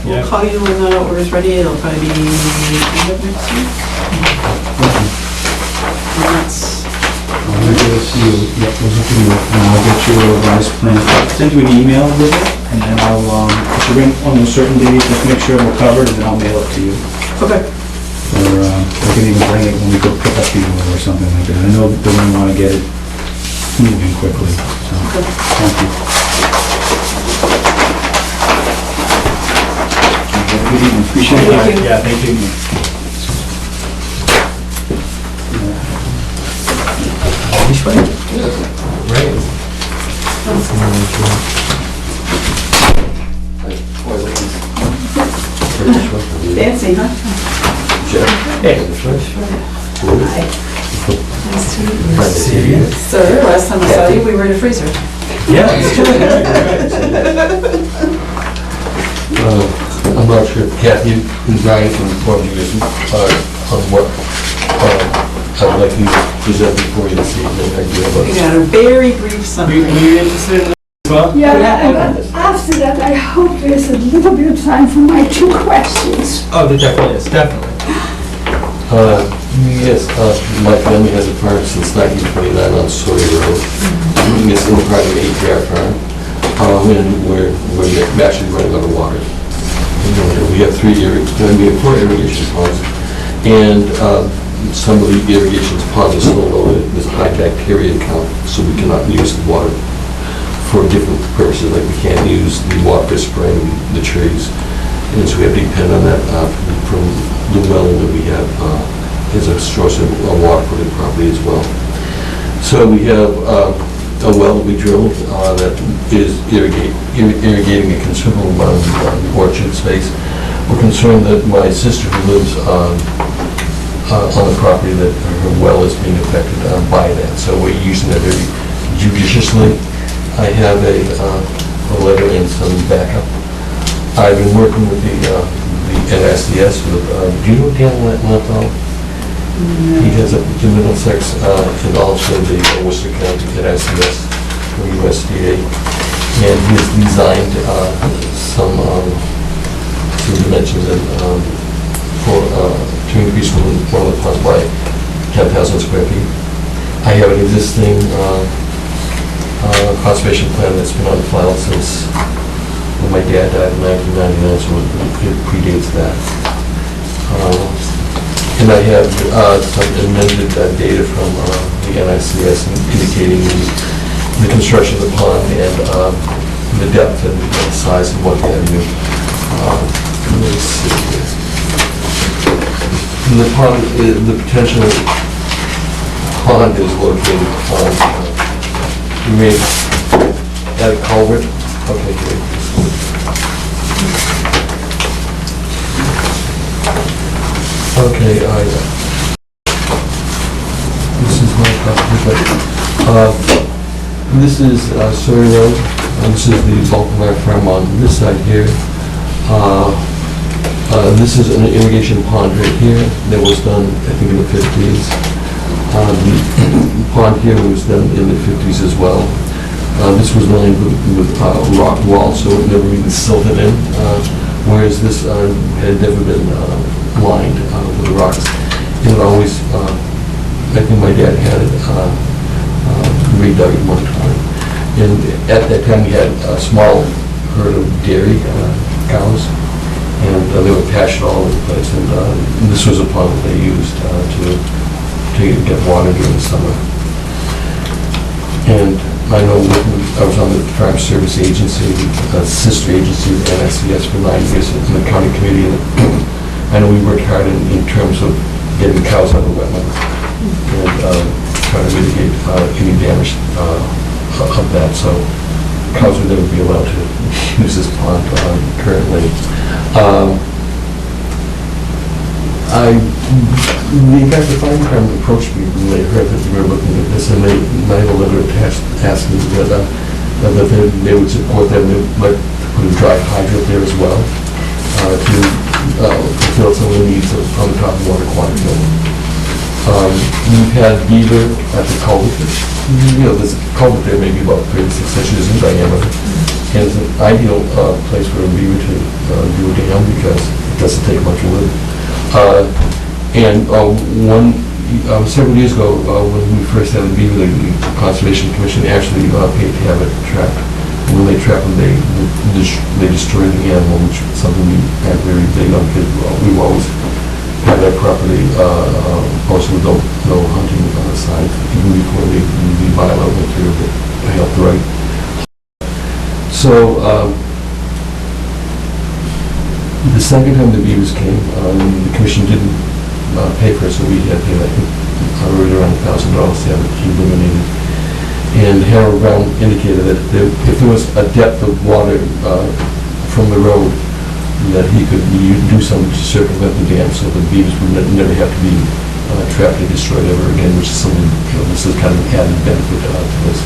We'll yeah. call you when the order's ready, it'll probably be end of next week. And that's, I'll get it to you, yep, we'll look at it, and I'll get you a revised plan. I'll send you an email with it, and then I'll, if you ring on a certain day, just make sure we're covered, and then I'll mail it to you. okay. Or, we can even bring it when we go pick up the order or something like that. I know that they want to get it moving quickly, so, thank you. Have a good evening, appreciate it. Thank you. Yeah, thank you. Which way? Right. Fancy, huh? Hey. Nice to meet you. Nice to see you. Sir, last time I saw you, we were in a freezer. Yeah. it's true. I'm not sure if Kathy and Brian can inform you on what I'd like you to present before you this evening. We got a very brief summary. We interested in Well, Yeah, and then after that, I hope there's a little bit of time for my two questions. oh, there definitely is, definitely. Yes, my family has a farm since 1929 on Sawyer Road. It's in the part of an 8-acre farm, and we're actually running out of water. We have 4 irrigation ponds, and some of the irrigation ponds are so low that there's a high bacteria count, so we cannot use the water for different purposes, like we can't use the water for spraying the trees. And so we have to depend on that from the well that we have as a source of water for the property as well. So we have a well that we drilled that is irrigating a considerable amount of the orchard space. We're concerned that my sister who lives on the property, that her well is being affected by that. So we're using that very judiciously. I have a letter and some backup. I've been working with the NSDS with, do you know Dan Lanthal? He heads up the Middlesex and also the Worcester County NSDS or USDA. And he's designed some dimensions to increase one of the ponds by 10,000 square feet. I have an existing conservation plan that's been on file since when my dad died in 1999, so it predates that. And I have some amended data from the NICS indicating the construction of the pond and the depth and the size and what have you. Let's see here. And the pond, the potential pond is located on you mean at a culvert? Okay, great. Okay, this is my property, this is Sawyer Road, and this is the bulk of our farm on this side here. This is an irrigation pond right here that was done, I think, in the 50s. The pond here was done in the 50s as well. This was lined with rock wall, so it never even silted in, whereas this had never been lined with rocks. It always, I think my dad had it redug at one time. And at that time we had a small herd of dairy cows, and they were pastured all over the place. And this was a pond that they used to get water during the summer. And I know I was on the Farm Service Agency, sister agency of NSCS for 9 years in the county committee. And I know we worked hard in terms of getting cows out of the wetlands and trying to mitigate any damage of that. So cows would never be allowed to use this pond currently. The guys at the fire department approached me when they heard that we were looking at this, and they had a letter attached asking that they would support them. They would like to put a dry hydrant there as well to fulfill some of the needs on the top of water quality. We've had beaver at the culvert. There's a culvert there maybe about 36 inches in diameter, and it's an ideal place for a beaver to do a dam because it doesn't take much wood. Several years ago, when we first had the beaver, the Conservation Commission actually paid to have it trapped. When they trap them, they destroy the animal, which is something we had very big on because we've always had that property also with no hunting on the side, even before the bylaw went through to help the right. So, the second time the beavers came, the commission didn't pay for it, so we had to pay, I think, right around $1,000 to have it eliminated. And Harold Brown indicated that if there was a depth of water from the road, that he could do something to circumvent the dam so the beavers would never have to be trapped and destroyed ever again, which is something, this is kind of an added benefit to this.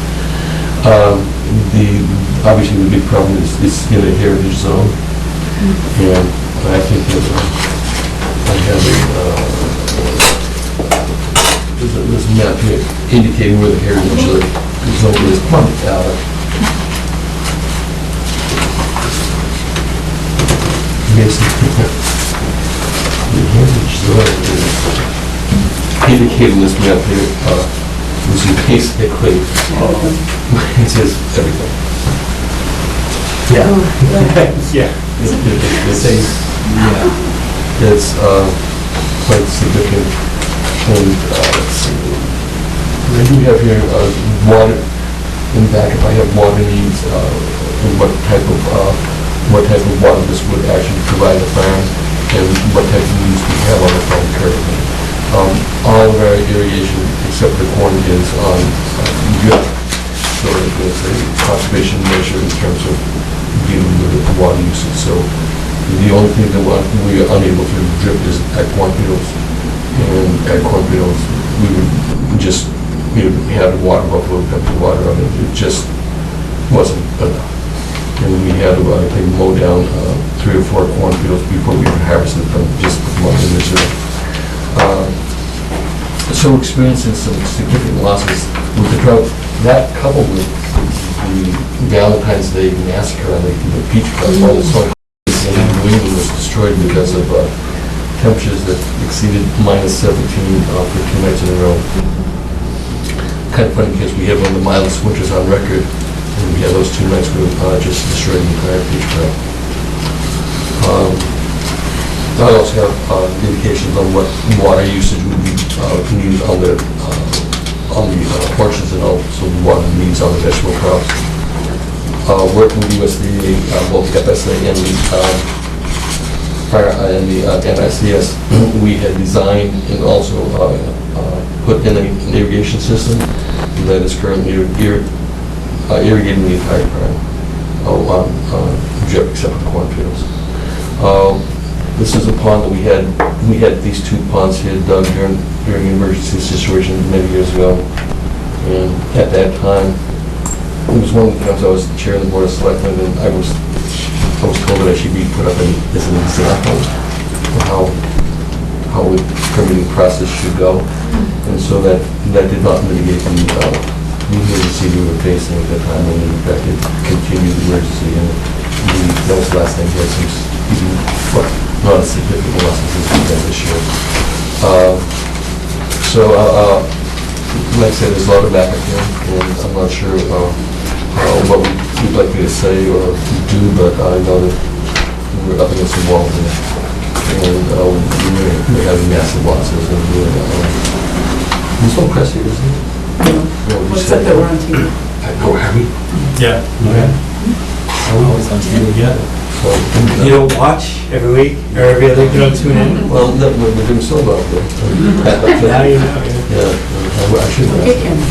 Obviously the big problem is it's in a heritage zone. And I think that I have this map here indicating where the heritage zone is. basically, the Heritage Zone is indicated in this map here, which is basically, it says everything. Yeah. Oh, Yeah. It's quite significant. And let's see, I do have here water, in the back if I have water needs, and what type of water this would actually provide the farm, and what type of needs we have on the farm currently. All of our irrigation, except for corn, is on drip. So it's a conservation measure in terms of dealing with the water usage. So the only thing that we are unable to drip is at cornfields. And at cornfields, we would just, have the water buffalo dump the water on it. It just wasn't enough. And we had to, I think, mow down 3 or 4 cornfields before we could harvest them, just put them up in reserve. So experiencing some significant losses with the drought. That coupled with the Valentine's Day massacre on the peach crop, all the soy in New England was destroyed because of temperatures that exceeded -17 for 2 nights in a row. Kind of funny because we had one of the mildest winters on record, and we had those 2 nights where just destroyed the entire peach crop. I also have indications on what water usage would be needed on the orchards and also water needs on the vegetable crops. Working with USDA, both FSA and the NICS, we had designed and also put in an irrigation system that is currently irrigating the entire farm, except for cornfields. This is a pond that we had these 2 ponds here dug during an emergency situation many years ago. And at that time, it was one of the times I was chair of the Board of Selectmen, and I was told that I should be put up as an example of how the permitting process should go. And so that did not mitigate the emergency we were facing at that time, and in fact it continued the emergency, and that was the last thing we had some not as significant losses as we had this year. Like I said, there's a lot of backup here, and I'm not sure what you'd like me to say or do, but I know that we're up against the wall here, and we're having massive losses. There's no press here, is there? No. What's that we're on TV? Oh, are we? Yeah. Okay. Always on TV, yeah. So, You don't watch every week or every other, you don't tune in? well, no, we're doing so well. Now you know. Yeah, I should have. Okay, camera.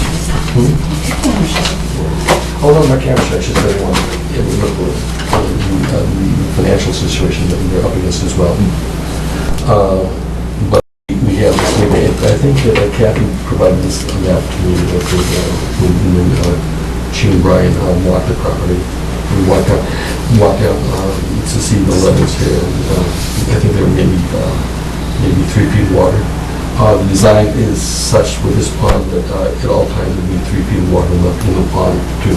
Oh, no, my camera shot, I should say, it would look at the financial situation that we're up against as well. But we have, I think that Kathy provided this map to me when she and Brian walked the property. We walked out to see the levels here. I think there were maybe 3 feet of water. The design is such with this pond that at all times there would be 3 feet of water left in the pond to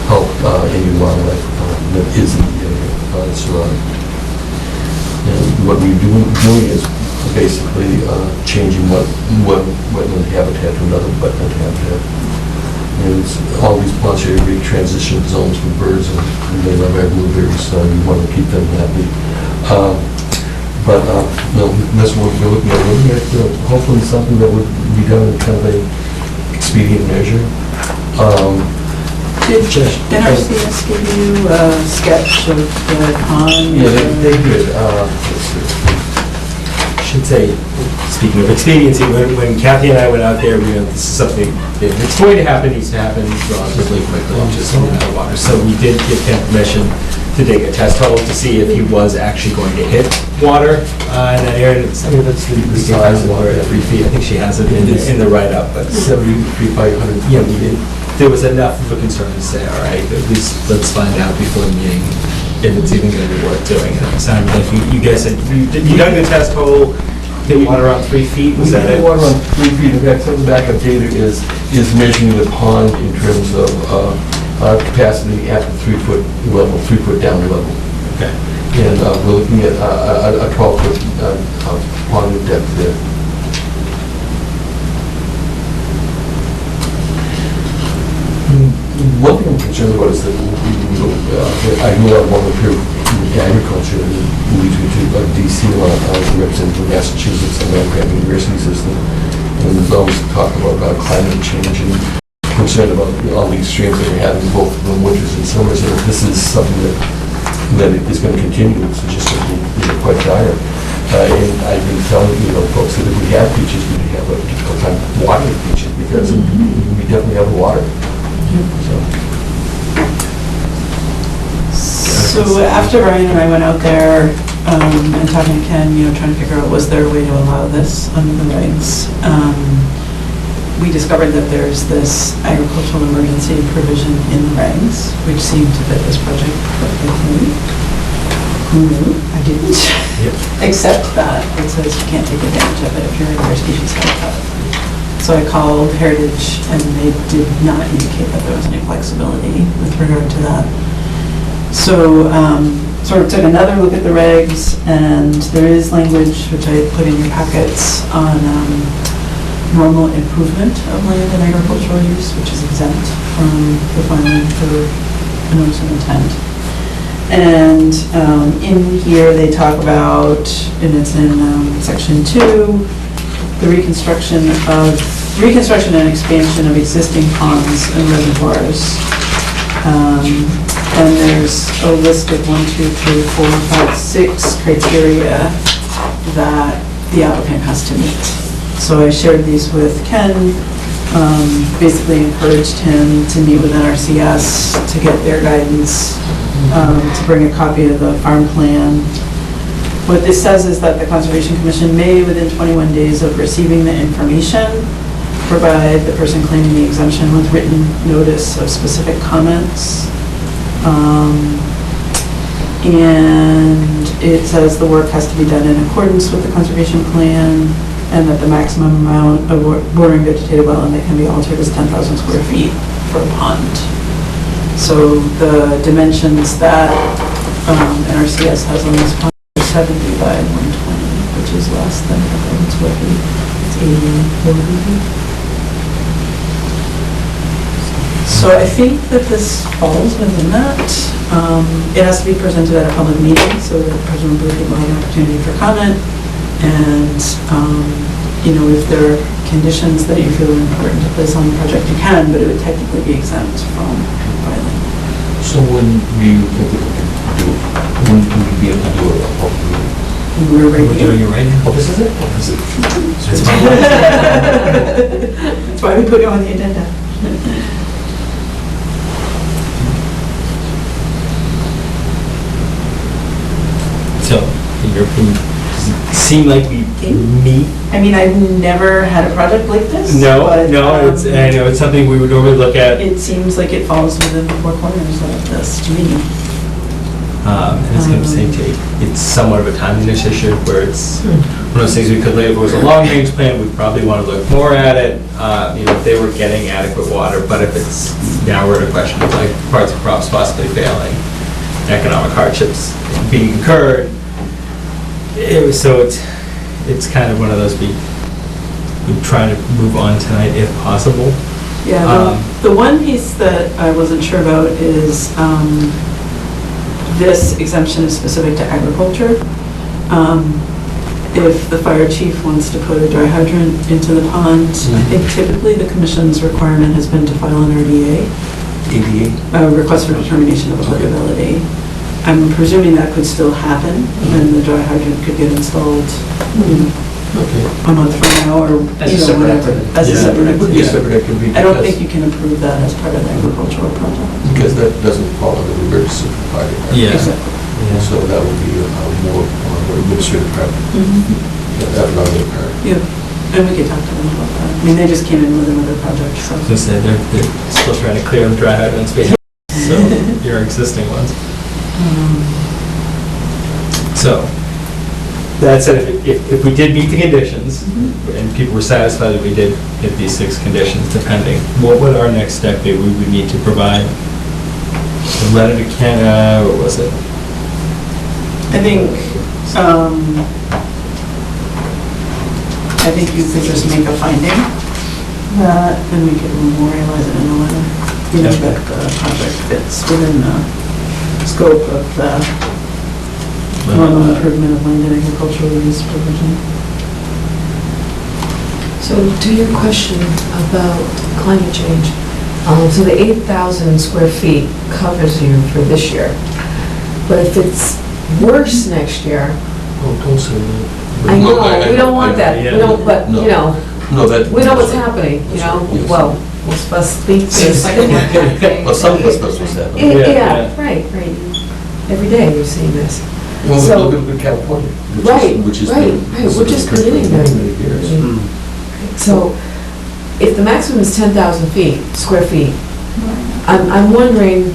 help any wildlife that is in the area. And what we're doing is basically changing one wetland habitat to another wetland habitat. And all these ponds here are big transition zones for birds, and they love our blueberries, so we want to keep them happy. That's what we're looking at. We're looking at hopefully something that would be done in kind of a expedient measure. Did NRCS give you a sketch of the pond? Yeah, they did. Let's see. Should say, speaking of expediency, when Kathy and I went out there, this is something, if it's going to happen, it needs to happen relatively quickly, just in the water. So we did give him permission to dig a test hole to see if he was actually going to hit water in that area. That's the size of water at 3 feet. I think she has it in the write-up, but 70 feet by 100. Yeah, we did. There was enough of a concern to say, all right, at least let's find out before the meeting if it's even going to be worth doing. And it sounded like you guys said you dug the test hole, hit water around 3 feet. Was that it? Water on 3 feet. In fact, some of the backup data is measuring the pond in terms of capacity at the 3 foot level, 3 foot down level. Okay. And we're looking at a 12-foot pond depth there. One thing I'm concerned about is that I know I'm volunteer with agriculture, and it leads me to DC a lot of times, representing Massachusetts and the Grant University system. And there's always talk about climate change and concern about all the extremes that we're having both in winters and summers. And if this is something that is going to continue, it's just going to be quite dire. And I've been telling folks that if we have beaches, we have a difficult time watering beaches because we definitely have the water. So after Ryan and I went out there and talking to Ken, trying to figure out was there a way to allow this under the regs, we discovered that there's this agricultural emergency provision in the regs, which seemed to fit this project perfectly. Who knew? I didn't. Yep. Except that it says you can't take advantage of it if you're in your species habitat. So I called Heritage and they did not indicate that there was any flexibility with regard to that. So sort of took another look at the regs, and there is language which I put in your packets on normal improvement of land and agricultural use, which is exempt from the filing for a notice of intent. And in here they talk about, and it's in section 2, the reconstruction and expansion of existing ponds and reservoirs. And there's a list of 1, 2, 3, 4, 5, 6 criteria that the applicant has to meet. So I shared these with Ken, basically encouraged him to meet with NRCS to get their guidance, to bring a copy of the farm plan. What this says is that the Conservation Commission may, within 21 days of receiving the information, provide the person claiming the exemption with written notice of specific comments. And it says the work has to be done in accordance with the conservation plan, and that the maximum amount of bordering vegetated wetland that can be altered is 10,000 square feet for a pond. So the dimensions that NRCS has on this pond are 70 by 120, which is less than 1,000 square feet. It's 84 feet. So I think that this falls within that. It has to be presented at a public meeting, so that presumably people have an opportunity for comment. And, if there are conditions that you feel are important to place on the project, you can, but it would technically be exempt from filing. So when we think we can do it, when can we be able to do it? We're right here. Doing it right now. Oh, this is it? Oh, this is it. That's why we put it on the agenda. So, in your opinion, does it seem like we meet? I mean, I've never had a project like this. No, but, I know it's something we would normally look at. It seems like it falls within the four corners of this to me. And it's going to say it's somewhat of a timeliness issue where it's one of those things we could if it was a long range plan, we'd probably want to look more at it, if they were getting adequate water, but if it's now we're at a question of like parts of crops possibly failing, economic hardships being incurred. So it's kind of one of those we try to move on tonight if possible. Yeah, the one piece that I wasn't sure about is this exemption is specific to agriculture. If the fire chief wants to put a dry hydrant into the pond, I think typically the commission's requirement has been to file an RDA. ADA? A request for determination of applicability. I'm presuming that could still happen, and the dry hydrant could get installed a month from now, or whatever. As a separate activity. I don't think you can approve that as part of the agricultural project. Because that doesn't fall under the emergency provided. Yeah. Exactly. So that would be a more administrative part. That would not be a part. Yeah, and we could talk to them about that. I mean, they just came in with another project, so. I was going to say, they're still trying to clear the dry hydrants, so your existing ones. So, that said, if we did meet the conditions, and people were satisfied that we did hit these 6 conditions, depending, what would our next step be? We would need to provide a letter to Ken, or was it? I think you could just make a finding that, and we could memorialize it in a letter, you know, that the project fits within the scope of the normal improvement of land and agricultural use provision. So to your question about climate change, so the 8,000 square feet covers you for this year. But if it's worse next year, Oh, don't say that. I know, No, we don't want that, we don't, but, No. you know, No, that. we know what's happening, you know? Yes. Well, we're supposed to speak this. Well, some of us knows what's happening. Yeah, right. Every day you're seeing this. Well, So- look at California. Right, which has right, been- right, we're just beginning for to- many years. So if the maximum is 10,000 feet, square feet, I'm wondering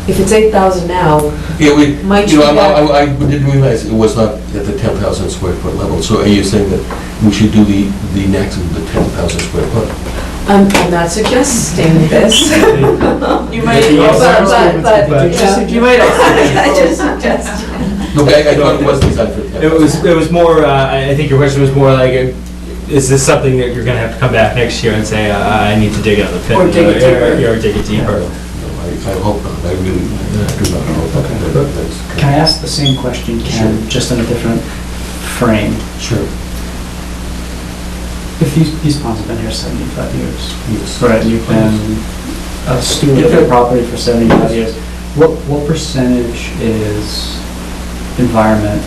if it's 8,000 now, Yeah, might you you know, back? I didn't realize it was not at the 10,000 square foot level. So are you saying that we should do the maximum, the 10,000 square foot? I'm not suggesting this. You might But, also, you might also. I just suggest. No, I thought it was designed for 10,000. It was more, I think your question was more like, is this something that you're gonna have to come back next year and say, I need to dig another pit? Or dig it deeper. Or dig it deeper. I hope not, I really do not hope that. Can I ask the same question, Ken, just in a different frame? Sure. If these ponds have been here 75 years, Yes. right, you've been a steward of the property for 75 years, what percentage is environment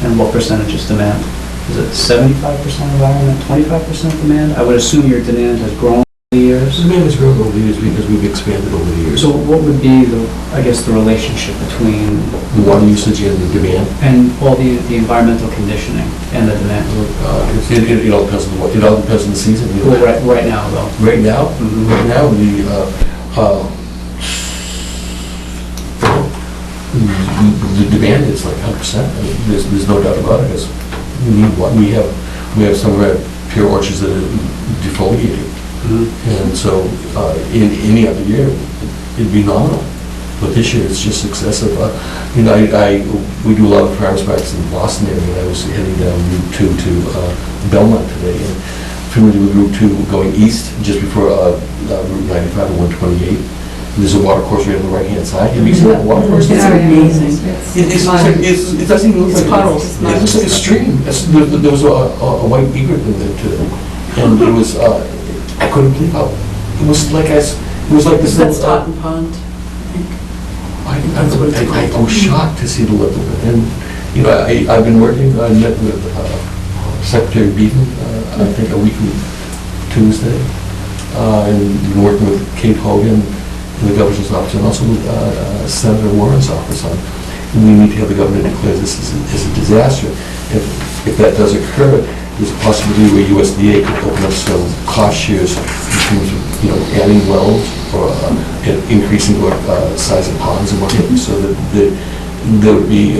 and what percentage is demand? Is it 75% environment, 25% demand? I would assume your demand has grown over the years. Demand has grown over the years because we've expanded over the years. So what would be the, I guess, the relationship between The water usage and the demand. and all the environmental conditioning and the demand? It all depends on it all depends on the season. You know. Well, right now, though. Right now, the demand is like 100%. I mean, there's no doubt about it. We need what we have some of our pure orchards that are defoliating, and so in any other year it'd be nominal. But this year it's just excessive. You know, we do a lot of farmers markets in the Boston area, and I was heading down Route 2 to Belmont today, and familiar with Route 2 going east just before Route 95 and 128. There's a water course right on the right-hand side. Have you seen that water course? It's amazing. It doesn't even look like puddles. It looks like a stream. There was a white egret in there too, and it was. I couldn't believe how it was like this. That's Totten Pond. I was shocked to see the level of it. And you know, I've been working. I met with Secretary Beaton. I think a week from Tuesday, and been working with Kate Hogan in the governor's office, and also with Senator Warren's office on. We need to have the governor declare this as a disaster. If that does occur, there's a possibility where USDA could open up some cost shares in terms of, you know, adding wells or increasing the size of ponds and what have you, so that there would be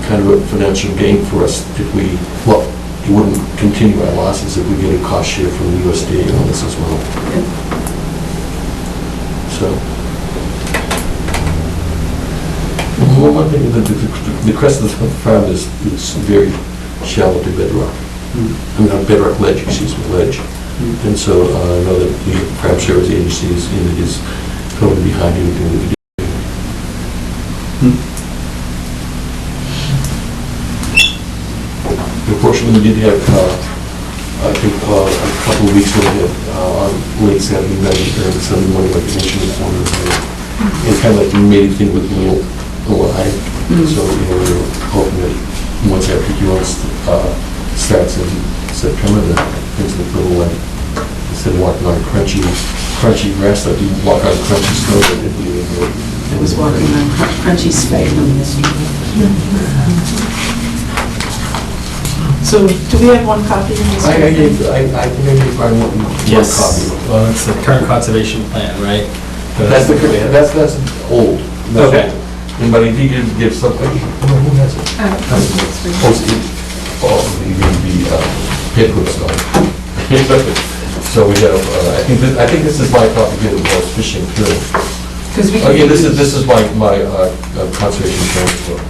kind of a financial gain for us if we, well, it wouldn't continue our losses if we get a cost share from the USDA on this as well. So. One thing, the crest of the farm is very shallow to bedrock. I mean, not bedrock ledge, excuse me, ledge. And so I know that the Farm Service Agency is totally behind anything that we do. Unfortunately, we did have, I think, a couple of weeks ago, we had on late Saturday night, early Sunday morning, like I mentioned before, and kind of like made a thing with the little line. So, you know, we were hoping that once our PQL starts in September, that things look a little like, instead of walking on crunchy grass, like you walk on crunchy snow, that it'd be really good. I was walking on crunchy sphagnum yesterday. So, do we have one copy of this? I think I gave Brian one copy. Well, it's the current conservation plan, right? That's old. That's Okay. old. And but if he did give something, who has it? The paper stuff. So we have, I think this is my copy here that I was fishing through. Again, this is my conservation transport.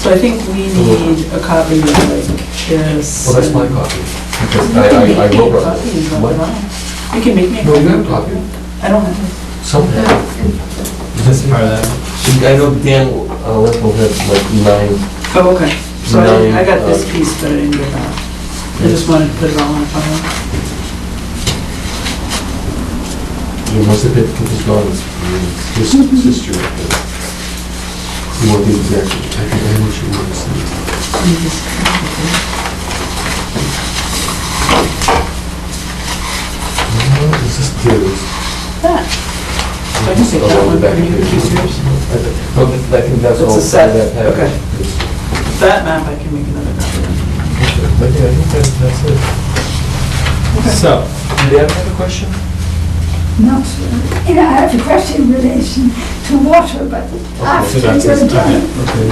So I think we need a copy of like this. Well, that's my copy. Because You can make I me wrote a it. copy and drop What? it off. You can make me a No, you copy. have a copy. I don't have it. Somehow. This is part of that. See, I know Dan Lepo had like 9. Oh, okay. So Nine, I got this piece, but I didn't get that. I just wanted to put it all in a file. You must have been put his daughter's, his sister. You want the exact, I think I know what you want to see. What is this do? That. So I can take that one from you, keep yours. Oh, I think that's all. It's a set, that package. okay. That map, I can make another copy of. But yeah, I think that's it. So, Did you have another question? No, sir. And I have a question in relation to water, but after you're done. Okay.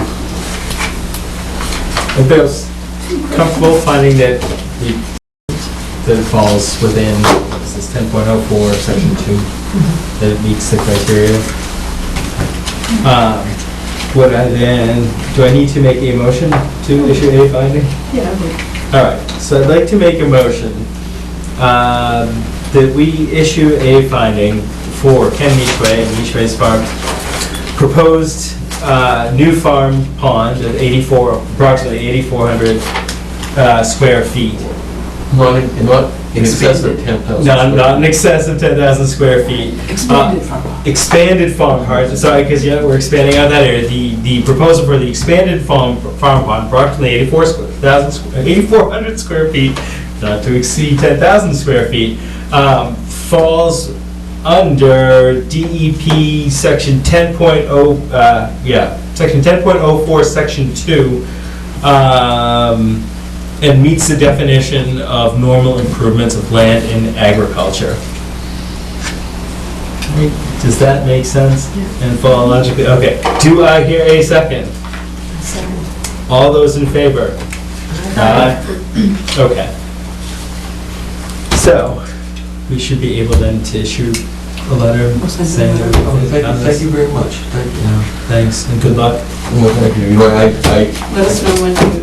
if Bill's comfortable finding that it falls within, this is 10.04, section 2, that it meets the criteria. Would I then, do I need to make a motion to issue a finding? Yeah, I would. All right, so I'd like to make a motion that we issue a finding for Ken Meachway and Meachway's farm, proposed new farm pond of approximately 8,400 square feet. Not in excess of 10,000. Not in excess of 10,000 square feet. Expanded farm pond. Expanded farm pond, sorry, because we're expanding out that area. The proposal for the expanded farm pond, approximately 8,400 square feet, not to exceed 10,000 square feet, falls under DEP section 10.0, section 10.04, section 2, and meets the definition of normal improvements of land in agriculture. Does that make sense? And follow logically? Okay. Do I hear a second? All those in favor? Aye. Okay. So, we should be able then to issue a letter saying that Thank you very much. Thank you. Thanks and good luck. Well, thank you. You know, Let us know when you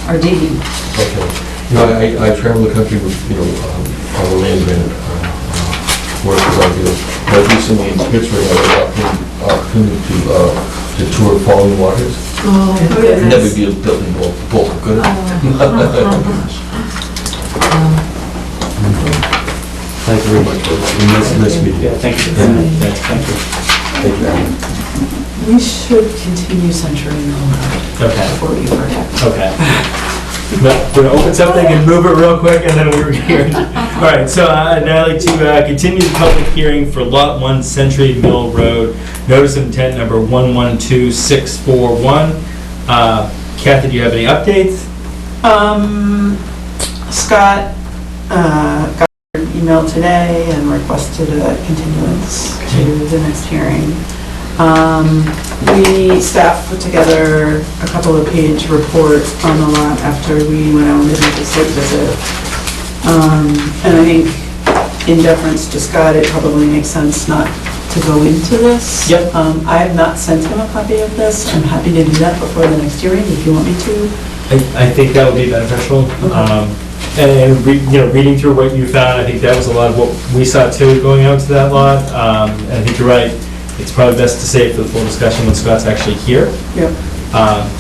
are digging. okay. You know, I travel the country with, on the land grant, work as I do. But recently in Pittsburgh, I had the opportunity to tour Falling Waters. Oh, And that would be a building bulk, good. Thank you very much. Nice meeting you. Yeah, thank you. Thank you. Thank you, Alan. We should continue Century Mill Road Okay. before we forget. Okay. But we're gonna open something and move it real quick, and then we're here. All right, so I'd now like to continue the public hearing for Lot 1 Century Mill Road, notice of intent number 112641. Kathy, do you have any updates? Scott got an email today and requested a continuance to the next hearing. Staff put together a couple of page report on the lot after we went out and did the site visit. And I think in deference to Scott, it probably makes sense not to go into this. Yep. I have not sent him a copy of this. I'm happy to do that before the next hearing if you want me to. I think that would be beneficial. And reading through what you found, I think that was a lot of what we saw too going out to that lot. And I think you're right. It's probably best to save for the full discussion when Scott's actually here. Yep.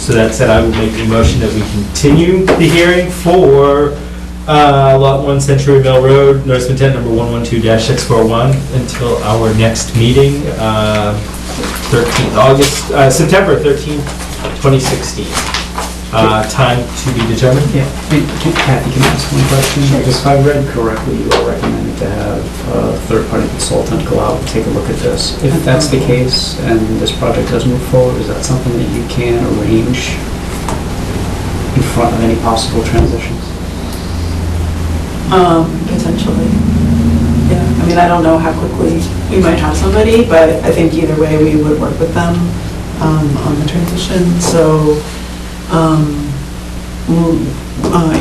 So that said, I would make a motion that we continue the hearing for Lot 1 Century Mill Road, notice of intent number 112-641 until our next meeting, September 13th, 2016. Time to be determined. Yeah, Kathy, can I ask one question? If I read correctly, you are recommending to have a third-party consultant go out and take a look at this. If that's the case, and this project does move forward, is that something that you can arrange in front of any possible transitions? Potentially. Yeah, I mean, I don't know how quickly we might have somebody, but I think either way, we would work with them on the transition. So,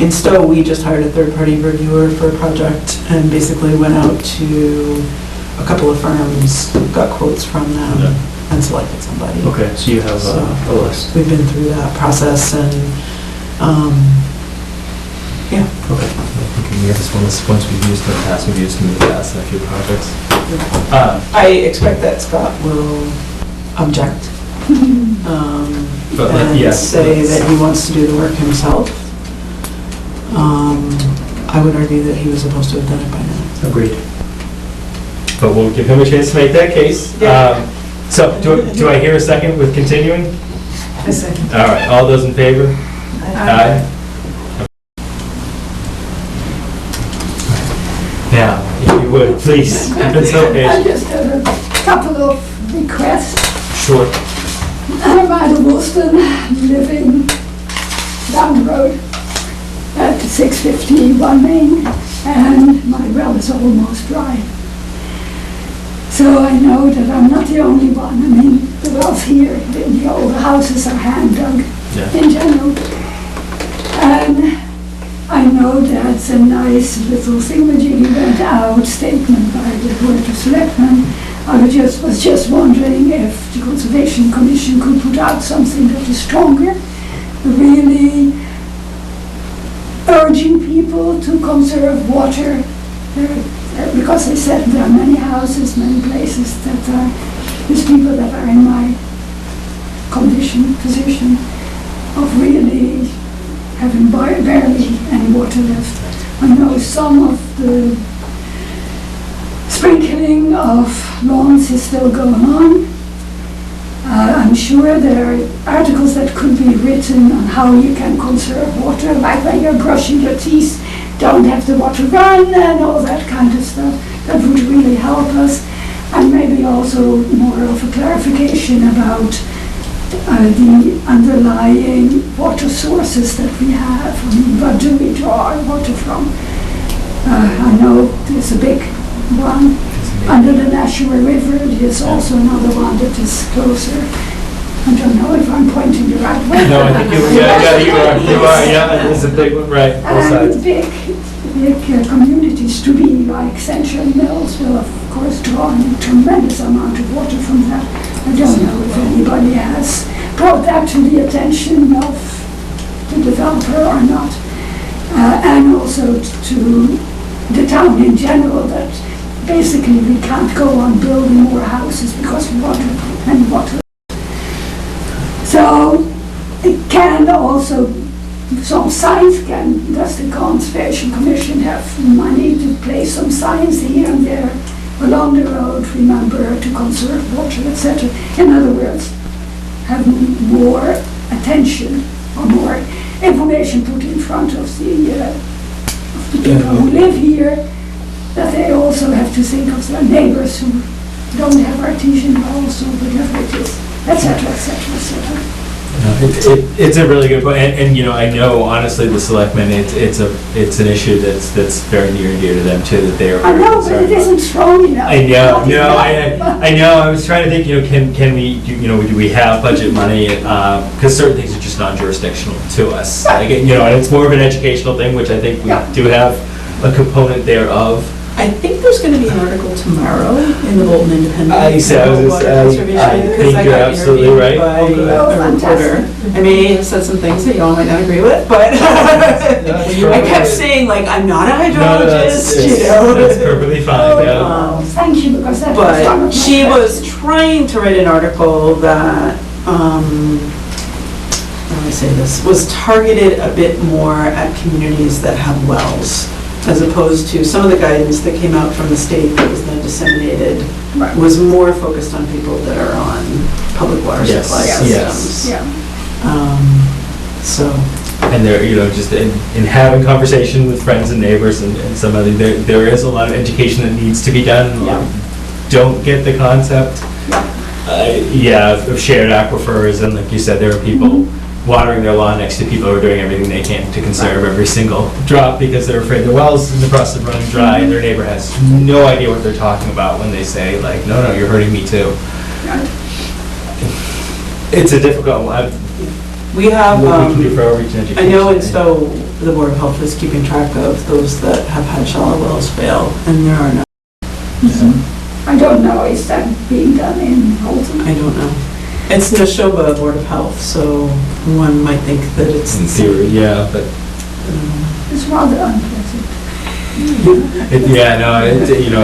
in Stowe, we just hired a third-party reviewer for a project and basically went out to a couple of firms, got quotes from them. and selected somebody. Okay, so you have a list. We've been through that process and, yeah. Okay. I think we have this one, once we've used in the past, we've used in the past in a few projects. I expect that Scott will object. But, And yeah. say that he wants to do the work himself. I would argue that he was supposed to have done it by now. Agreed. But we'll give him a chance to make that case. Yeah. So, do I hear a second with continuing? A second. All right, all those in favor? Aye. Now, if you would, please, if it's I okay. just have a couple of requests. Sure. I'm out of Woolston, living down the road at 650 One Main, and my well is almost dry. So I know that I'm not the only one. I mean, the wells here in the old houses are hand dug in general. And I know that's a nice little thingamajiggy went out statement by the Board of Selectmen. I was just wondering if the Conservation Commission could put out something that is stronger, really urging people to conserve water. Because they said there are many houses, many places that are, there's people that are in my position of really having barely any water left. I know some of the sprinkling of lawns is still going on. I'm sure there are articles that could be written on how you can conserve water, like when you're brushing your teeth, don't have the water run and all that kind of stuff. That would really help us. And maybe also more of a clarification about the underlying water sources that we have. I mean, where do we draw our water from? I know there's a big one under the Nashua River. There's also another one that is closer. I don't know if I'm pointing the right way. No, I think you are, yeah, it's a big one, right, both sides. And big communities to be like Central Mills will of course draw a tremendous amount of water from that. I don't know if anybody has brought that to the attention of the developer or not. And also to the town in general, that basically we can't go on building more houses because of water and water. So it can also, some signs does the Conservation Commission have money to place some signs here and there along the road, remember to conserve water, etc. In other words, have more attention or more information put in front of the people who live here, that they also have to think of their neighbors who don't have artesian wells or whatever it is, etc., etc., etc. It's a really good point, and you know, I know honestly the selectmen, it's an issue that's very near and dear to them too, that they are. I know, but it isn't strong enough. I know, no, I know. I was trying to think, you know, can we, do we have budget money? Because certain things are just non-jurisdictional to us. Like, you know, and it's more of an educational thing, which I think we do have a component thereof. I think there's going to be an article tomorrow in the Bolton Independent. I think you're absolutely right. By a reporter. I may have said some things that you all might not agree with, but I kept saying, like, I'm not a hydrologist, you know. That's perfectly fine, yeah. Thank you, because that was one of my But she was trying to write an article that, how do I say this, was targeted a bit more at communities that have wells, as opposed to some of the guidance that came out from the state that was then disseminated was more focused on people that are on public water supply systems. So. And there, you know, just in having conversation with friends and neighbors and some other, there is a lot of education that needs to be done. Don't get the concept. Of shared aquifers, and like you said, there are people watering their lawn next to people who are doing everything they can to conserve every single drop because they're afraid their well's in the process of running dry, and their neighbor has no idea what they're talking about when they say, like, no, you're hurting me too. It's a difficult one. We have, what we can do for outreach and education. I know in Stowe, the Board of Health is keeping track of those that have had shallow wells fail, and there are no. I don't know, is that being done in Holton? I don't know. It's Neshoba Board of Health, so one might think that it's. In theory, yeah, but, It's rather unpleasant. yeah, no,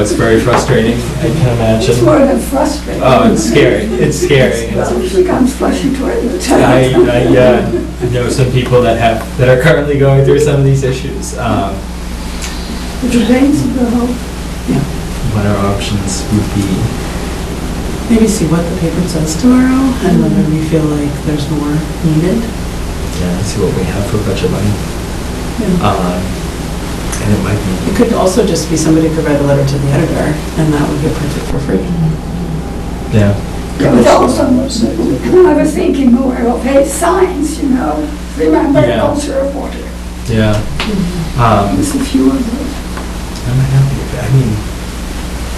it's very frustrating, I can imagine. It's more than frustrating. Oh, it's scary, it's scary. You can't flush your toilet. I know some people that are currently going through some of these issues. It rains in the whole. What our options would be. Maybe see what the paper says tomorrow and whether we feel like there's more needed. Yeah, see what we have for budget money. And it might be. It could also just be somebody could write a letter to the editor and that would get printed for free. Yeah. But also, I was thinking more of his signs, remember Yeah. culture reporter. Yeah. There's a few of those. That might not be bad. I mean,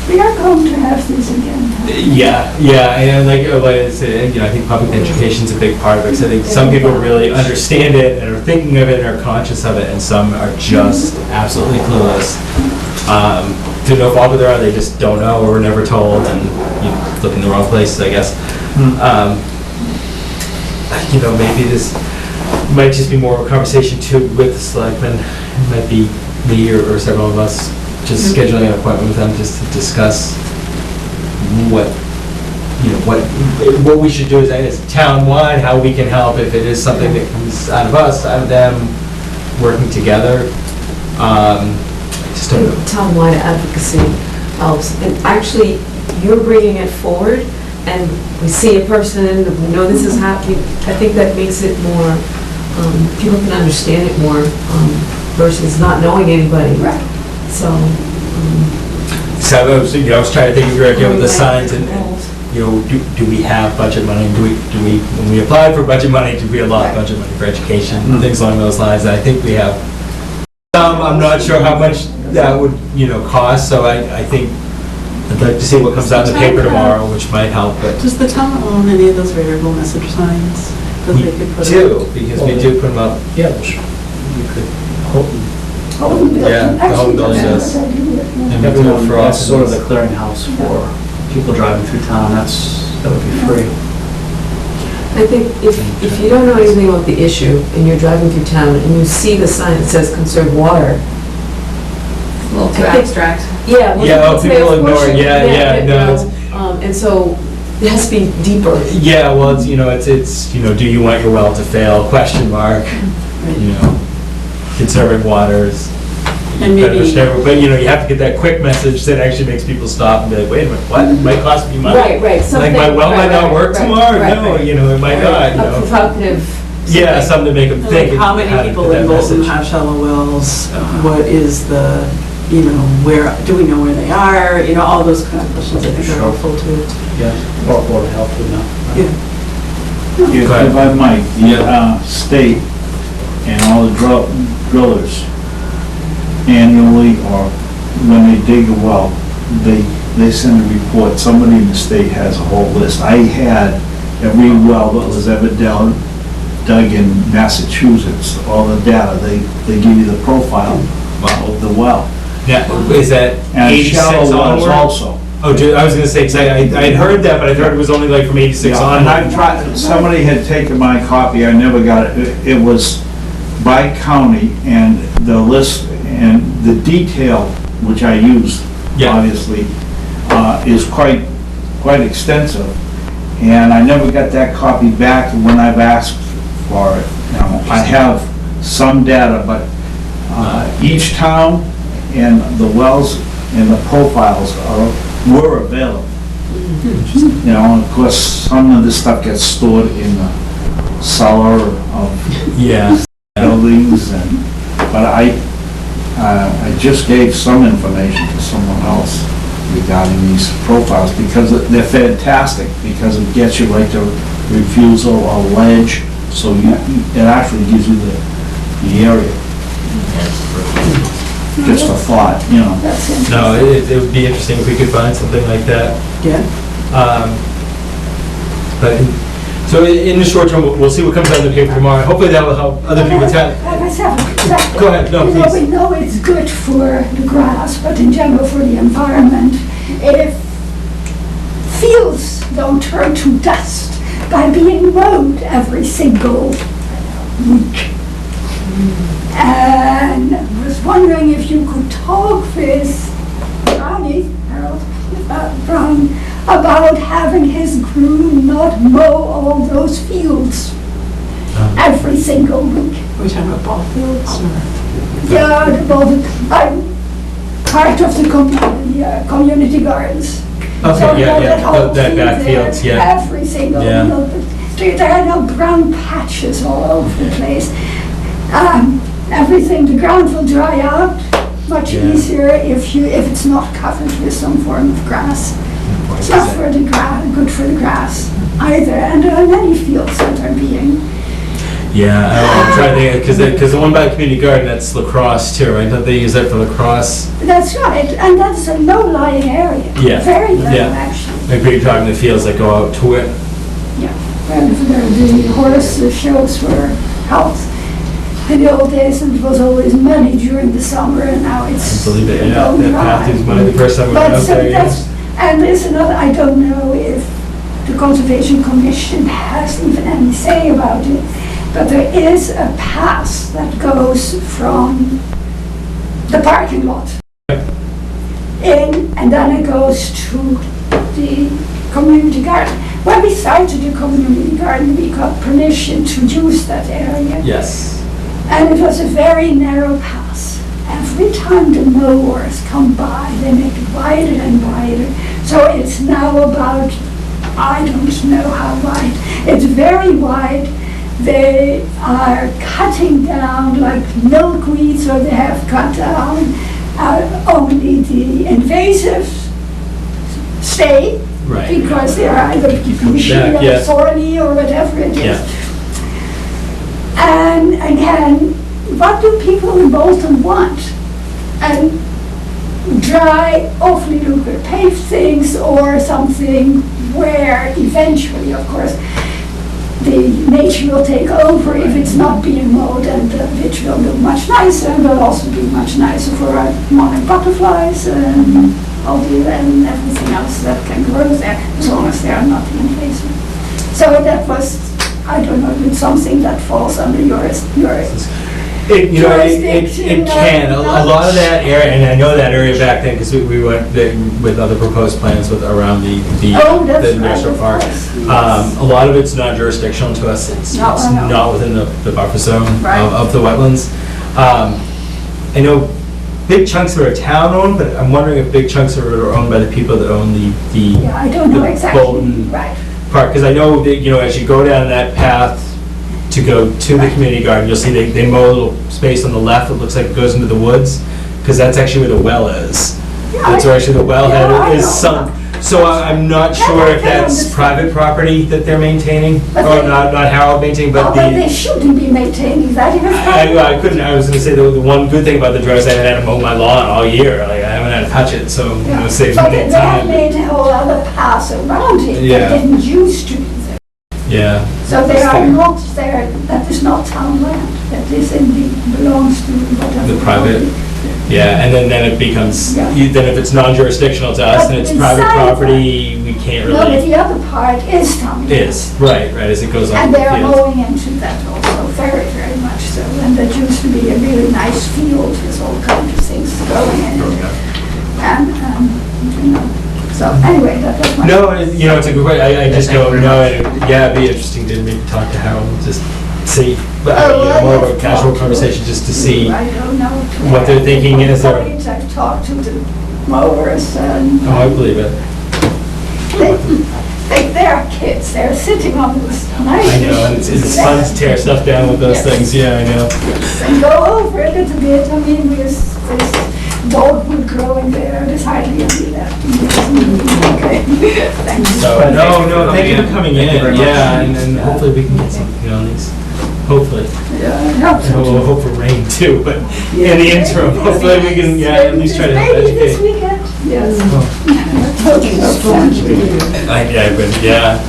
We are going to have this again. yeah, and like I said, I think public education's a big part of it. Because I think some people really understand it and are thinking of it and are conscious of it, and some are just absolutely clueless. To no fault of their own, they just don't know or were never told, and look in the wrong places, I guess. Maybe this might just be more of a conversation too with the selectmen. It might be me or several of us just scheduling an appointment with them just to discuss what we should do as town-wide, how we can help if it is something that comes out of us, out of them, working together. Just don't know. Townwide advocacy helps. And actually, you're bringing it forward, and we see a person, and we know this is happening. I think that makes it more, people can understand it more versus not knowing anybody. Right. So. So I was trying to think of your idea with the signs, and do we have budget money? Do we when we apply for budget money, do we allot budget money for education, things along those lines? And I think we have some. I'm not sure how much that would cost. So I think I'd like to see what comes out in the paper tomorrow, which might help. But Does the town own any of those variable message signs that we they could put do up? because we do put them up. Yeah, we could hope. Yeah, the home building does. And we do it for That's us. sort of the clearinghouse for people driving through town, that would be free. I think if you don't know anything about the issue and you're driving through town and you see the sign that says conserve water. A little too I think- abstract. Yeah. well, Yeah, it's people of ignore course it. Yeah, no, And so it has to be deeper. Yeah, well, it's do you want your well to fail? Question mark. Conserving waters. And maybe- But you have to get that quick message that actually makes people stop and be like, wait a minute, what? It might cost me money. Right. Like Something. my well might not work tomorrow. No, it might not. A provocative. Yeah, something to make them think. Like how many to people get in that Bolton message. have shallow wells? What is the, where, do we know where they are? All those kind of questions I think are helpful too. Yeah, or Board of Health would know. Go ahead. If I might, the state and all the drillers annually or when they dig a well, they send a report. Somebody in the state has a whole list. I had every well that was ever dug in Massachusetts, all the data. They give you the profile of the well. Yeah, is that And 86 shallow wells onward? also. Oh, dude, I was gonna say, 'cause I had heard that, but I heard it was only like from 86 Yeah, on. and I've tried, somebody had taken my copy, I never got it. It was by county, and the list and the detail, which I use, Yeah. obviously, is quite extensive. And I never got that copy back when I've asked for it. I have some data, but each town and the wells and the profiles were available. Of course, some of this stuff gets stored in the cellar of Yeah. buildings, but I just gave some information to someone else regarding these profiles because they're fantastic, because it gets you right to refusal or ledge, so it actually gives you the area. Just a thought, That's it. No, it would be interesting if we could find something like that. Yeah. So in the short term, we'll see what comes out in the paper tomorrow. Hopefully that will help other people tell. Go ahead, no, please. We know it's good for the grass, but in general for the environment, if fields don't turn to dust by being mowed every single week. And I was wondering if you could talk with Harold Brown, about having his crew not mow all those fields every single week. Are we talking about ball fields or? Yeah, I'm part of the community gardens. Okay, So yeah, that yeah, whole that field back there, fields, yeah. Every single Yeah. field. There are no brown patches all over the place. Everything, the ground will dry out much Yeah. easier if it's not covered with some form of grass. It's not for the good for the grass either, and there are many fields that are being. Yeah, I'm trying to think, because the one by the community garden, that's lacrosse too, right? Don't they use that for lacrosse? That's right, and that's a low-lying area. Yeah. Very low, Yeah. actually. Maybe you're talking the fields that go out to it. Yeah. And the horse shows were held in the old days, and it was always money during the summer, and now it's. I believe it, yeah, bone that dry. path is money the first time we went But out so there, yeah. that's, and there's another, I don't know if the Conservation Commission has even any say about it, but there is a path that goes from the parking lot in, and then it goes to the community garden. When we started the community garden, we got permission to use that area. Yes. And it was a very narrow path. Every time the mowers come by, they make it wider and wider. So it's now about, I don't know how wide. It's very wide. They are cutting down like milkweed, so they have cut down only the invasive stay. Right. Because they are either bushy back, or yeah. thorny or whatever it is. Yeah. And again, what do people in Bolton want? And dry, awfully lucrative paved things, or something where eventually, of course, the nature will take over if it's not being mowed, and which will look much nicer, and will also be much nicer for our monarch butterflies and all the and everything else that can grow there, as long as they are not invasive. So that was, I don't know, it's something that falls under your It, you know, it jurisdiction, can. A lot of that area, and I know that area back then because we went with other proposed plans with around the Oh, that's right, industrial of park. course, yes. A lot of it's not jurisdictional to us. It's No, I know. not within the buffer zone Right. of the wetlands. I know big chunks of it are town owned, but I'm wondering if big chunks of it are owned by the people that own the Yeah, I don't know the exactly. Bolton Right. Park, because I know that, you know, as you go down that path to go to the community garden, you'll see they mow a little space on the left that looks like it goes into the woods, because that's actually where the well is. That's where actually the I wellhead is know. sunk. So I'm not Yeah, sure I if can that's understand. private property that they're maintaining, But or they- not Harold maintaining, but But they the, shouldn't be maintaining that. If it's I couldn't, I was gonna say the one good thing about the drought is I haven't had to mow my lawn all year, like I haven't had to touch it, so you know, it saves But me they have time. made a whole other path around it Yeah. that didn't used to be there. Yeah. So they are not there, that is not town land, that is belongs to whatever. The private, yeah, and then it becomes, Yeah. then if it's non-jurisdictional to us But and it's inside private that- property, we can't No, but really, the other part is town land. is, right, as it goes on And the they are field. mowing into that also, very, very much so. And that used to be a really nice field with all kinds of things growing in it. And, you know, so anyway, that was my. No, you know, it's a good question, I just don't know, yeah, it'd be interesting to maybe talk to Harold, just see, but Oh, you know, well, more of a yes, casual talk to conversation, just to see. I don't know. what they're thinking is there- I've talked to the mowers and Oh, I believe it. they're kids, they're sitting on this nice. I know, and it's fun to tear stuff down with those Yes. things, yeah, I know. And go over it a little bit, I mean, there's dogwood growing there, there's hardly any left. Okay, thank you. So, no, thank you for coming in, yeah, and hopefully we can get something on these, hopefully. Yeah, I hope so. And we'll hope for rain too, but in the interim, hopefully we can, yeah, at least try to help Maybe this educate. weekend, yes. Yeah.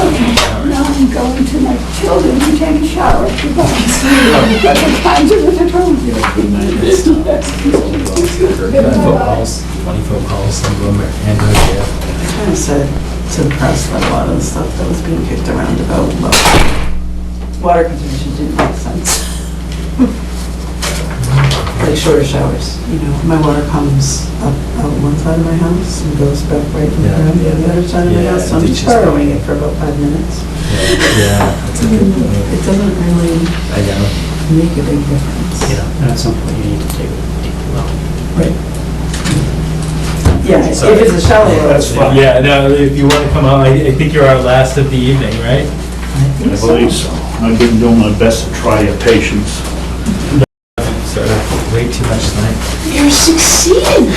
Okay, now I'm going to my children to take a shower. That's the time to look at home. 20 foot poles, 20 foot poles, some them and yeah. I kind of said to the press that a lot of the stuff that was being kicked around about water conservation didn't make sense. Like shorter showers, you know, my water comes up out one side of my house and goes back right in the ground on the other side of my house, so I'm just borrowing it for about 5 minutes. Yeah, that's a good point. It doesn't really I know. make a big difference. Yeah, and at some point you need to take a deep well. Right. Yeah, if it's a shallow well. That's fine. Yeah, no, if you want to come on, I think you're our last of the evening, right? I believe so. I've been doing my best to try your patience. Started off way too much tonight. You're succeeding.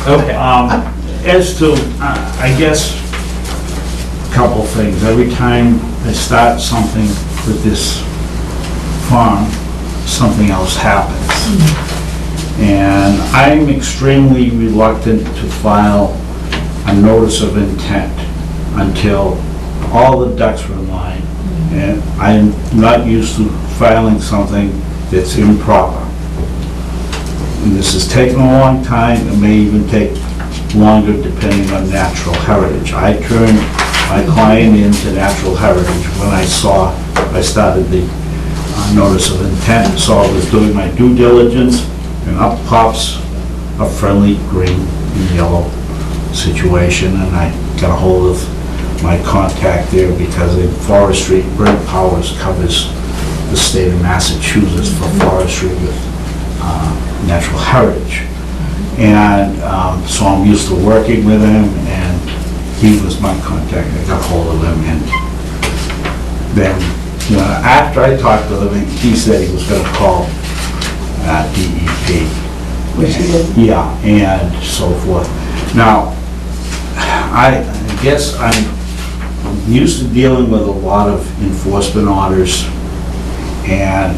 Okay. As to, I guess, a couple things. Every time I start something with this farm, something else happens. And I'm extremely reluctant to file a notice of intent until all the ducks are in line. And I'm not used to filing something that's improper. And this has taken a long time, it may even take longer depending on natural heritage. I turned my client into natural heritage when I started the notice of intent, so I was doing my due diligence, and up pops a friendly green and yellow situation, and I got a hold of my contact there because in forestry, Brent Powers covers the state of Massachusetts for forestry with natural heritage. And so I'm used to working with him, and he was my contact. I got hold of him, and then, you know, after I talked with him, he said he was going to call DEP. Which he did. Yeah, and so forth. Now, I guess I'm used to dealing with a lot of enforcement orders, and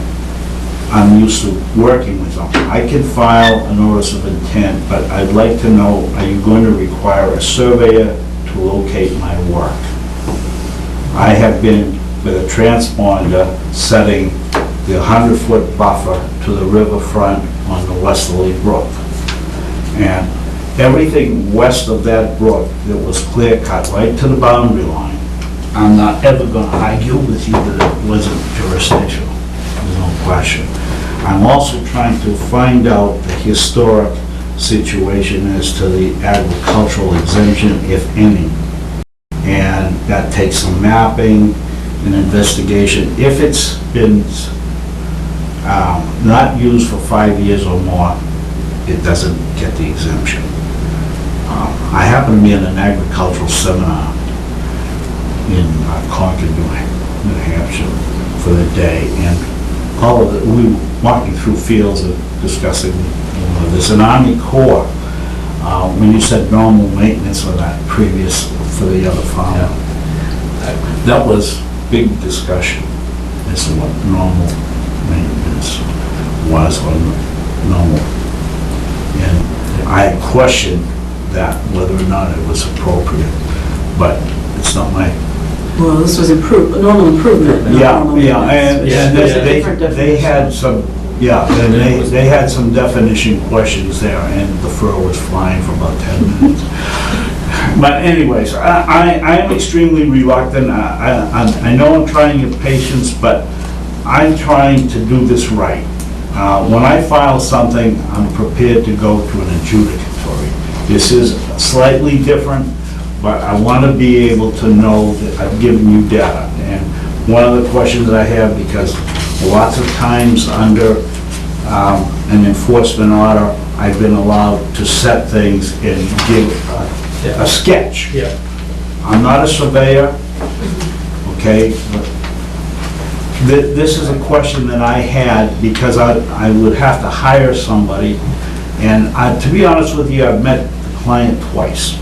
I'm used to working with them. I can file a notice of intent, but I'd like to know, are you going to require a surveyor to locate my work? I have been with a transponder setting the 100-foot buffer to the riverfront on the westerly brook. And everything west of that brook that was clear cut right to the boundary line, I'm not ever going to argue with you that it wasn't jurisdictional. There's no question. I'm also trying to find out the historic situation as to the agricultural exemption, if any. And that takes some mapping and investigation. If it's been not used for 5 years or more, it doesn't get the exemption. I happen to be in an agricultural seminar in Concord, New Hampshire for the day, and all of it, we were walking through fields and discussing, you know, there's an Army Corps, when you said normal maintenance on that previous for the other farm, that was big discussion as to what normal maintenance was on normal. And I questioned that, whether or not it was appropriate, but it's not my... Well, this was normal improvement. Yeah, and they had some, and they had some definition questions there, and the fur was flying for about 10 minutes. But anyways, I am extremely reluctant. I know I'm trying your patience, but I'm trying to do this right. When I file something, I'm prepared to go to an adjudicatory. This is slightly different, but I want to be able to know that I've given you data. And one of the questions I have, because lots of times under an enforcement order, I've been allowed to set things and give a sketch. Yeah. I'm not a surveyor, okay? This is a question that I had because I would have to hire somebody. And to be honest with you, I've met the client twice.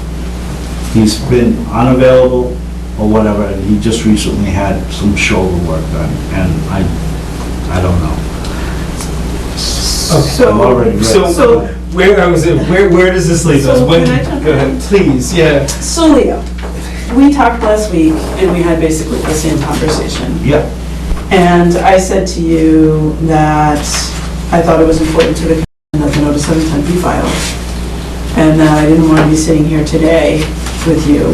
He's been unavailable or whatever, and he just recently had some shoulder work done, and I don't know. I'm already ready. So where does this leave us? So can I jump in? Go ahead, please, yeah. So Leo, we talked last week and we had basically the same conversation. Yeah. And I said to you that I thought it was important to the commission that the notice notice of intent be filed. And that I didn't want to be sitting here today with you,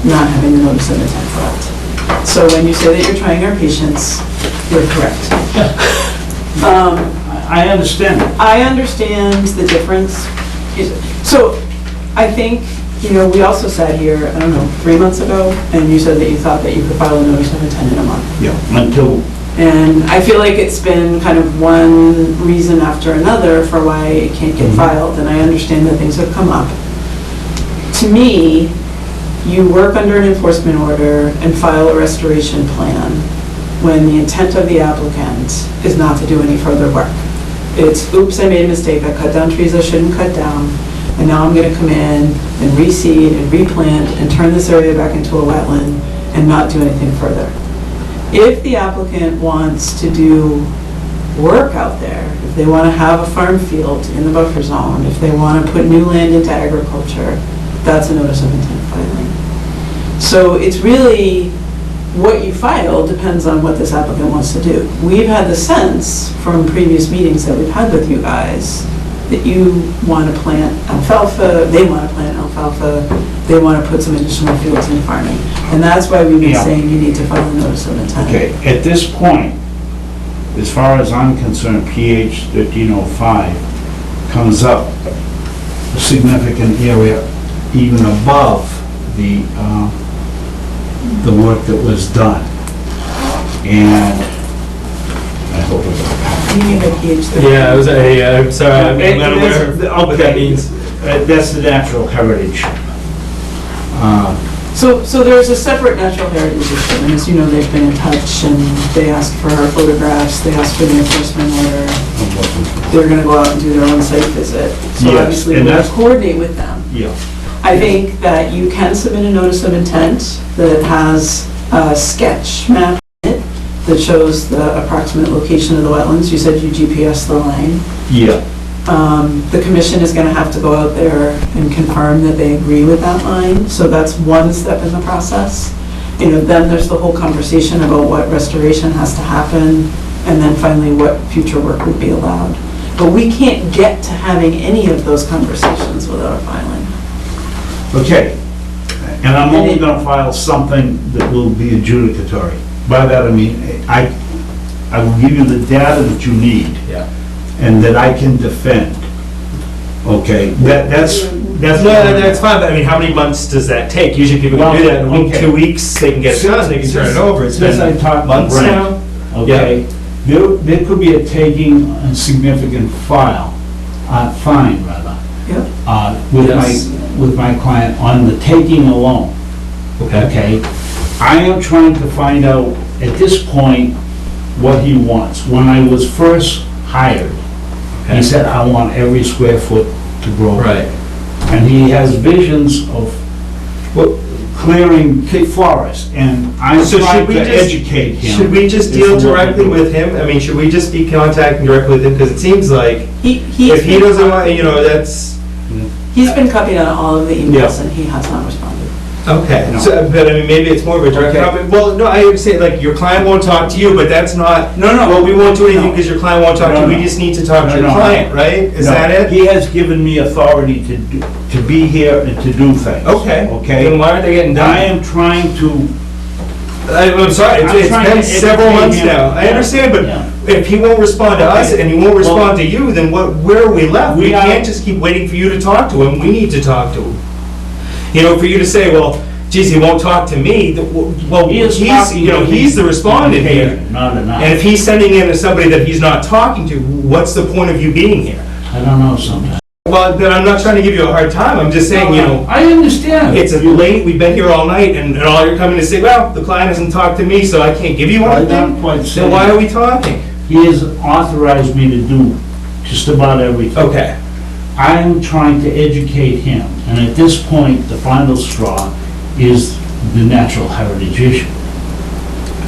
not having the notice of intent filed. So when you say that you're trying our patience, you're correct. I understand. I understand the difference. So I think, we also sat here, I don't know, 3 months ago, and you said that you thought that you could file a notice of intent in a month. Yeah, until, And I feel like it's been kind of one reason after another for why it can't get filed, and I understand that things have come up. To me, you work under an enforcement order and file a restoration plan when the intent of the applicant is not to do any further work. It's, oops, I made a mistake, I cut down trees I shouldn't cut down, and now I'm gonna come in and reseed and replant and turn this area back into a wetland and not do anything further. If the applicant wants to do work out there, if they want to have a farm field in the buffer zone, if they want to put new land into agriculture, that's a notice of intent filing. So it's really, what you file depends on what this applicant wants to do. We've had the sense from previous meetings that we've had with you guys that you want to plant alfalfa, they want to plant alfalfa, they want to put some additional fields in farming. And that's why we've been saying you need to file a notice of intent. okay, at this point, as far as I'm concerned, PH 1305 comes up a significant area even above the work that was done. And I hope it's You mean by PH 13? Yeah, I'm sorry, I'm not aware of what that means. That's the natural heritage. So there's a separate natural heritage issue, and as you know, they've been in touch, and they asked for our photographs, they asked for the enforcement order. They're gonna go out and do their own site visit. So Yes, obviously, and we'll that's- coordinate with them. Yeah. I think that you can submit a notice of intent that has a sketch map in it that shows the approximate location of the wetlands. You said you GPS the line. Yeah. The commission is gonna have to go out there and confirm that they agree with that line, so that's one step in the process. Then there's the whole conversation about what restoration has to happen, and then finally what future work would be allowed. But we can't get to having any of those conversations without a filing. Okay, and I'm only gonna file something that will be adjudicatory. By that I mean, I will give you the data that you need. Yeah. And that I can defend. Okay, that's. No, that's fine, but I mean, how many months does that take? Usually people can do that in a week, Okay. 2 weeks, they can get it done, they can turn it over. It's Since I been talked to months Brent, now. okay, there could be a taking a significant fine rather. Yep. With my client on the taking alone. Okay? I am trying to find out at this point what he wants. When I was first hired, he said, I want every square foot to grow. Right. And he has visions of clearing forest, and I'm So should trying we to just- educate him. Should we just as deal to what to directly do. with him? I mean, should we just be contacting directly with him? Because it seems like if he doesn't want, that's, He's been copied on all of the emails, Yeah. and he has not responded. okay. No. So, but I mean, maybe it's more of a direct Okay. copy. Well, no, I understand, like, your client won't talk to you, but that's not, No. well, we won't do anything No. because your client won't talk to you. No. We just need to talk to your No. client, right? Is No, that it? He has given me authority to be here and to do things. Okay. Okay? Then why aren't they getting done? I am trying to, I'm sorry, I'm it's trying been to several educate months him. now. I Yeah. understand, but Yeah. if he won't respond to us Okay. and he won't respond Well- to you, then where are we left? We We are- can't just keep waiting for you to talk to him. We need to talk to him. For you to say, well, geez, he won't talk to me, well, he is he's, talking to me. he's the respondent here. Not enough. And if he's sending in somebody that he's not talking to, what's the point of you being here? I don't know sometimes. Well, then I'm not trying to give you a hard time. I'm just saying, I understand. it's late, we've been here all night, and all you're coming to say, well, the client hasn't talked to me, so I can't give you I anything? don't quite say Then why that. are we talking? He has authorized me to do just about everything. Okay. I'm trying to educate him, and at this point, the final straw is the natural heritage issue.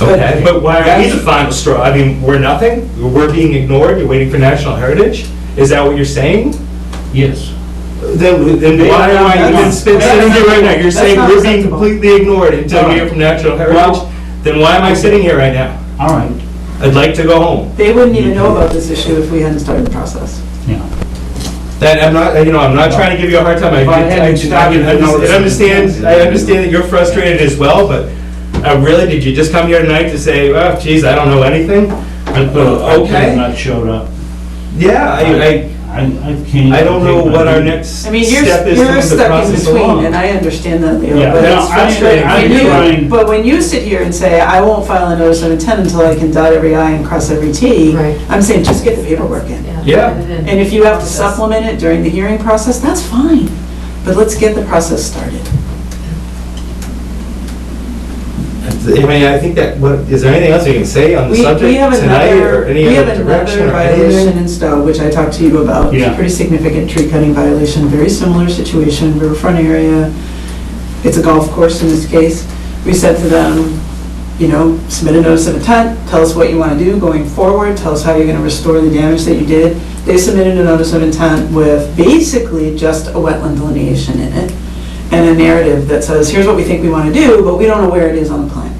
Okay, but why are we the final straw? I mean, we're nothing? We're being ignored? You're waiting for national heritage? Is that what you're saying? Yes. Then why am I even sitting here right now? You're saying not we're being acceptable. completely ignored until we hear from national heritage? Well- Then why am I sitting here right now? All right, I'd like to go home. They wouldn't even know about this issue if we hadn't started the process. yeah. That, I'm not, I'm not trying to give you a hard time. If I hadn't started the notice I of understand intent- that you're frustrated as well, but really, did you just come here tonight to say, oh, geez, I don't know anything? I Okay. not showed up. Yeah, I can't. don't know what our next I mean, step is to you're move the stuck in process between, along. and I understand that, Leo, Yeah, but no, it's frustrating I'm for you. trying- But when you sit here and say, I won't file a notice of intent until I can dot every I and cross every T, Right. I'm saying just get the paperwork in. Yeah. And if you have to supplement it during the hearing process, that's fine, but let's get the process started. I mean, I think that, is there anything else you can say on the We subject have tonight, another, or any we have other direction another or violation anything? in Stowe, which I talked to you about. Yeah. Pretty significant tree cutting violation, very similar situation, riverfront area. It's a golf course in this case. We said to them, submit a notice of intent, tell us what you want to do going forward, tell us how you're going to restore the damage that you did. They submitted a notice of intent with basically just a wetland delineation in it and a narrative that says, here's what we think we want to do, but we don't know where it is on the plan.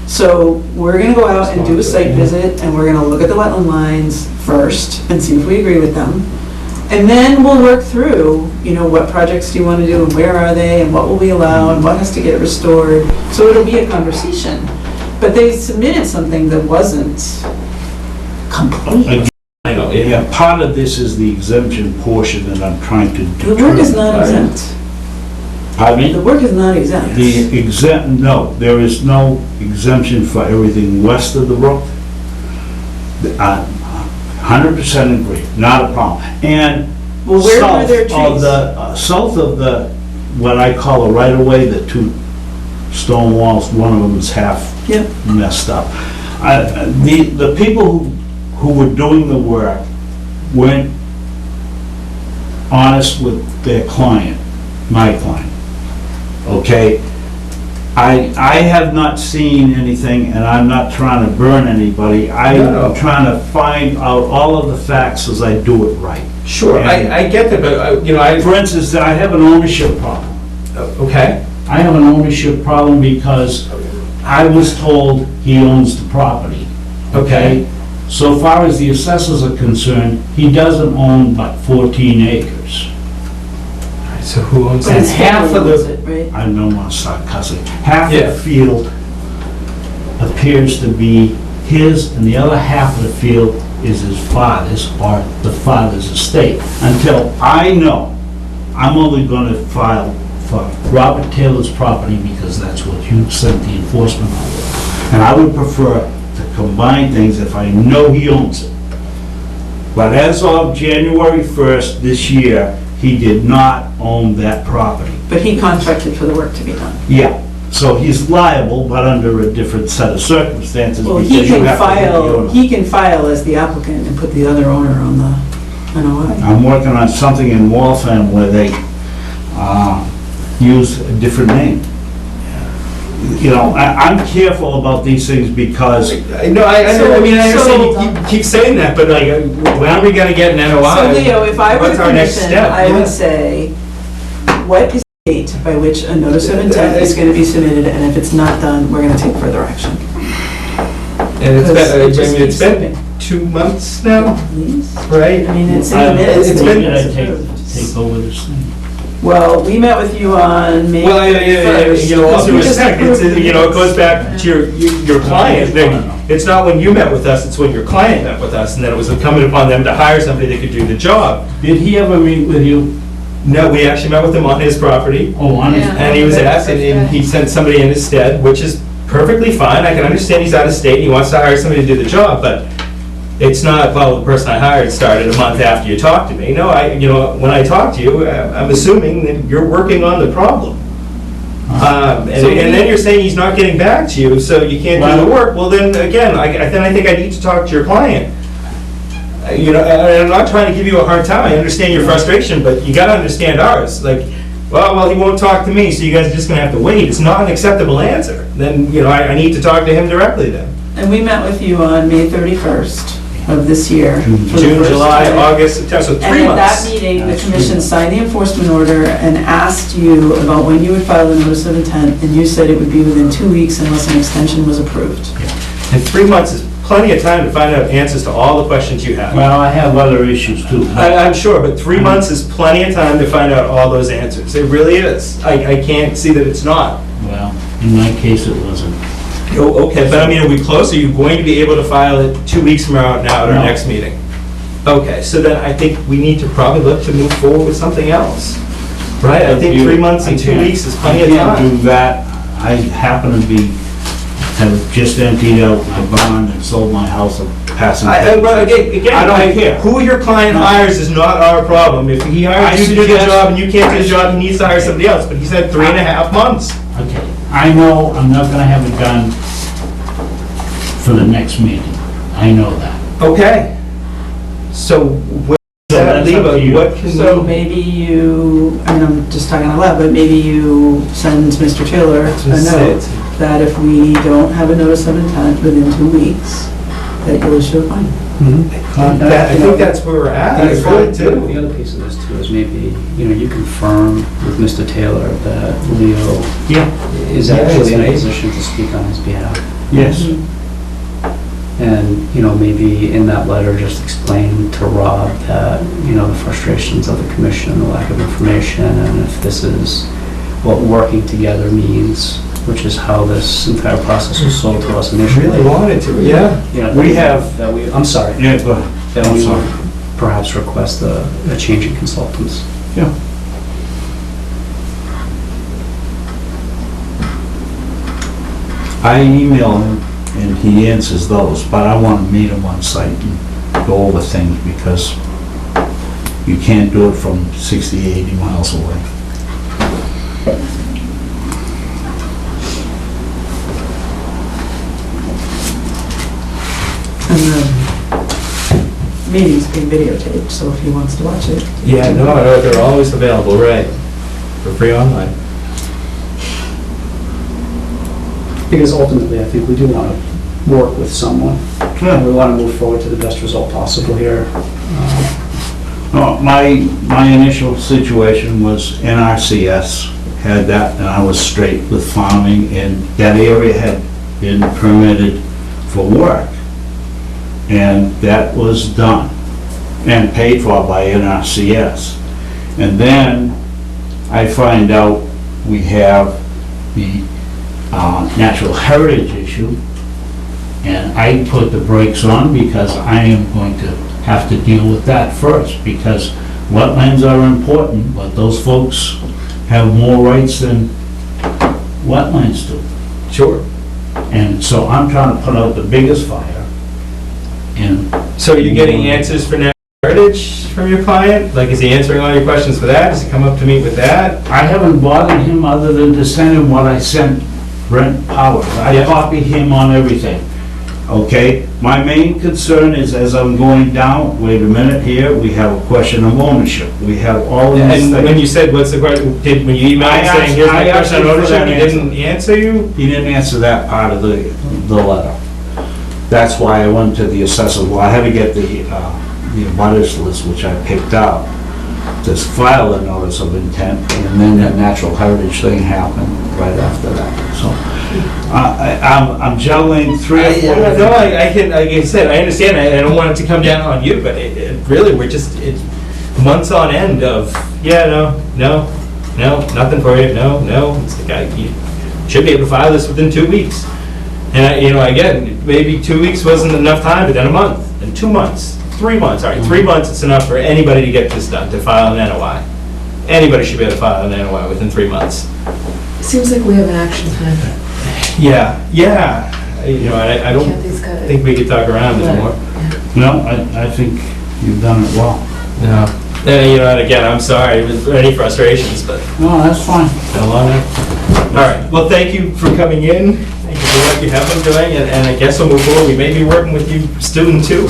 So we're going to go out and do a site visit, and we're going to look at the wetland lines first and see if we agree with them. And then we'll work through, what projects do you want to do, and where are they, and what will we allow, and what has to get restored. So it'll be a conversation. But they submitted something that wasn't complete. I know, Yeah, part of this is the exemption portion that I'm trying to determine. The work is not exempt. Pardon me? The work is not exempt. No, there is no exemption for everything west of the brook. 100% agree, not a problem. And Well, where were south their of trees? south of the, what I call a right-of-way, the two stone walls, one of them is half Yep. messed up. The people who were doing the work weren't honest with their client, my client, okay? I have not seen anything, and I'm not trying to burn anybody. No. I'm trying to find out all of the facts as I do it right. Sure, I get that, but, For instance, I have an ownership problem. okay. I have an ownership problem because I was told he owns the property, okay? So far as the assessors are concerned, he doesn't own but 14 acres. So who owns But that? his half family of owns the- it, right? I don't want to start cussing. Half Yeah. the field appears to be his, and the other half of the field is his father's, or the father's estate. Until I know, I'm only going to file for Robert Taylor's property because that's what you sent the enforcement order. And I would prefer to combine things if I know he owns it. But as of January 1st this year, he did not own that property. But he contracted for the work to be done. Yeah, so he's liable, but under a different set of circumstances. Well, because he you can have to have the file, owner. he can file as the applicant and put the other owner on the NOI. I'm working on something in Waltham where they use a different name. I'm careful about these things because I understand you keep saying that, but like, when are we gonna get an NOI? So Leo, if I were the What's our next commission, step? I Yeah. would say, what is the date by which a notice of intent is going to be submitted, and if it's not done, we're going to take further action? And it's Because been, it just it's keeps been 2 months now, Please? right? I mean, it's in the I'm- minutes. it's that been- you guys take approved. over this thing. Well, we met with you on May Well, 31st. also We with just respect, approved it goes back to your client. It's not when you met with us, it's when your client met with us, and then it was incumbent upon them to hire somebody that could do the job. Did he ever meet with you? No, we actually met with him on his property, Oh, on his, Yeah. and he was asked, and he sent somebody in his stead, which is perfectly fine. I can understand he's out of state, and he wants to hire somebody to do the job, but it's not, well, the person I hired started a month after you talked to me. No, when I talk to you, I'm assuming that you're working on the problem. And then you're saying he's not getting back to you, so you can't do the work. Well, then, again, I think I need to talk to your client. And I'm not trying to give you a hard time. I understand your frustration, but you gotta understand ours. Like, well, he won't talk to me, so you guys are just gonna have to wait. It's not an acceptable answer. Then, I need to talk to him directly then. And we met with you on May 31st of this year. for the June, first July, time. August, September, so 3 And at months. that meeting, the commission signed the enforcement order and asked you about when you would file a notice of intent, and you said it would be within 2 weeks unless an extension was approved. And 3 months is plenty of time to find out answers to all the questions you have. Well, I have other issues too. I'm sure, but 3 months is plenty of time to find out all those answers. It really is. I can't see that it's not. Well, in my case, it wasn't. Oh, okay, but I mean, are we close? Are you going to be able to file it 2 weeks from now at our No. next meeting? Okay, so then I think we need to probably look to move forward with something else. Right? I think 3 months and 2 weeks is plenty of I can't time. do that. I happen to have just emptied out my barn and sold my house and passing. But again, I don't care. Who your client hires is not our problem. If he hires you to do the suggest- job and you can't do the job, he needs to hire somebody else. But he said 3.5 months. Okay, I know I'm not gonna have it done for the next meeting. I know that. Okay. So where does that that's leave up to us? you. What can So we? maybe you, I mean, I'm just talking out loud, but maybe you send Mr. Taylor a note that if we don't have a notice of intent within 2 weeks, that you'll issue a fine. I think that's where we're at. I really do. The other piece of this too is maybe, you confirm with Mr. Taylor that Leo Yeah. is Yeah, actually in a it's position to speak on his behalf. Yes. And, maybe in that letter, just explain to Rob that, the frustrations of the commission, the lack of information, and if this is what working together means, which is how this entire process was sold to us initially. Really wanted to, yeah. We have- I'm sorry. Yeah, go ahead. That I'm we sorry. would perhaps request a change in consultants. Yeah. I email him and he answers those, but I want to meet him on site and go over things because you can't do it from 60, 80 miles away. And the meeting's being videotaped, so if he wants to watch it. Yeah, no, they're always available, right, for free online. Because ultimately, I think we do want to work with someone. And we want to move forward to the best result possible here. No, my initial situation was NRCS had that, and I was straight with farming, and that area had been permitted for work. And that was done and paid for by NRCS. And then I find out we have the natural heritage issue, and I put the brakes on because I am going to have to deal with that first, because wetlands are important, but those folks have more rights than wetlands do. Sure. And so I'm trying to put out the biggest fire. And So are you getting answers for Natural Heritage from your client? Like, is he answering all your questions for that? Does he come up to meet with that? I haven't bothered him other than to send him what I sent Brent Powers. I Yeah. copy him on everything, okay? My main concern is as I'm going down, wait a minute here, we have a question of ownership. We have all of these And when things. you said, what's the question, when you emailed I him saying, asked- here's my I asked question on him for ownership, that he didn't answer you? He didn't answer that part of the letter. That's why I went to the assessor. Well, I had to get the abutters list, which I picked up, to file a notice of intent, and then that natural heritage thing happened right after that. So, I'm juggling three or four. No, I can, like I said, I understand, I don't want it to come down on you, but really, it's months on end of, yeah, no, nothing for you, no. It's like, you should be able to file this within 2 weeks. And, again, maybe 2 weeks wasn't enough time, but then a month, and 2 months, 3 months, all right, 3 months, it's enough for anybody to get this done, to file an NOI. Anybody should be able to file an NOI within 3 months. Seems like we have an action plan. Yeah, I don't Kathy's got it. think we could talk around it more. No, I think you've done it well. No. And again, I'm sorry with any frustrations, but No, that's fine. it's been a long night. All right, well, thank you for coming in. Thank you for what you have been doing, and I guess we'll move forward. We may be working with you soon, too.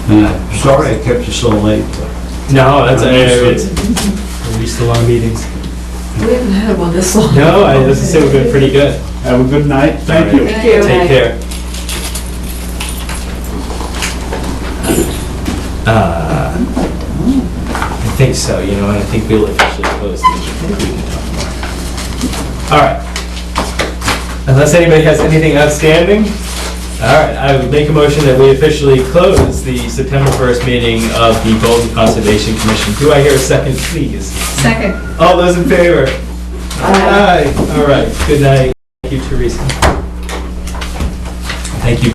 And I'm sorry I kept you so late, but No, that's, I'm used we're used to long meetings. We haven't had one this long. No, I was say we've been pretty good. have a good night. Thank you. Thank you. Take care. think so, and I think we'll officially close the meeting. We can talk more. All right. Unless anybody has anything outstanding, all right, I would make a motion that we officially close the September 1st meeting of the Bolton Conservation Commission. Do I hear a second, please? Second. All those in favor? Aye. All right, good night. Thank you, Teresa. Thank you.